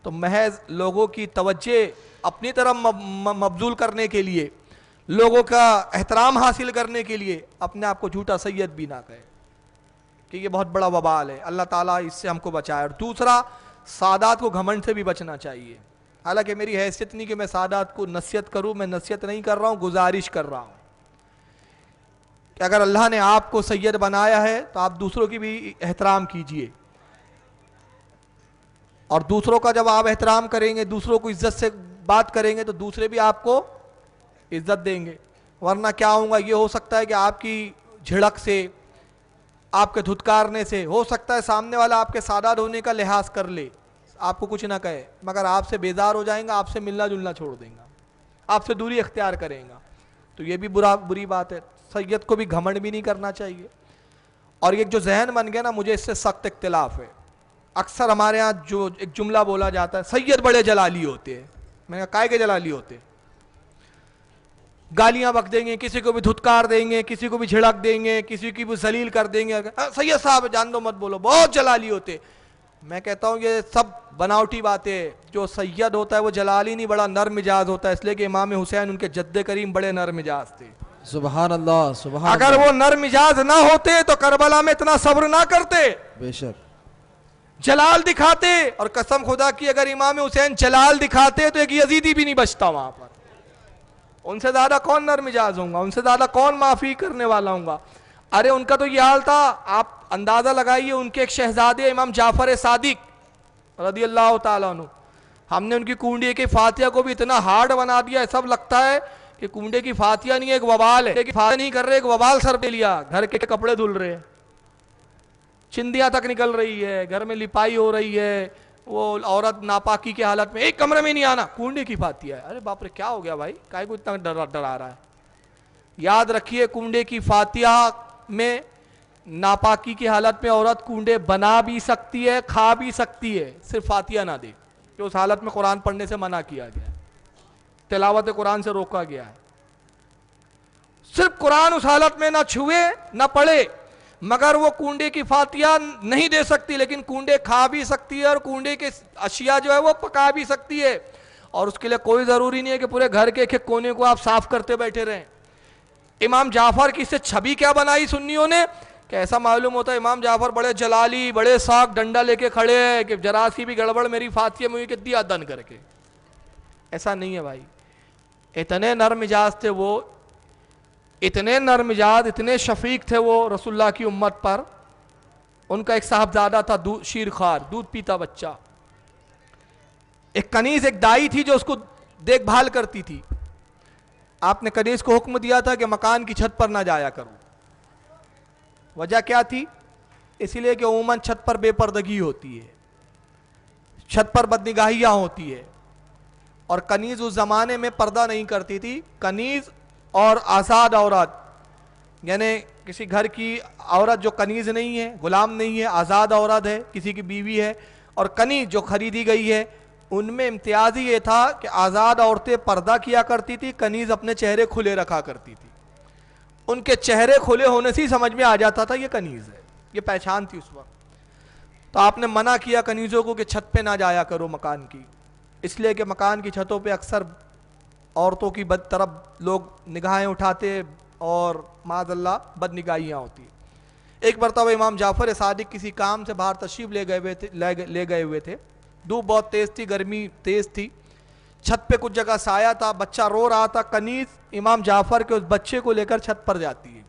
तो महज लोगों की तवज्जे अपनी तरफ मबजूल करने के लिए, लोगों का एहतराम हासिल करने के लिए अपने आप को झूठा सैयद भी ना कहे, कि ये बहुत बड़ा वबाल है। अल्लाह ताला इससे हमको बचाए। और दूसरा, सादात को घमंड से भी बचना चाहिए। हालांकि मेरी हैसियत नहीं कि मैं सादात को नसीहत करूं, मैं नसीहत नहीं कर रहा हूं, गुजारिश कर रहा हूं कि अगर अल्लाह ने आपको सैयद बनाया है तो आप दूसरों की भी एहतराम कीजिए, और दूसरों का जब आप एहतराम करेंगे, दूसरों को इज्जत से बात करेंगे, तो दूसरे भी आपको इज्जत देंगे। वरना क्या होगा, ये हो सकता है कि आपकी झिड़क से, आपके धुतकारने से हो सकता है सामने वाला आपके सादात होने का लिहाज कर ले, आपको कुछ ना कहे, मगर आपसे बेजार हो जाएगा, आपसे मिलना जुलना छोड़ देगा, आपसे दूरी इख्तियार करेगा। तो ये भी बुरी बात है। सैयद को भी घमंड भी नहीं करना चाहिए। और ये जो जहन बन गया ना, मुझे इससे सख्त इख्तिलाफ है। अक्सर हमारे यहाँ जो एक जुमला बोला जाता है, सैयद बड़े जलाली होते हैं। मैंने कहा काय के जलाली होते, गालियां बक देंगे, किसी को भी धुतकार देंगे, किसी को भी झिड़क देंगे, किसी की भी जलील कर देंगे। सैयद साहब जान दो मत बोलो, बहुत जलाली होते। मैं कहता हूँ ये सब बनावटी बातें। जो सैयद होता है वो जलाली नहीं, बड़ा नर मिजाज होता है, इसलिए कि इमाम हुसैन उनके जद्दे करीम बड़े नर मिजाज थे। सुभान अल्लाह, सुभान अगर अल्लाह। वो नर मिजाज ना होते तो करबला में इतना सब्र ना करते, बेशक जलाल दिखाते। और कसम खुदा की अगर इमाम हुसैन जलाल दिखाते तो एक यजीदी भी नहीं बचता वहां पर। उनसे ज्यादा कौन नर मिजाज होगा, उनसे ज्यादा कौन माफी करने वाला होगा। अरे उनका तो ये हाल था, आप अंदाजा लगाइए, उनके एक शहजादे इमाम जाफर सादिक रदी अल्लाह ताला अन्हु, हमने उनकी कुंडे की फातिया को भी इतना हार्ड बना दिया, सब लगता है कि कुंडे की फातिया नहीं है, एक वबाल है। फातिया नहीं कर रहे, एक वबाल सर पे लिया, घर के कपड़े धुल रहे हैं, चिंदियां तक निकल रही है, घर में लिपाई हो रही है, वो औरत नापाकी की हालत में, एक कमरे में नहीं आना, कुंडे की फातिया है। अरे बाप रे, क्या हो गया भाई, काहे को इतना डरा रहा है। याद रखिए, कुंडे की फातिया में नापाकी की हालत में औरत कुंडे बना भी सकती है, खा भी सकती है, सिर्फ फातिया ना दे, जो उस हालत में कुरान पढ़ने से मना किया गया है, तिलावत कुरान से रोका गया है। सिर्फ कुरान उस हालत में ना छुए ना पढ़े, मगर वो कुंडे की फातिया नहीं दे सकती, लेकिन कुंडे खा भी सकती है और कुंडे के अशिया जो है वो पका भी सकती है। और उसके लिए कोई जरूरी नहीं है कि पूरे घर के एक एक कोने को आप साफ करते बैठे रहें। इमाम जाफर की इससे छवि क्या बनाई सुन्नियों ने, कि ऐसा मालूम होता है इमाम जाफर बड़े जलाली, बड़े साख डंडा लेके खड़े हैं कि जरा सी भी गड़बड़ मेरी फातिया में कि दिया दन करके। ऐसा नहीं है भाई, इतने नर मिजाज थे वो, इतने नर मिजाज, इतने शफीक थे वो रसूलुल्लाह की उम्मत पर। उनका एक साहबजादा था शीरखार, दूध पीता बच्चा। एक कनीज, एक दाई थी जो उसको देखभाल करती थी। आपने कनीज को हुक्म दिया था कि मकान की छत पर ना जाया करो। वजह क्या थी? इसलिए कि उमूमन छत पर बेपर्दगी होती है, छत पर बदनिगाहियां होती है, और कनीज उस जमाने में पर्दा नहीं करती थी। कनीज और आज़ाद औरत, यानी किसी घर की औरत जो कनीज नहीं है, गुलाम नहीं है, आज़ाद औरत है, किसी की बीवी है, और कनीज जो खरीदी गई है, उनमें इम्तियाज ये था कि आज़ाद औरतें पर्दा किया करती थी, कनीज अपने चेहरे खुले रखा करती थी। उनके चेहरे खुले होने से ही समझ में आ जाता था ये कनीज है, ये पहचान थी उस वक्त। तो आपने मना किया कनीजों को कि छत पे ना जाया करो मकान की, इसलिए कि मकान की छतों पे अक्सर औरतों की बद तरफ लोग निगाहें उठाते और माज़अल्लाह बदनिगाहियाँ होती। एक मरतबा इमाम जाफर सादिक किसी काम से बाहर तशरीफ ले गए हुए थे। धूप बहुत तेज़ थी, गर्मी तेज़ थी, छत पे कुछ जगह साया था, बच्चा रो रहा था। कनीज इमाम जाफर के उस बच्चे को लेकर छत पर जाती है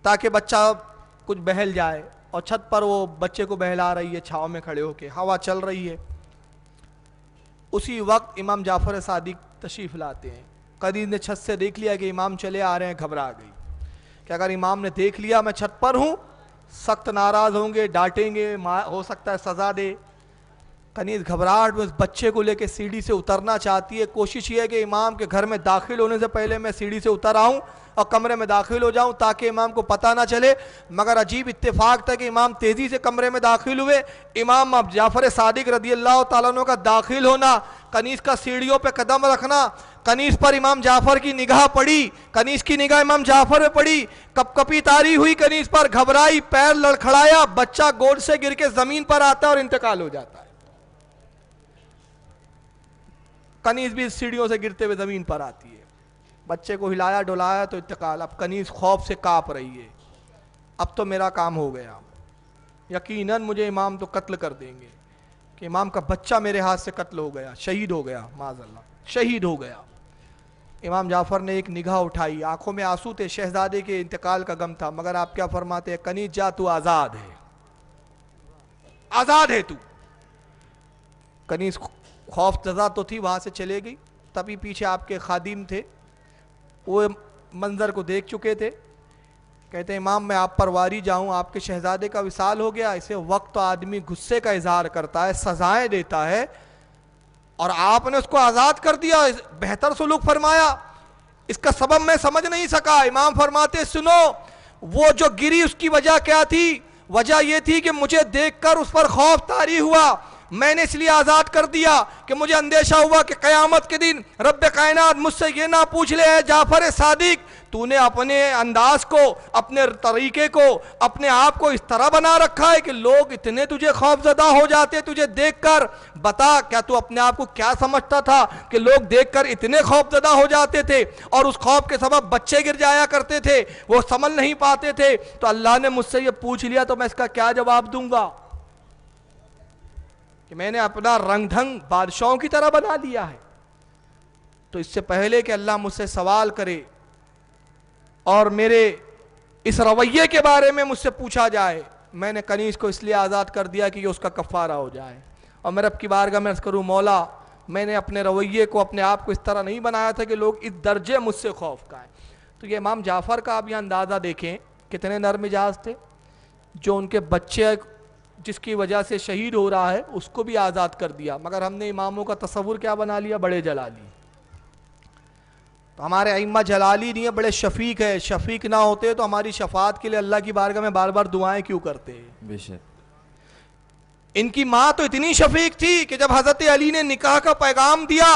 ताकि बच्चा कुछ बहल जाए, और छत पर वो बच्चे को बहला रही है, छाँव में खड़े होके, हवा चल रही है। उसी वक्त इमाम जाफर सादिक तशरीफ लाते हैं। कनीज ने छत से देख लिया कि इमाम चले आ रहे हैं, घबरा गई कि अगर इमाम ने देख लिया मैं छत पर हूँ, सख्त नाराज होंगे, डांटेंगे, हो सकता है सजा दे। कनीज घबराहट में उस बच्चे को लेकर सीढ़ी से उतरना चाहती है। कोशिश ये है कि इमाम के घर में दाखिल होने से पहले मैं सीढ़ी से उतर आऊं और कमरे में दाखिल हो जाऊं ताकि इमाम को पता ना चले। मगर अजीब इत्तेफाक था कि इमाम तेजी से कमरे में दाखिल हुए। इमाम अब जाफर सादिक रदी अल्लाह तआला अन्हु का दाखिल होना, कनीज का सीढ़ियों पे कदम रखना, कनीज पर इमाम जाफर की निगाह पड़ी, कनीज की निगाह इमाम जाफर में पड़ी, कपकपी तारी हुई कनीज पर, घबराई, पैर लड़खड़ाया, बच्चा गोद से गिर के जमीन पर आता है और इंतकाल हो जाता है। कनीज भी सीढ़ियों से गिरते हुए जमीन पर आती है। बच्चे को हिलाया डुलाया तो इंतकाल। अब कनीज खौफ से कांप रही है, अब तो मेरा काम हो गया, यकीनन मुझे इमाम तो कत्ल कर देंगे, कि इमाम का बच्चा मेरे हाथ से कत्ल हो गया, शहीद हो गया, माज़अल्लाह शहीद हो गया। इमाम जाफर ने एक निगाह उठाई, आंखों में आंसू थे, शहजादे के इंतकाल का गम था। मगर आप क्या फरमाते हैं? कनीज जा, तू आज़ाद है, आज़ाद है तू। कनीज खौफजदा तो थी, वहाँ से चले गई। तभी पीछे आपके खादिम थे, वो मंजर को देख चुके थे। कहते हैं इमाम मैं आप पर वारी जाऊँ, आपके शहजादे का विसाल हो गया। इसे वक्त तो आदमी गुस्से का इजहार करता है, सजाएं देता है, और आपने उसको आज़ाद कर दिया, बेहतर सुलूक फरमाया। इसका सबब मैं समझ नहीं सका। इमाम फरमाते सुनो, वो जो गिरी उसकी वजह क्या थी? वजह यह थी कि मुझे देखकर उस पर खौफ तारी हुआ, मैंने इसलिए आज़ाद कर दिया कि मुझे अंदेशा हुआ कि क़यामत के दिन रब्बे कायनात मुझसे ये ना पूछ ले, है जाफर सादिक, तूने अपने अंदाज को, अपने तरीके को, अपने आप को इस तरह बना रखा है कि लोग इतने तुझे खौफजदा हो जाते तुझे देखकर। बता, क्या तू अपने आप को क्या समझता था कि लोग देखकर इतने खौफजदा हो जाते थे और उस खौफ के सबब बच्चे गिर जाया करते थे, वो संभल नहीं पाते थे। तो अल्लाह ने मुझसे ये पूछ लिया तो मैं इसका क्या जवाब दूंगा कि मैंने अपना रंग ढंग बादशाहों की तरह बना लिया है। तो इससे पहले कि अल्लाह मुझसे सवाल करे और मेरे इस रवैये के बारे में मुझसे पूछा जाए, मैंने कनीज को इसलिए आज़ाद कर दिया कि ये उसका कफ़ारा हो जाए। और मैं रब की बारगाह में अर्ज़ करूँ, मौला मैंने अपने रवैये को, अपने आप को इस तरह नहीं बनाया था कि लोग इस दर्जे मुझसे खौफ खाएं। तो ये इमाम जाफ़र का आप यहाँ अंदाज़ा देखें कितने नरम मिजाज थे, जो उनके बच्चे जिसकी वजह से शहीद हो रहा है उसको भी आज़ाद कर दिया। मगर हमने इमामों का तसव्वुर क्या बना लिया, बड़े जलाली। तो हमारे अइम्मा जलाली नहीं है, बड़े शफीक है। शफीक ना होते तो हमारी शफात के लिए अल्लाह की बारगाह में बार बार दुआएं क्यों करते हैं। बेशक इनकी माँ तो इतनी शफीक थी कि जब हजरत अली ने निकाह का पैगाम दिया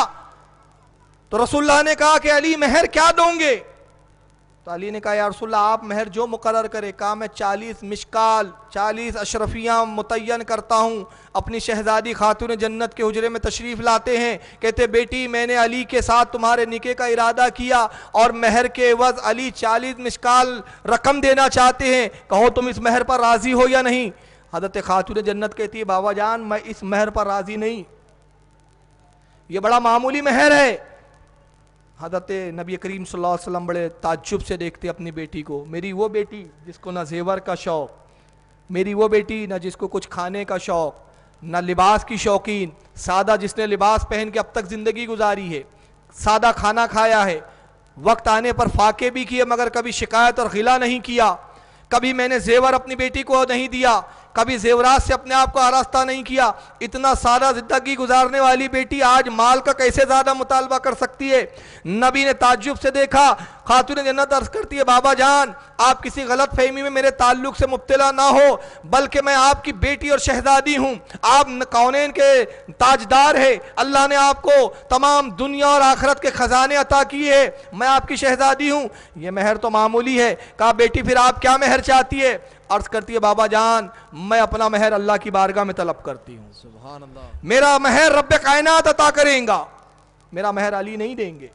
तो रसूलुल्लाह ने कहा कि अली महर क्या दोगे। तो अली ने कहा या रसूलल्लाह आप महर जो मुकर्रर करे। कहा मैं 40 मिशकाल 40 अशरफियाँ मुतय्यन करता हूँ। अपनी शहजादी खातून जन्नत के हुजरे में तशरीफ़ लाते हैं, कहते बेटी मैंने अली के साथ तुम्हारे निके का इरादा किया और महर के एवज़ अली 40 मिशकाल रकम देना चाहते हैं, कहो तुम इस महर पर राज़ी हो या नहीं। हज़रत खातून जन्नत कहती है बाबा जान मैं इस महर पर राज़ी नहीं, ये बड़ा मामूली महर है। हज़रत नबी करीम सल्लल्लाहु अलैहि वसल्लम बड़े ताज्जुब से देखते अपनी बेटी को, मेरी वो बेटी जिसको ना जेवर का शौक़, मेरी वो बेटी ना जिसको कुछ खाने का शौक़, ना लिबास की शौकीन, सादा जिसने लिबास पहन के अब तक ज़िंदगी गुजारी है, सादा खाना खाया है, वक्त आने पर फाके भी किए मगर कभी शिकायत और गिला नहीं किया। कभी मैंने जेवर अपनी बेटी को नहीं दिया, कभी जेवरात से अपने आप को आरास्ता नहीं किया। इतना सारा जिंदगी गुजारने वाली बेटी आज माल का कैसे ज्यादा मुतालबा कर सकती है। नबी ने ताज्जुब से देखा। खातून जन्नत अर्ज करती है बाबा जान आप किसी गलत फहमी में मेरे ताल्लुक से मुब्तला ना हो, बल्कि मैं आपकी बेटी और शहजादी हूँ। आप कौनैन के ताजदार है, अल्लाह ने आपको तमाम दुनिया और आखिरत के खजाने अता किए है, मैं आपकी शहजादी हूँ। ये महर तो मामूली है। कहा बेटी फिर आप क्या महर चाहती है। अर्ज करती है बाबा जान मैं अपना महर अल्लाह की बारगाह में तलब करती हूँ। सुभान अल्लाह, मेरा महर रब्बे कायनात अता करेगा, मेरा महर अली नहीं देंगे।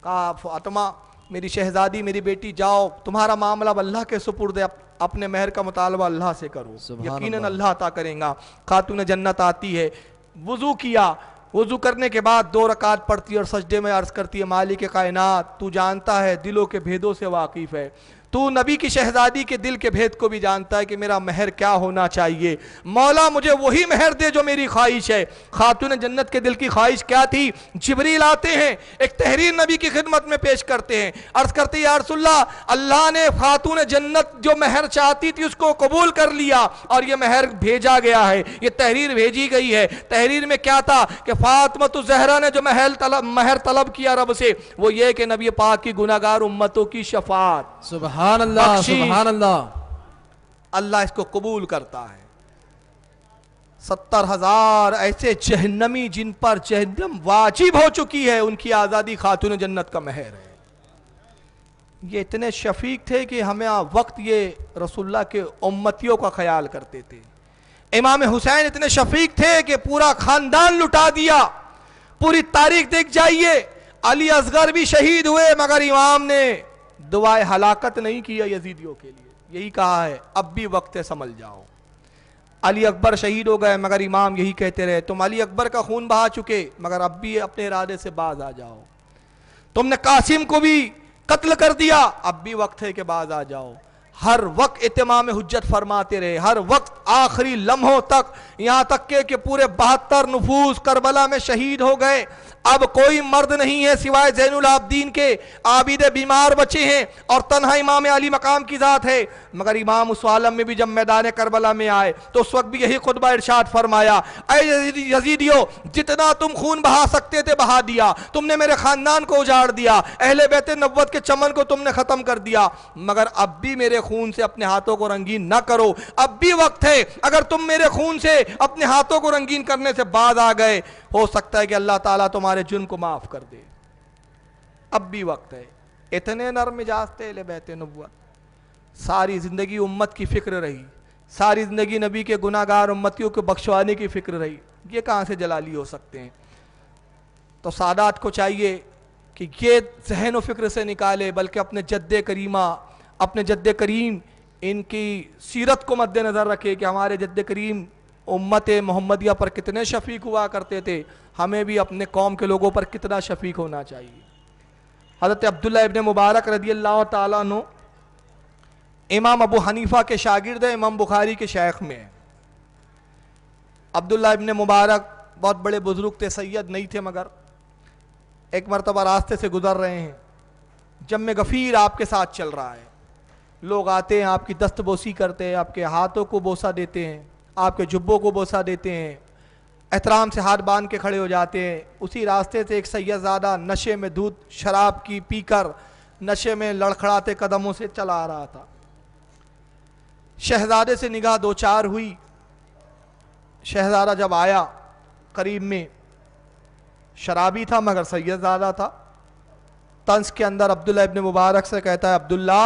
कहा फातिमा मेरी शहजादी मेरी बेटी जाओ तुम्हारा मामला अल्लाह के सुपुर्द है, अपने महर का मुतालबा अल्लाह से करो, यकीनन अल्लाह अता करेगा। खातून जन्नत आती है, वुजू किया, वुजू करने के बाद 2 रकात पढ़ती है और सजदे में अर्ज करती है मालिक कायनात तू जानता है दिलों के भेदों से वाकिफ है, तू नबी की शहजादी के दिल के भेद को भी जानता है कि मेरा महर क्या होना चाहिए। मौला मुझे वही महर दे जो मेरी ख्वाहिश है। खातून जन्नत के दिल की ख्वाहिश क्या थी। जिब्रील आते हैं, एक तहरीर नबी की खिदमत में पेश करते हैं, अर्ज करते हैं या रसूलल्लाह अल्लाह ने खातून जन्नत जो महर चाहती थी उसको कबूल कर लिया और ये महर भेजा गया है, ये तहरीर भेजी गई है। तहरीर में क्या था कि फातिमा ज़हरा ने जो महर तलब किया रब से वो ये कि नबी पाक की गुनाहगार उम्मतों की शफात। सुभान अल्लाह, सुभान अल्लाह। अल्लाह इसको कबूल करता है। 70,000 ऐसे जहन्नमी जिन पर जहन्नम वाजिब हो चुकी है उनकी आज़ादी खातून जन्नत का महर है। ये इतने शफीक थे कि हमें वक्त ये रसूलुल्लाह के उम्मतियों का ख्याल करते थे। इमाम हुसैन इतने शफीक थे कि पूरा खानदान लुटा दिया। पूरी तारीख देख जाइए, अली असगर भी शहीद हुए मगर इमाम ने दुआए हलाकत नहीं किया यजीदियों के लिए। यही कहा है अब भी वक्त है संभल जाओ। अली अकबर शहीद हो गए मगर इमाम यही कहते रहे तुम अली अकबर का खून बहा चुके मगर अब भी अपने इरादे से बाज आ जाओ। तुमने कासिम को भी कत्ल कर दिया अब भी वक्त है कि बाज आ जाओ। हर वक्त इत्माम हुज्जत फरमाते रहे, हर वक्त आखिरी लम्हों तक, यहाँ तक के पूरे 72 नफूस करबला में शहीद हो गए। अब कोई मर्द नहीं है सिवाय ज़ैनुल आबदीन के, आबिद बीमार बचे हैं और तन्हा इमाम अली मकाम की ज़ात है। मगर इमाम उस आलम में भी जब मैदान करबला में आए तो उस वक्त भी यही खुतबा इरशाद फरमाया, ऐ यजीदियो, जितना तुम खून बहा सकते थे बहा दिया, तुमने मेरे खानदान को उजाड़ दिया, अहले बैत नब्वत के चमन को तुमने खत्म कर दिया, मगर अब भी मेरे खून से अपने हाथों को रंगीन न करो। अब भी वक्त है, अगर तुम मेरे खून से अपने हाथों को रंगीन करने से बाज आ गए, हो सकता है कि अल्लाह ताला तुम्हारे जुर्म को माफ कर दे। अब भी वक्त है। इतने नरम मिजाज थे अहले बैत नब्वत, सारी जिंदगी उम्मत की फिक्र रही, सारी जिंदगी नबी के गुनाहगार उम्मतियों को बख्शवाने की फिक्र रही। ये कहाँ से जलाली हो सकते हैं? तो सादात को चाहिए कि ये जहन व फिक्र से निकाले, बल्कि अपने जद्दे करीमा, अपने जद्दे करीम इनकी सीरत को मद्देनज़र रखे कि हमारे जद्दे करीम उम्मत मोहम्मदिया पर कितने शफीक हुआ करते थे, हमें भी अपने कौम के लोगों पर कितना शफीक होना चाहिए। हज़रत अब्दुल्ला इब्न मुबारक रदियल्लाहु ताला अन्हु इमाम अबू हनीफा के शागिर्द है, इमाम बुखारी के शेख में है। अब्दुल्ला इब्न मुबारक बहुत बड़े बुजुर्ग थे, सैयद नहीं थे, मगर एक मरतबा रास्ते से गुजर रहे हैं, जम्मे गफ़ीर आपके साथ चल रहा है, लोग आते हैं, आपकी दस्तबोसी करते हैं, आपके हाथों को बोसा देते हैं, आपके जुब्बों को बोसा देते हैं, एहतराम से हाथ बांध के खड़े हो जाते हैं। उसी रास्ते से एक सैयदज़ादा नशे में दूध शराब की पीकर नशे में लड़खड़ाते कदमों से चला आ रहा था। शहजादे से निगाह दो चार हुई। शहजादा जब आया करीब में, शराबी था मगर सैयदज़ादा था, तंस के अंदर अब्दुल्ला इब्न मुबारक से कहता है, अब्दुल्ला,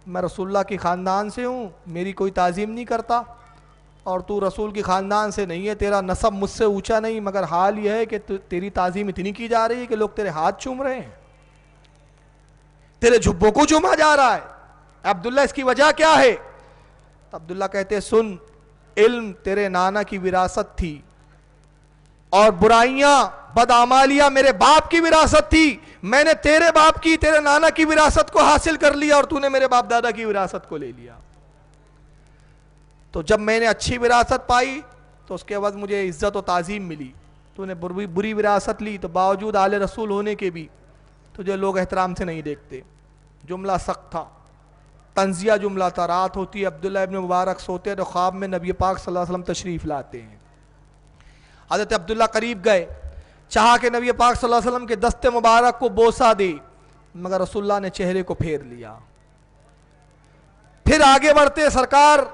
मैं रसूलुल्लाह की ख़ानदान से हूँ, मेरी कोई ताज़ीम नहीं करता, और तू रसूल की ख़ानदान से नहीं है, तेरा नसब मुझसे ऊंचा नहीं, मगर हाल यह है कि तेरी ताज़ीम इतनी की जा रही है कि लोग तेरे हाथ चूम रहे हैं, तेरे जुब्बों को चूमा जा रहा है। अब्दुल्ला, इसकी वजह क्या है? तो अब्दुल्ला कहते, सुन, इल्म तेरे नाना की विरासत थी और बुराइयां बदआमालियां मेरे बाप की विरासत थी। मैंने तेरे बाप की, तेरे नाना की विरासत को हासिल कर लिया और तूने मेरे बाप दादा की विरासत को ले लिया। तो जब मैंने अच्छी विरासत पाई तो उसके बाद मुझे इज्जत और ताज़ीम मिली। तूने बुरी विरासत ली तो बावजूद आले रसूल होने के भी तुझे लोग एहतराम से नहीं देखते। जुमला सख्त था, तंजिया जुमला था। रात होती है, अब्दुल्ला इब्न मुबारक सोते तो ख्वाब में नबी पाक सल्लल्लाहु अलैहि वसल्लम तशरीफ़ लाते हैं। हज़रत अब्दुल्ला करीब गए, चाहा कि नबी पाक सल्लल्लाहु अलैहि वसल्लम के दस्ते मुबारक को बोसा दे, मगर रसूलुल्लाह ने चेहरे को फेर लिया। फिर आगे बढ़ते, सरकार,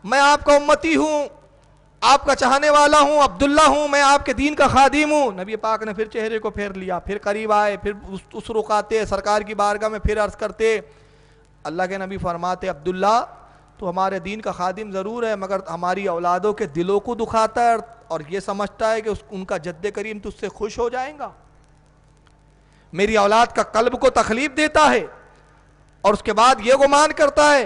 मैं आपका उम्मती हूँ, आपका चाहने वाला हूँ, अब्दुल्ला हूँ, मैं आपके दीन का खादिम हूँ। नबी पाक ने फिर चेहरे को फेर लिया। फिर करीब आए, फिर उस रुख आते, सरकार की बारगाह में फिर अर्ज़ करते। अल्लाह के नबी फरमाते, अब्दुल्ला, तो हमारे दीन का खादिम ज़रूर है, मगर हमारी औलादों के दिलों को दुखाता है और ये समझता है कि उनका जद्दे करीम तुझसे खुश हो जाएगा। मेरी औलाद का कल्ब को तकलीफ देता है और उसके बाद ये गुमान करता है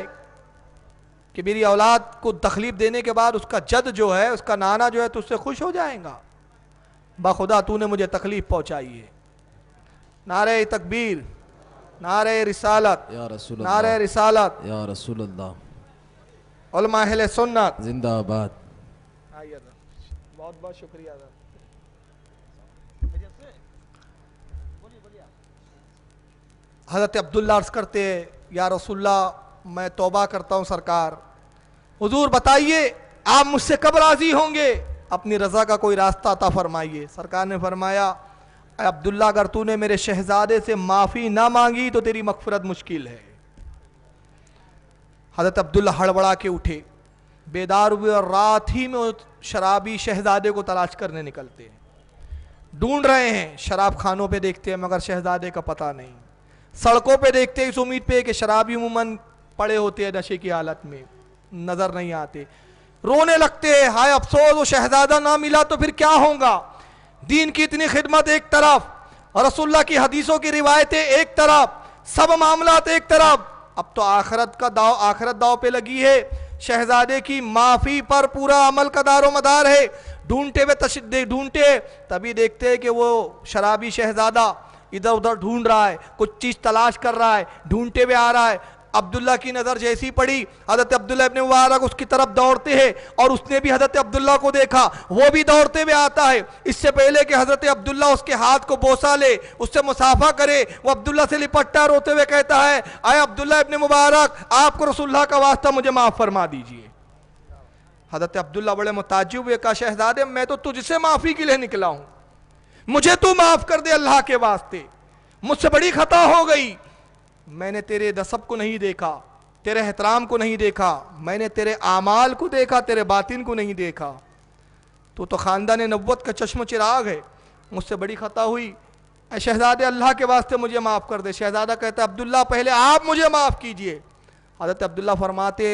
कि मेरी औलाद को तकलीफ देने के बाद उसका जद जो है, उसका नाना जो है, तुझसे खुश हो जाएगा। बाखुदा तूने मुझे तकलीफ पहुंचाई है। नारे तकबीर, नारे रिसालत, नारे रिसालत, या रसूलल्लाह, उलमा अहले सुन्नत जिंदाबाद। बहुत बहुत शुक्रिया। हज़रत अब्दुल्ला अर्ज़ करते, या रसूलल्लाह, मैं तौबा करता हूँ सरकार, हुजूर बताइए आप मुझसे कब राज़ी होंगे, अपनी रज़ा का कोई रास्ता अता फरमाइए। सरकार ने फरमाया, अब्दुल्ला, अगर तूने मेरे शहजादे से माफ़ी ना मांगी तो तेरी मग़फ़िरत मुश्किल है। हज़रत अब्दुल्ला हड़बड़ा के उठे, बेदार हुए और रात ही में शराबी शहजादे को तलाश करने निकलते हैं। ढूंढ रहे हैं, शराब खानों पे देखते हैं मगर शहजादे का पता नहीं, सड़कों पे देखते हैं इस उम्मीद पे कि शराबी उमूमन पड़े होते हैं नशे की हालत में, नज़र नहीं आते। रोने लगते हैं, हाय अफसोस, वो शहजादा ना मिला तो फिर क्या होगा। दीन की इतनी खिदमत एक तरफ और रसूलुल्लाह की हदीसों की रिवायतें एक तरफ, सब मामलात एक तरफ, अब तो आखिरत दाव पे लगी है। शहजादे की माफ़ी पर पूरा अमल का दारो मदार है। ढूंढते तभी देखते हैं कि वो शराबी शहजादा इधर उधर ढूंढ रहा है, कुछ चीज़ तलाश कर रहा है, ढूंढते हुए आ रहा है। अब्दुल्ला की नज़र जैसी पड़ी, हज़रत अब्दुल्ला इब्न मुबारक उसकी तरफ दौड़ते हैं और उसने भी हज़रत अब्दुल्ला को देखा, वो भी दौड़ते हुए आता है। इससे पहले कि हज़रत अब्दुल्ला उसके हाथ को बोसा ले, उससे मुसाफा करे, वो अब्दुल्ला से लिपटता रोते हुए कहता है, आए अब्दुल्ला इब्न मुबारक, आपको रसूलुल्लाह का वास्ता मुझे माफ़ फरमा दीजिए। हज़रत अब्दुल्ला बड़े मुताज्जिब हुए, कहा शहजादे मैं तो तुझसे माफ़ी के लिए निकला हूँ, मुझे तू माफ़ कर दे अल्लाह के वास्ते, मुझसे बड़ी खता हो गई, मैंने तेरे नसब को नहीं देखा, तेरे एहतराम को नहीं देखा, मैंने तेरे आमाल को देखा, तेरे बातिन को नहीं देखा, तो ख़ानदान नबुव्वत का चश्म चिराग है, मुझसे बड़ी खता हुई, ऐ शहजादे अल्लाह के वास्ते मुझे माफ़ कर दे। शहजादा कहता है अब्दुल्ला पहले आप मुझे माफ़ कीजिए। हज़रत अब्दुल्ला फरमाते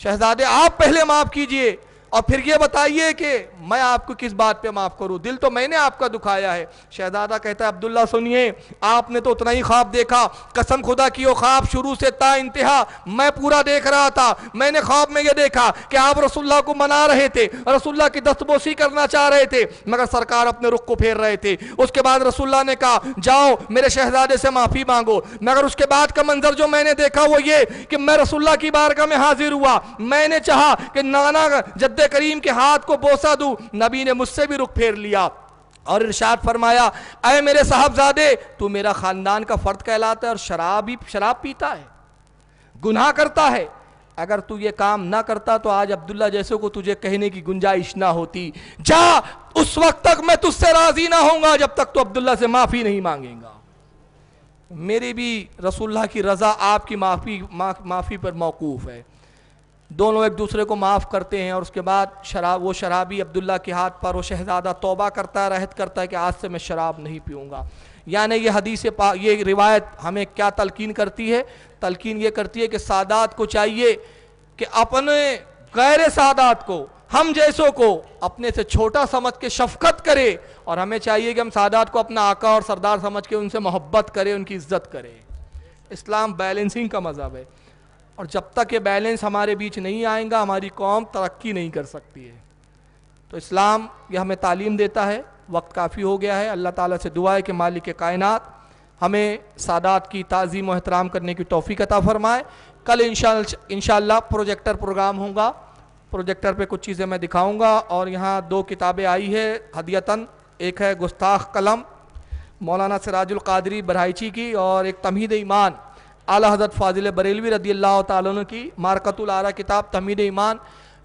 शहजादे आप पहले माफ़ कीजिए और फिर ये बताइए कि मैं आपको किस बात पे माफ़ करूं, दिल तो मैंने आपका दुखाया है। शहजादा कहता है अब्दुल्ला सुनिए, आपने तो उतना ही ख्वाब देखा, कसम खुदा की वो ख्वाब शुरू से ता इंतहा मैं पूरा देख रहा था। मैंने ख्वाब में ये देखा कि आप रसूलुल्लाह को मना रहे थे, रसूलुल्लाह की दस्तबोसी करना चाह रहे थे, मगर सरकार अपने रुख को फेर रहे थे। उसके बाद रसूलुल्लाह ने कहा जाओ मेरे शहजादे से माफ़ी मांगो, मगर उसके बाद का मंजर जो मैंने देखा वो ये कि मैं रसूलुल्लाह की बारगाह में हाजिर हुआ, मैंने चाहा कि नाना जद्दे करीम के हाथ को बोसा दूं, नबी ने मुझसे भी रुख फेर लिया और इरशाद फरमाया ऐ मेरे साहबजादे तू मेरा खानदान का फर्द कहलाता है और शराब पीता है, गुनाह करता है, अगर तू ये काम ना करता तो आज अब्दुल्ला जैसे को तुझे कहने की गुंजाइश ना होती, जा उस वक्त तक मैं तुझसे राजी ना होऊंगा जब तक तू अब्दुल्ला से माफी नहीं मांगेगा। मेरी भी रसूलुल्लाह की रजा आपकी माफी पर मौकूफ है। दोनों एक दूसरे को माफ़ करते हैं और उसके बाद वो शराबी अब्दुल्ला के हाथ पर वो शहजादा तौबा करता है, रहत करता है कि आज से मैं शराब नहीं पीऊँगा। यानी ये हदीस ये रिवायत हमें क्या तलकीन करती है? तलकीन ये करती है कि सादात को चाहिए कि अपने गैर सादात को, हम जैसों को अपने से छोटा समझ के शफकत करे, और हमें चाहिए कि हम सादात को अपना आका और सरदार समझ के उनसे मोहब्बत करें, उनकी इज्जत करें। इस्लाम बैलेंसिंग का मज़हब है और जब तक ये बैलेंस हमारे बीच नहीं आएगा हमारी कौम तरक्की नहीं कर सकती है। तो इस्लाम ये हमें तालीम देता है। वक्त काफ़ी हो गया है, अल्लाह ताला से दुआ है कि मालिक कायनात हमें सादात की ताज़ीम व एहतराम करने की तौफीक अता फरमाए। कल इंशाअल्लाह प्रोजेक्टर प्रोग्राम होगा, प्रोजेक्टर पे कुछ चीज़ें मैं दिखाऊंगा और यहाँ 2 किताबें आई है हदियतन, एक है गुस्ताख कलम मौलाना सिराजुल कादरी बरहाइची की और एक तमहीद ईमान आला हज़रत फ़ाज़िल बरेलवी रज़ियल्लाहु ताला अन्हु की मारकतुल आरा किताब तमहीद ईमान।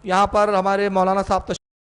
यहाँ पर हमारे मौलाना साहब